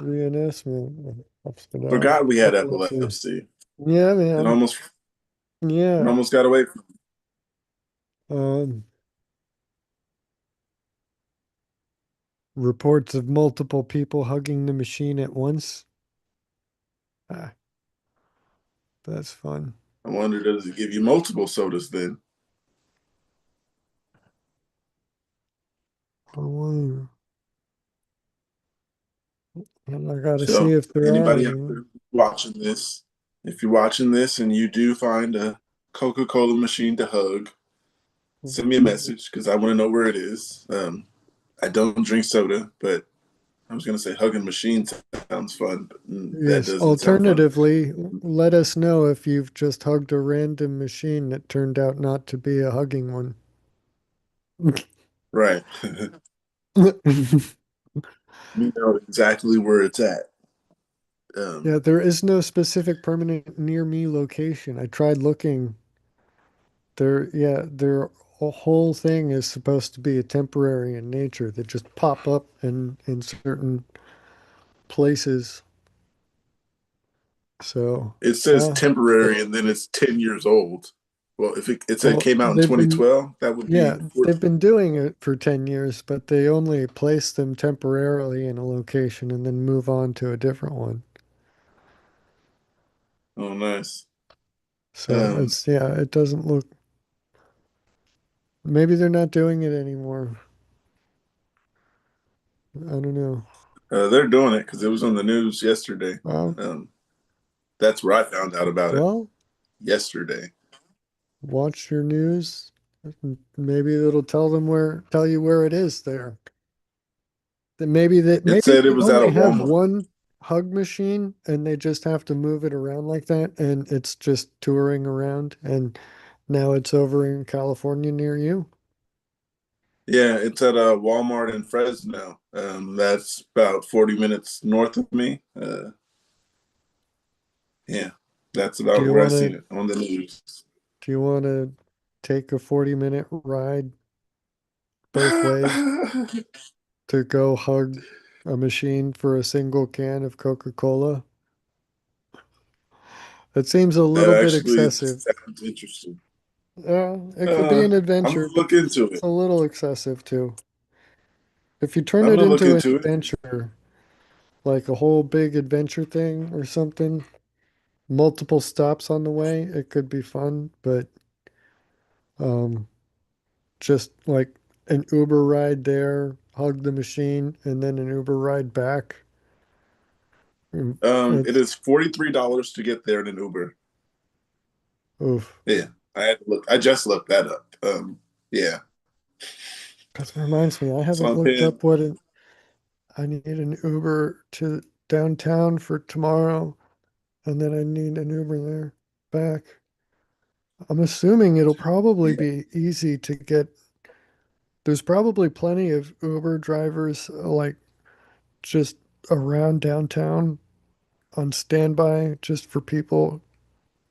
Reenactment. Forgot we had Epilepsy. epilepsy. Yeah, It man. almost it Yeah. almost got away from me. Um, Reports of multiple people hugging the machine at once. Ah, that's fun. I wonder, does it give you multiple sodas then? Oh, and I gotta see So if there are anybody out any. there watching this, if you're watching this and you do find a Coca-Cola machine to hug, send me a message because I want to know where it is. I don't drink soda, but I was gonna say hugging machines sounds fun, but that Yes. doesn't sound fun. Alternatively, let us know if you've just hugged a random machine that turned out not to be a hugging one. Right. We know exactly where it's at. Um, Yeah, there is no specific permanent near me location. I tried looking. Their whole thing is supposed to be a temporary in nature that just pop up in certain places. So, it says temporary and then it's 10 years old. Well, if it said it well, came out in 2012, that would be yeah, they've been doing it for 10 years, but they only place them temporarily in a location and then move on to a different one. oh nice. So Um, it doesn't look, maybe they're not doing it anymore. I don't know. they're doing it because it was on the news yesterday. Um, Um, that's where I found out about it well, yesterday. watch your news. Maybe it'll tell you where it is there. That It maybe said it they was at a only have Walmart. one hug machine and they just have to move it around like that and it's just touring around and now it's over in California near you. Yeah, it's at a Walmart in Fresno. That's about 40 minutes north of me. Yeah, that's Do about you where I want seen to it on the news. do you want to take a 40-minute ride both ways to go hug a machine for a single can of Coca-Cola? That seems a That little bit actually excessive. sounds interesting. It could be an I'm gonna adventure, but look into it's it. a little excessive too. If you turn I'm it gonna look into an into it. adventure, like a whole big adventure thing or something, multiple stops on the way, it could be fun, but um, just like an Uber ride there, hug the machine, and then an Uber ride back. It It's is $43 to get there in an Uber. oof. Yeah, I had to look. I just looked that up. Yeah, That reminds me, I so haven't I'm looked paying. up I need an Uber to downtown for tomorrow, and then I need an Uber there back. I'm assuming it'll probably Yeah, be easy to get. There's probably plenty of Uber drivers like just around downtown on standby just for people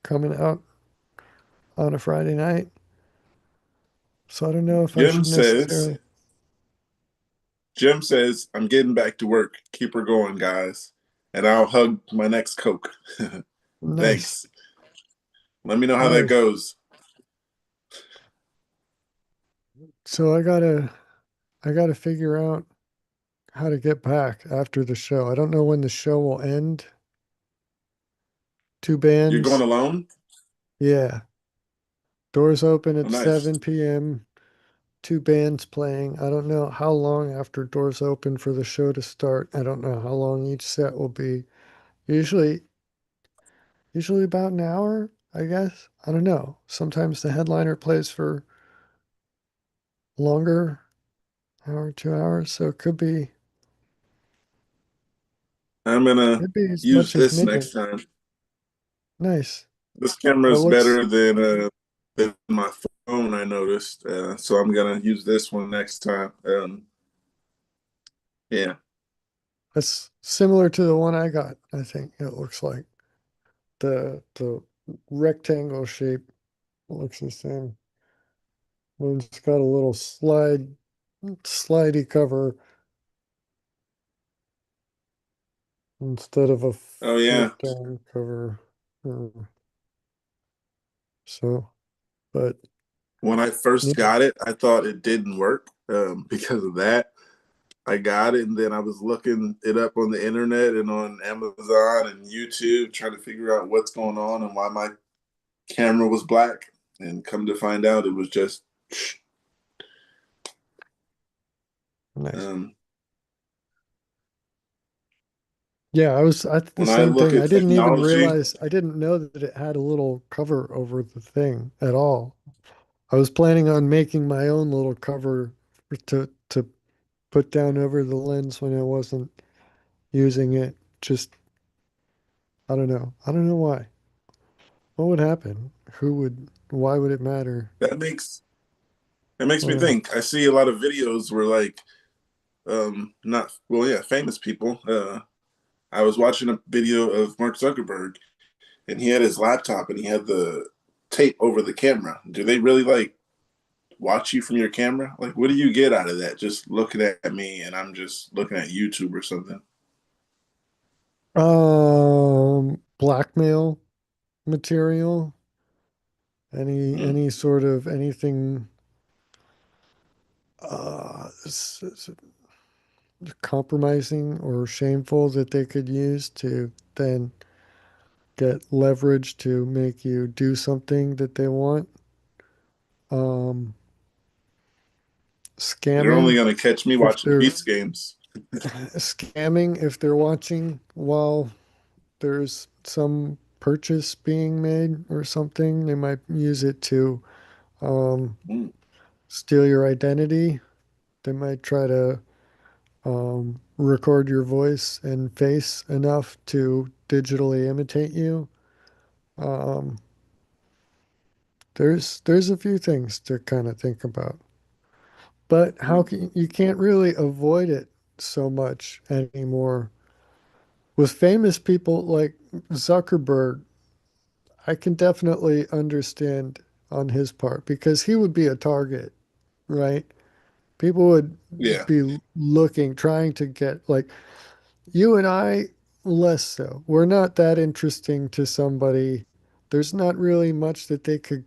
coming out on a Friday night. So I don't know if I Jim should says. necessarily. Jim says I'm getting back to work. Keep her going, guys, and I'll hug my next Coke. Nice, Thanks. Let me know how that nice. goes. So I gotta figure out how to get back after the show. I don't know when the show will end. Two You're going bands. alone? Yeah. Doors open Oh, at nice. 7 p.m. two bands playing. I don't know how long after doors open for the show to start. I don't know how long each set will be. Usually, usually about an hour, I guess. I don't know. Sometimes the headliner plays for longer, hour, 2 hours. So it I'm gonna could be as use much as this midnight. next time. Nice. This camera Well, is looks better than my phone, I noticed. So I'm gonna use this one next time. Yeah. that's similar to the one I got, I think it looks like. The rectangle shape looks the same. One's got a little slidey cover instead of a Oh yeah. flip down cover. So, but When I first yeah. got it, I thought it didn't work because of that. I got it, and then I was looking it up on the internet and on Amazon and YouTube, trying to figure out what's going on and why my camera was black. And come to find out, it was just Nice. um, I did the when I same look thing. at technology. I didn't know that it had a little cover over the thing at all. I was planning on making my own little cover to put down over the lens when I wasn't using it. Just, I don't know. I don't know why. What would happen? Why would it matter? That makes I me don't know. think. I see a lot of videos where like not well, yeah, famous people. I was watching a video of Mark Zuckerberg, and he had his laptop and he had the tape over the camera. Do they really like watch you from your camera? Like, what do you get out of that? Just looking at me and I'm just looking at YouTube or something. Blackmail material, Hmm. any sort of anything compromising or shameful that they could use to then get leverage to make you do something that they want. Um, They're only scamming going to catch me if watching they're Beats games. scamming if they're watching while there's some purchase being made or something. They might use it to um, Hmm. steal your identity. They might try to record your voice and face enough to digitally imitate you. Um, there's a few things to kind of think about, but how Hmm. can you can't really avoid it so much anymore. With famous people like Zuckerberg, I can definitely understand on his part because he would be a target, right? People would Yeah. be looking, trying to get like you and I, less so. We're not that interesting to somebody. There's not really much that they could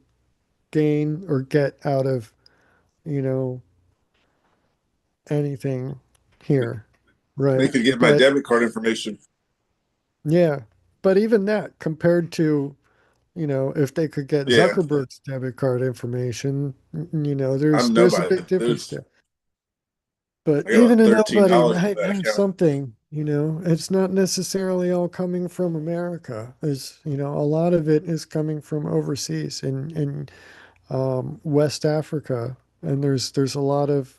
gain or get out of, you know, anything here, They right? could get my But debit card information. yeah, but even that compared to, if they could get Yeah. Zuckerberg's debit card information, I'm there's a nobody. big difference There's there. But I got even like a nobody $13 in might that have account. something, it's not necessarily all coming from America. A lot of it is coming from overseas in West Africa. And there's a lot of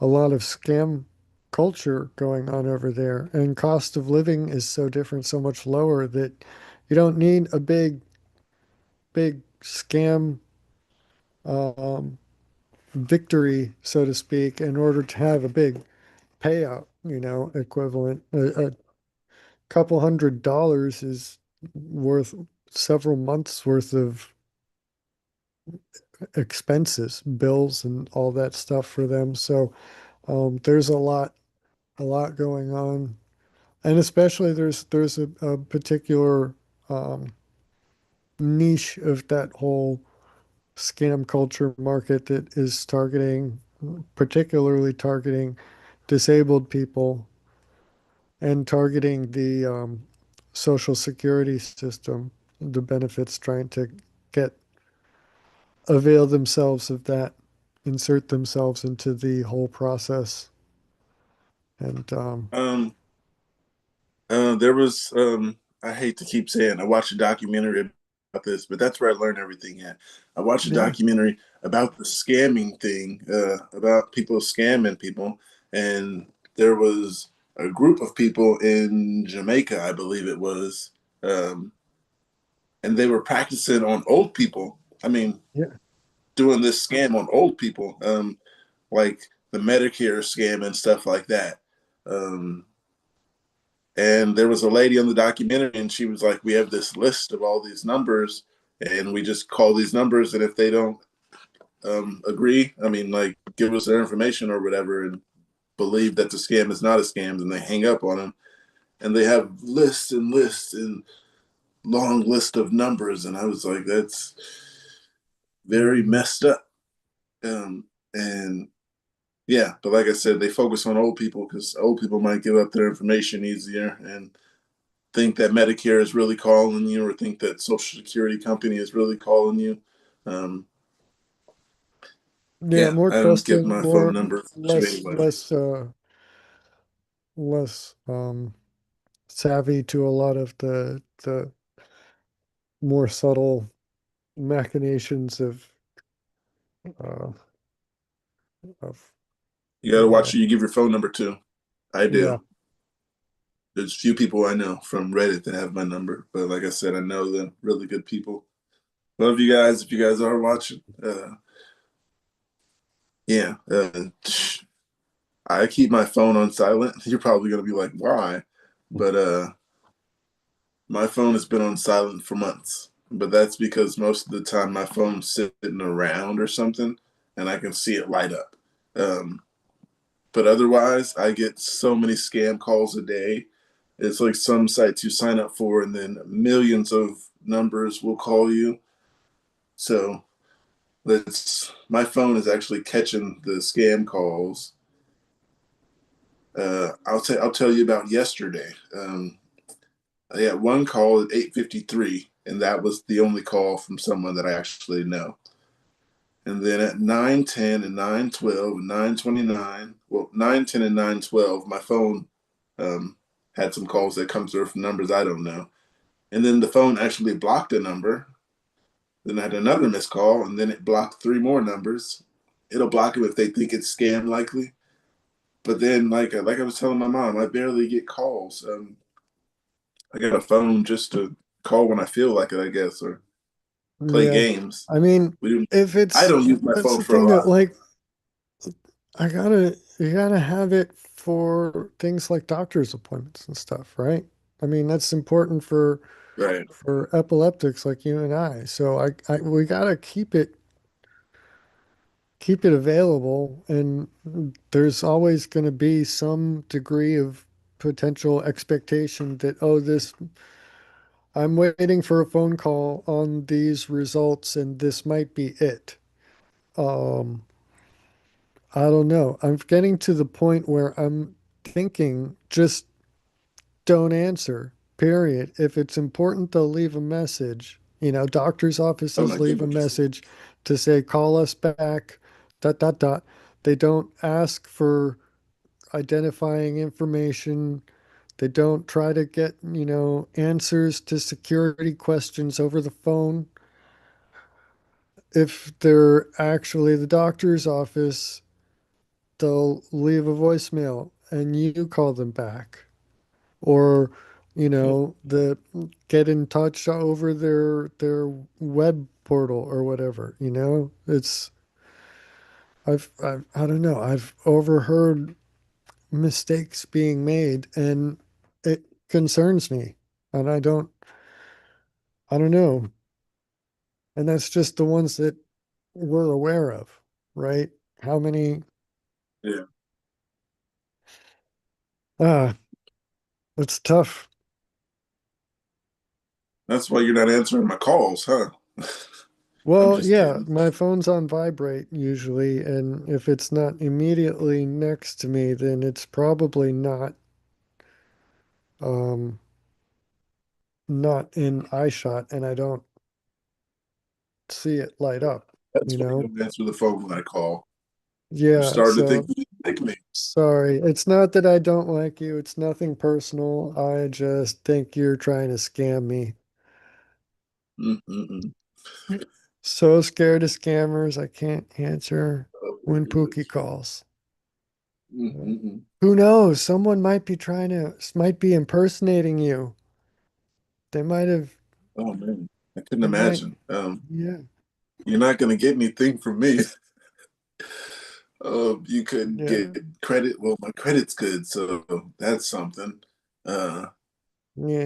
scam culture going on over there. And cost of living is so different, so much lower that you don't need a big scam um, victory, so to speak, in order to have a big payout, equivalent. A couple $100 is worth several months worth of expenses, bills, and all that stuff for them. So there's a lot going on, and especially there's a particular um, niche of that whole scam culture market that is particularly targeting disabled people and targeting the Social Security system, the benefits, trying to get avail themselves of that, insert themselves into the whole process. And Um, there was I hate to keep saying I watched a documentary about this, but that's where I learned everything at. I watched a yeah, documentary about the scamming thing, about people scamming people, and there was a group of people in Jamaica, I believe it was, um, and they were practicing on old people. I mean, yeah, doing this scam on old people, like the Medicare scam and stuff like that. Um, and there was a lady on the documentary, and she was like, "We have this list of all these numbers, and we just call these numbers, and if they don't agree, I mean, like, give us their information or whatever, and believe that the scam is not a scam, then they hang up on them, and they have lists and lists and long list of numbers." And I was like, "That's very mhm. messed up." And yeah, but like I said, they focus on old people because old people might give up their information easier and think that Medicare is really calling you or think that Social Security company is really calling you. Um, Yeah, yeah, more I don't give trusting, my phone more number to less anybody. less savvy to a lot of the more subtle machinations uh of You got to watch who um you give your phone number to. I yeah. do. There's few people I know from Reddit that have my number, but like I said, I know them really good people. Love you guys. If you guys are watching, yeah, I keep my phone on silent. You're probably gonna be like, why? But my phone has been on silent for months, but that's because most of the time my phone's sitting around or something, and I can see it light up. Um, but otherwise, I get so many scam calls a day. It's like some sites you sign up for, and then millions of numbers will call you. So that's my phone is actually catching the scam calls. I'll tell you about yesterday. I got one call at 8:53, and that was the only call from someone that I actually know. And then at 9:10 and 9:12 and 9:29, well, 9:10 and 9:12, my phone um, had some calls that come through from numbers I don't know. And then the phone actually blocked a number. Then I had another missed call, and then it blocked three more numbers. It'll block them if they think it's scam likely. But then, like I was telling my mom, I barely get calls. I got a phone just to call when I feel like it, I guess, or play Yeah. games. I mean, We do. if I it's don't use my that's phone the for a thing that lot. like you gotta have it for things like doctor's appointments and stuff, right? I mean, that's important Right. for epileptics like you and I. So I we gotta keep it available, and there's always going to be some degree of potential expectation that, oh, this I'm waiting for a phone call on these results and this might be it. Um, I don't know. I'm getting to the point where I'm thinking just don't answer, period. If it's important, they'll leave a message. Doctors' Oh offices my leave a goodness. message to say, call us back, dot, dot, dot. They don't ask for identifying information. They don't try to get, answers to security questions over the phone. If they're actually the doctor's office, they'll leave a voicemail and you call them back. Or, the get in touch over their web portal or whatever, It's I don't know. I've overheard mistakes being made and it concerns me. And I don't know. And that's just the ones that we're aware of, right? How many Yeah. ah, it's tough. That's why you're not answering my calls, huh? I'm Well, just yeah, kidding. my phone's on vibrate usually, and if it's not immediately next to me, then it's probably um not in eye shot and I don't see it light up. That's you why you know? don't answer the phone when I call. I'm Yeah, starting to think so you like me. sorry. It's not that I don't like you. It's nothing personal. I just think you're trying to scam me. Mm-mm-mm. So scared of scammers, I can't answer Oh my when Pookie goodness. calls. Mm-mm-mm. Who knows? Someone might be impersonating you. They might have, Oh man, I couldn't they might, imagine. yeah, You're not gonna get anything from me. You could yeah, get credit. Well, my credit's good, so that's something. Uh,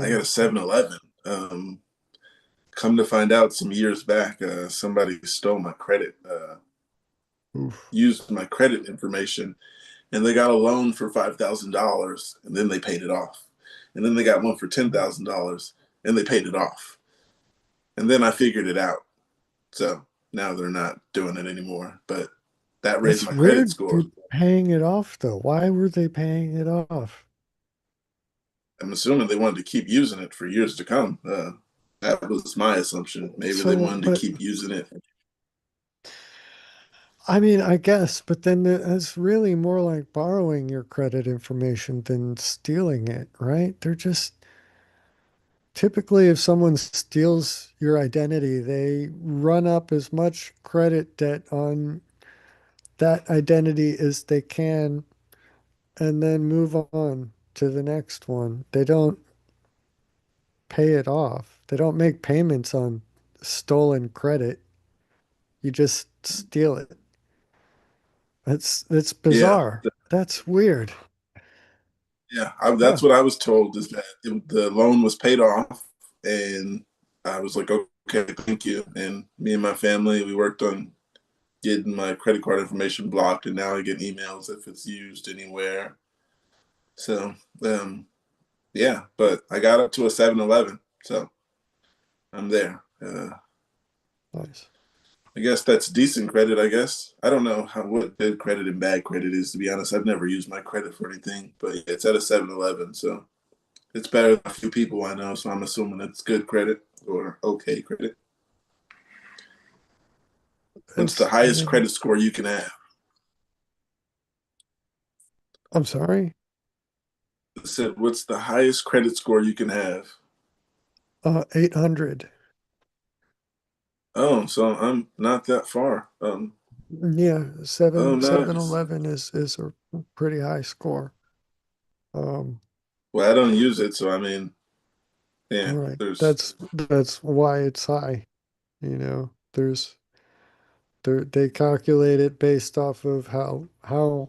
I yeah. got a 7-Eleven. Come to find out, some years back, somebody stole my credit, Oof. used my credit information, and they got a loan for $5,000, and then they paid it off. And then they got one for $10,000, and they paid it off. And then I figured it out. So now they're not doing it anymore. But that raised That's my credit weird. score. You're paying it off though. Why were they paying it off? I'm assuming they wanted to keep using it for years to come. That was my assumption. Maybe they So, wanted to but keep using it. I mean, I guess, but then it's really more like borrowing your credit information than stealing it, right? They're just typically, if someone steals your identity, they run up as much credit debt on that identity as they can and then move on to the next one. They don't pay it off. They don't make payments on stolen credit. You just steal it. It's Yeah, bizarre. That's weird. yeah. Huh. That's what I was told is that the loan was paid off, and I was like, okay, thank you. And me and my family, we worked on getting my credit card information blocked, and now I get emails if it's used anywhere. So, yeah, but I got up to a 7-Eleven, so I'm there. Nice. I guess that's decent credit. I guess I don't know what good credit and bad credit is. To be honest, I've never used my credit for anything, but yeah, it's at a 7-Eleven, so it's better than a few people I know. So I'm assuming it's good credit or okay credit. What's the I highest mean, credit score you can have? I'm sorry. I said, what's the highest credit score you can have? 800. Oh, so I'm not that far. Yeah, Oh, seven nice. eleven is a pretty high score. Um, Well, I don't use it, so I mean, yeah, right. there's. That's why it's high. They calculate it based off of how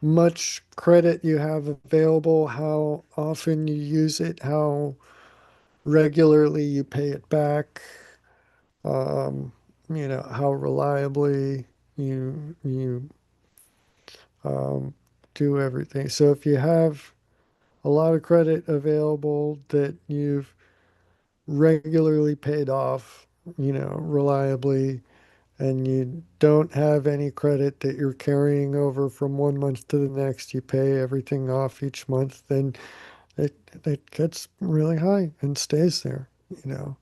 much credit you have available, how often you use it, how regularly you pay it back, um, how reliably you um, do everything. So if you have a lot of credit available that you've regularly paid off, reliably, and you don't have any credit that you're carrying over from one month to the next, you pay everything off each month, then it it gets really high and stays there, you know.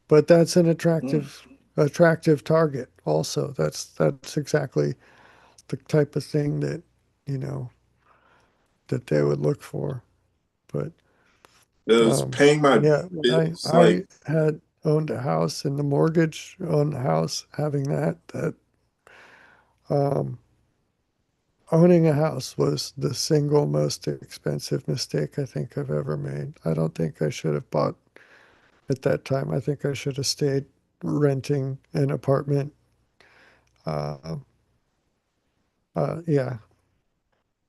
But that's an Mm. attractive target also. That's exactly the type of thing that, you know, that they would look for. But Does paying my yeah, when bills I like had owned a house and the mortgage on the house, having that um, owning a house was the single most expensive mistake I think I've ever made. I don't think I should have bought at that time. I think I should have stayed renting an apartment. Uh, yeah,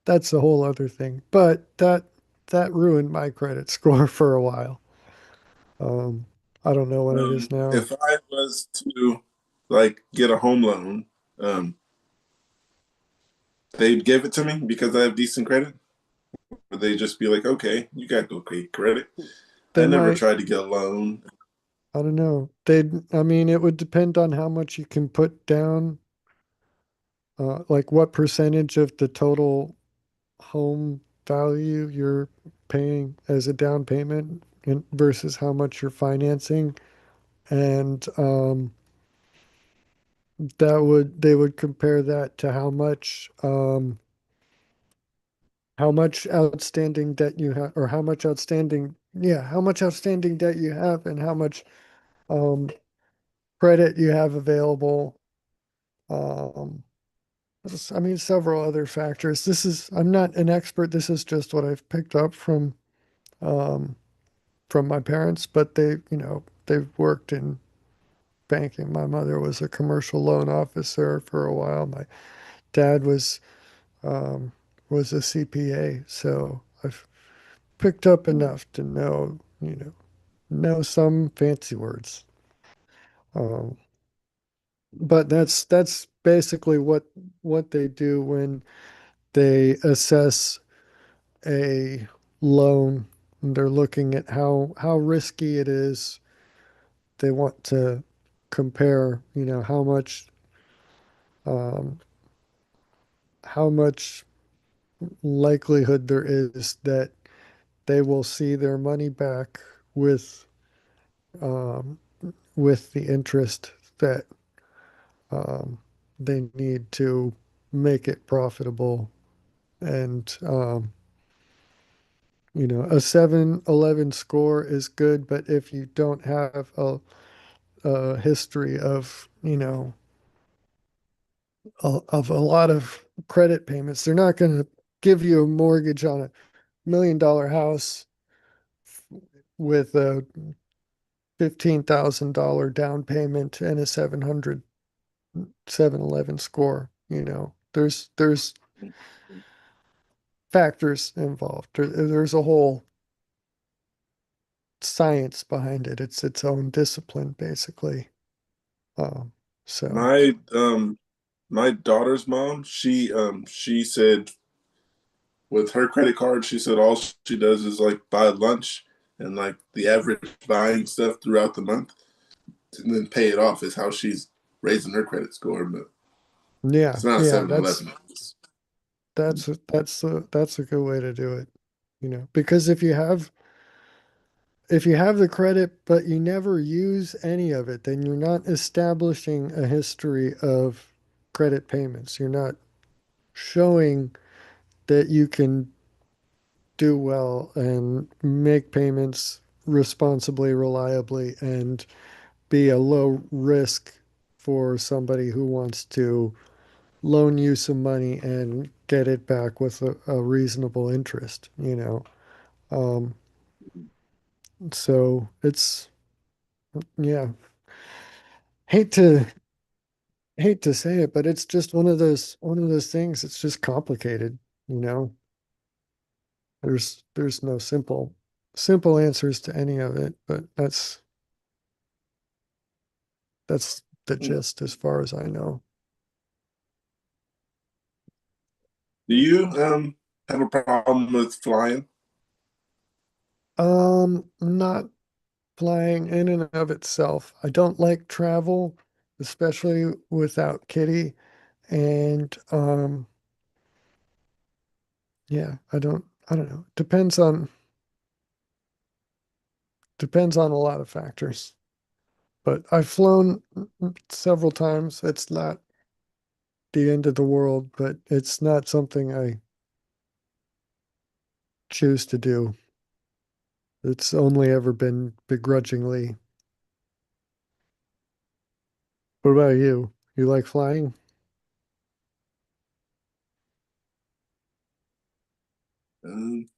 that's a whole other thing. But that ruined my credit score for a while. Um, I don't know what it is now. if I was to like get a home loan, um, they'd give it to me because I have decent credit, or they just be like, okay, you got okay credit. I They never might, tried to get a loan. I don't know. I mean, it would depend on how much you can put down, like what percentage of the total home value you're paying as a down payment versus how much you're financing. And they would compare that to how much outstanding debt you have, or how much outstanding, yeah, how much outstanding debt you have, and how much um credit you have available. Um, I mean, several other factors. I'm not an expert. This is just what I've picked up um, from my parents, but they've worked in banking. My mother was a commercial loan officer for a while. My dad um, was a CPA, so I've picked up enough to know some fancy words. Um, but that's basically what they do when they assess a loan. And they're looking at how risky it is. They want to compare, um, how much likelihood there is that they will see their money back with um, with the interest that um, they need to make it profitable. And a 711 score is good, but if you don't have a history of of a lot of credit payments, they're not going to give you a mortgage on a $1 million house with a $15,000 down payment and a 711 score. There's factors involved. There's a whole science behind it. It's its own discipline, basically. Um, so My daughter's mom, she said with her credit card, she said all she does is like buy lunch and like the average buying stuff throughout the month and then pay it off is how she's raising her credit score. But yeah, it's not a yeah, 7-Eleven. that's a good way to do it. Because if you have the credit but you never use any of it, then you're not establishing a history of credit payments. You're not showing that you can do well and make payments responsibly, reliably, and be a low risk for somebody who wants to loan you some money and get it back with a reasonable interest. Um, so yeah, hate to hate to say it, but it's just one of those things. It's just complicated, you know. There's no simple answers to any of it, but that's the gist as far as I know. Do you have a problem with flying? Not flying in and of itself. I don't like travel, especially without Kitty. And yeah, I don't know. Depends on a lot of factors. But I've flown several times. It's not the end of the world, but it's not something I choose to do. It's only ever been begrudgingly. What about you? You like flying? Um,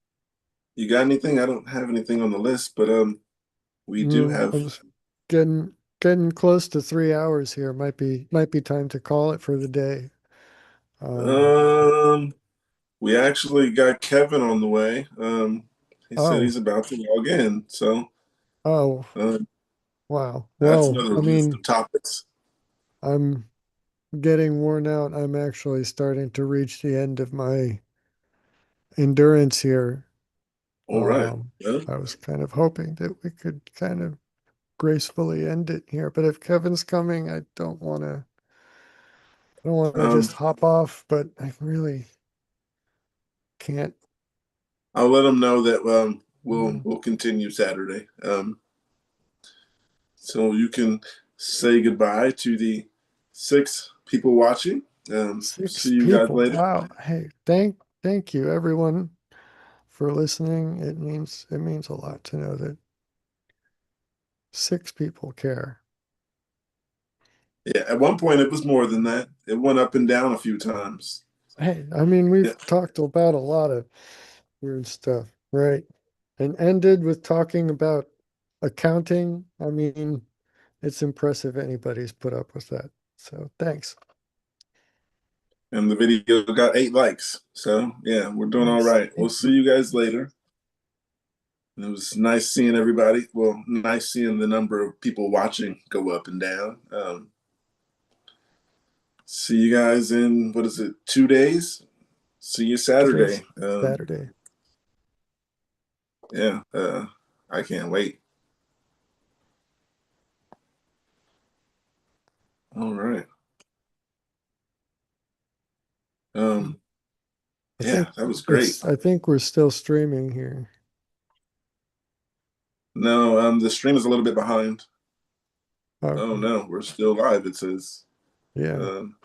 you got anything? I don't have anything on the list, but we do I have. was getting close to 3 hours here. Might be time to call it for the day. Um, Um, we actually got Kevin on the way. He said oh, he's about to log in, so oh, uh, wow. that's Well, another I list mean, of topics. I'm getting worn out. I'm actually starting to reach the end of my endurance here. All right. Um, Well, I was kind of hoping that we could kind of gracefully end it here, but if Kevin's coming, I don't want to just um, hop off, but I really can't. I'll let him know that we'll Mm. we'll continue Saturday. So you can say goodbye to the 6 people watching. Six See you guys people. later. Wow. Hey, thank you everyone for listening. It means a lot to know that six people care. Yeah, at one point it was more than that. It went up and down a few times. Hey, I mean, we've Yeah, talked about a lot of weird stuff, right? And ended with talking about accounting. I mean, it's impressive anybody's put up with that. So thanks. and the video got 8 likes. So yeah, we're doing all Nice. right. We'll see you guys later. It was nice seeing everybody. Well, nice seeing the number of people watching go up and down. See you guys in, what is it, 2 days? See you Today's Saturday. Saturday. Yeah, I can't wait. All right. Um, I think yeah, that was great. I think we're still streaming here. No, the stream is a little bit behind. Oh Okay. no, we're still live. It says. Yeah. Um,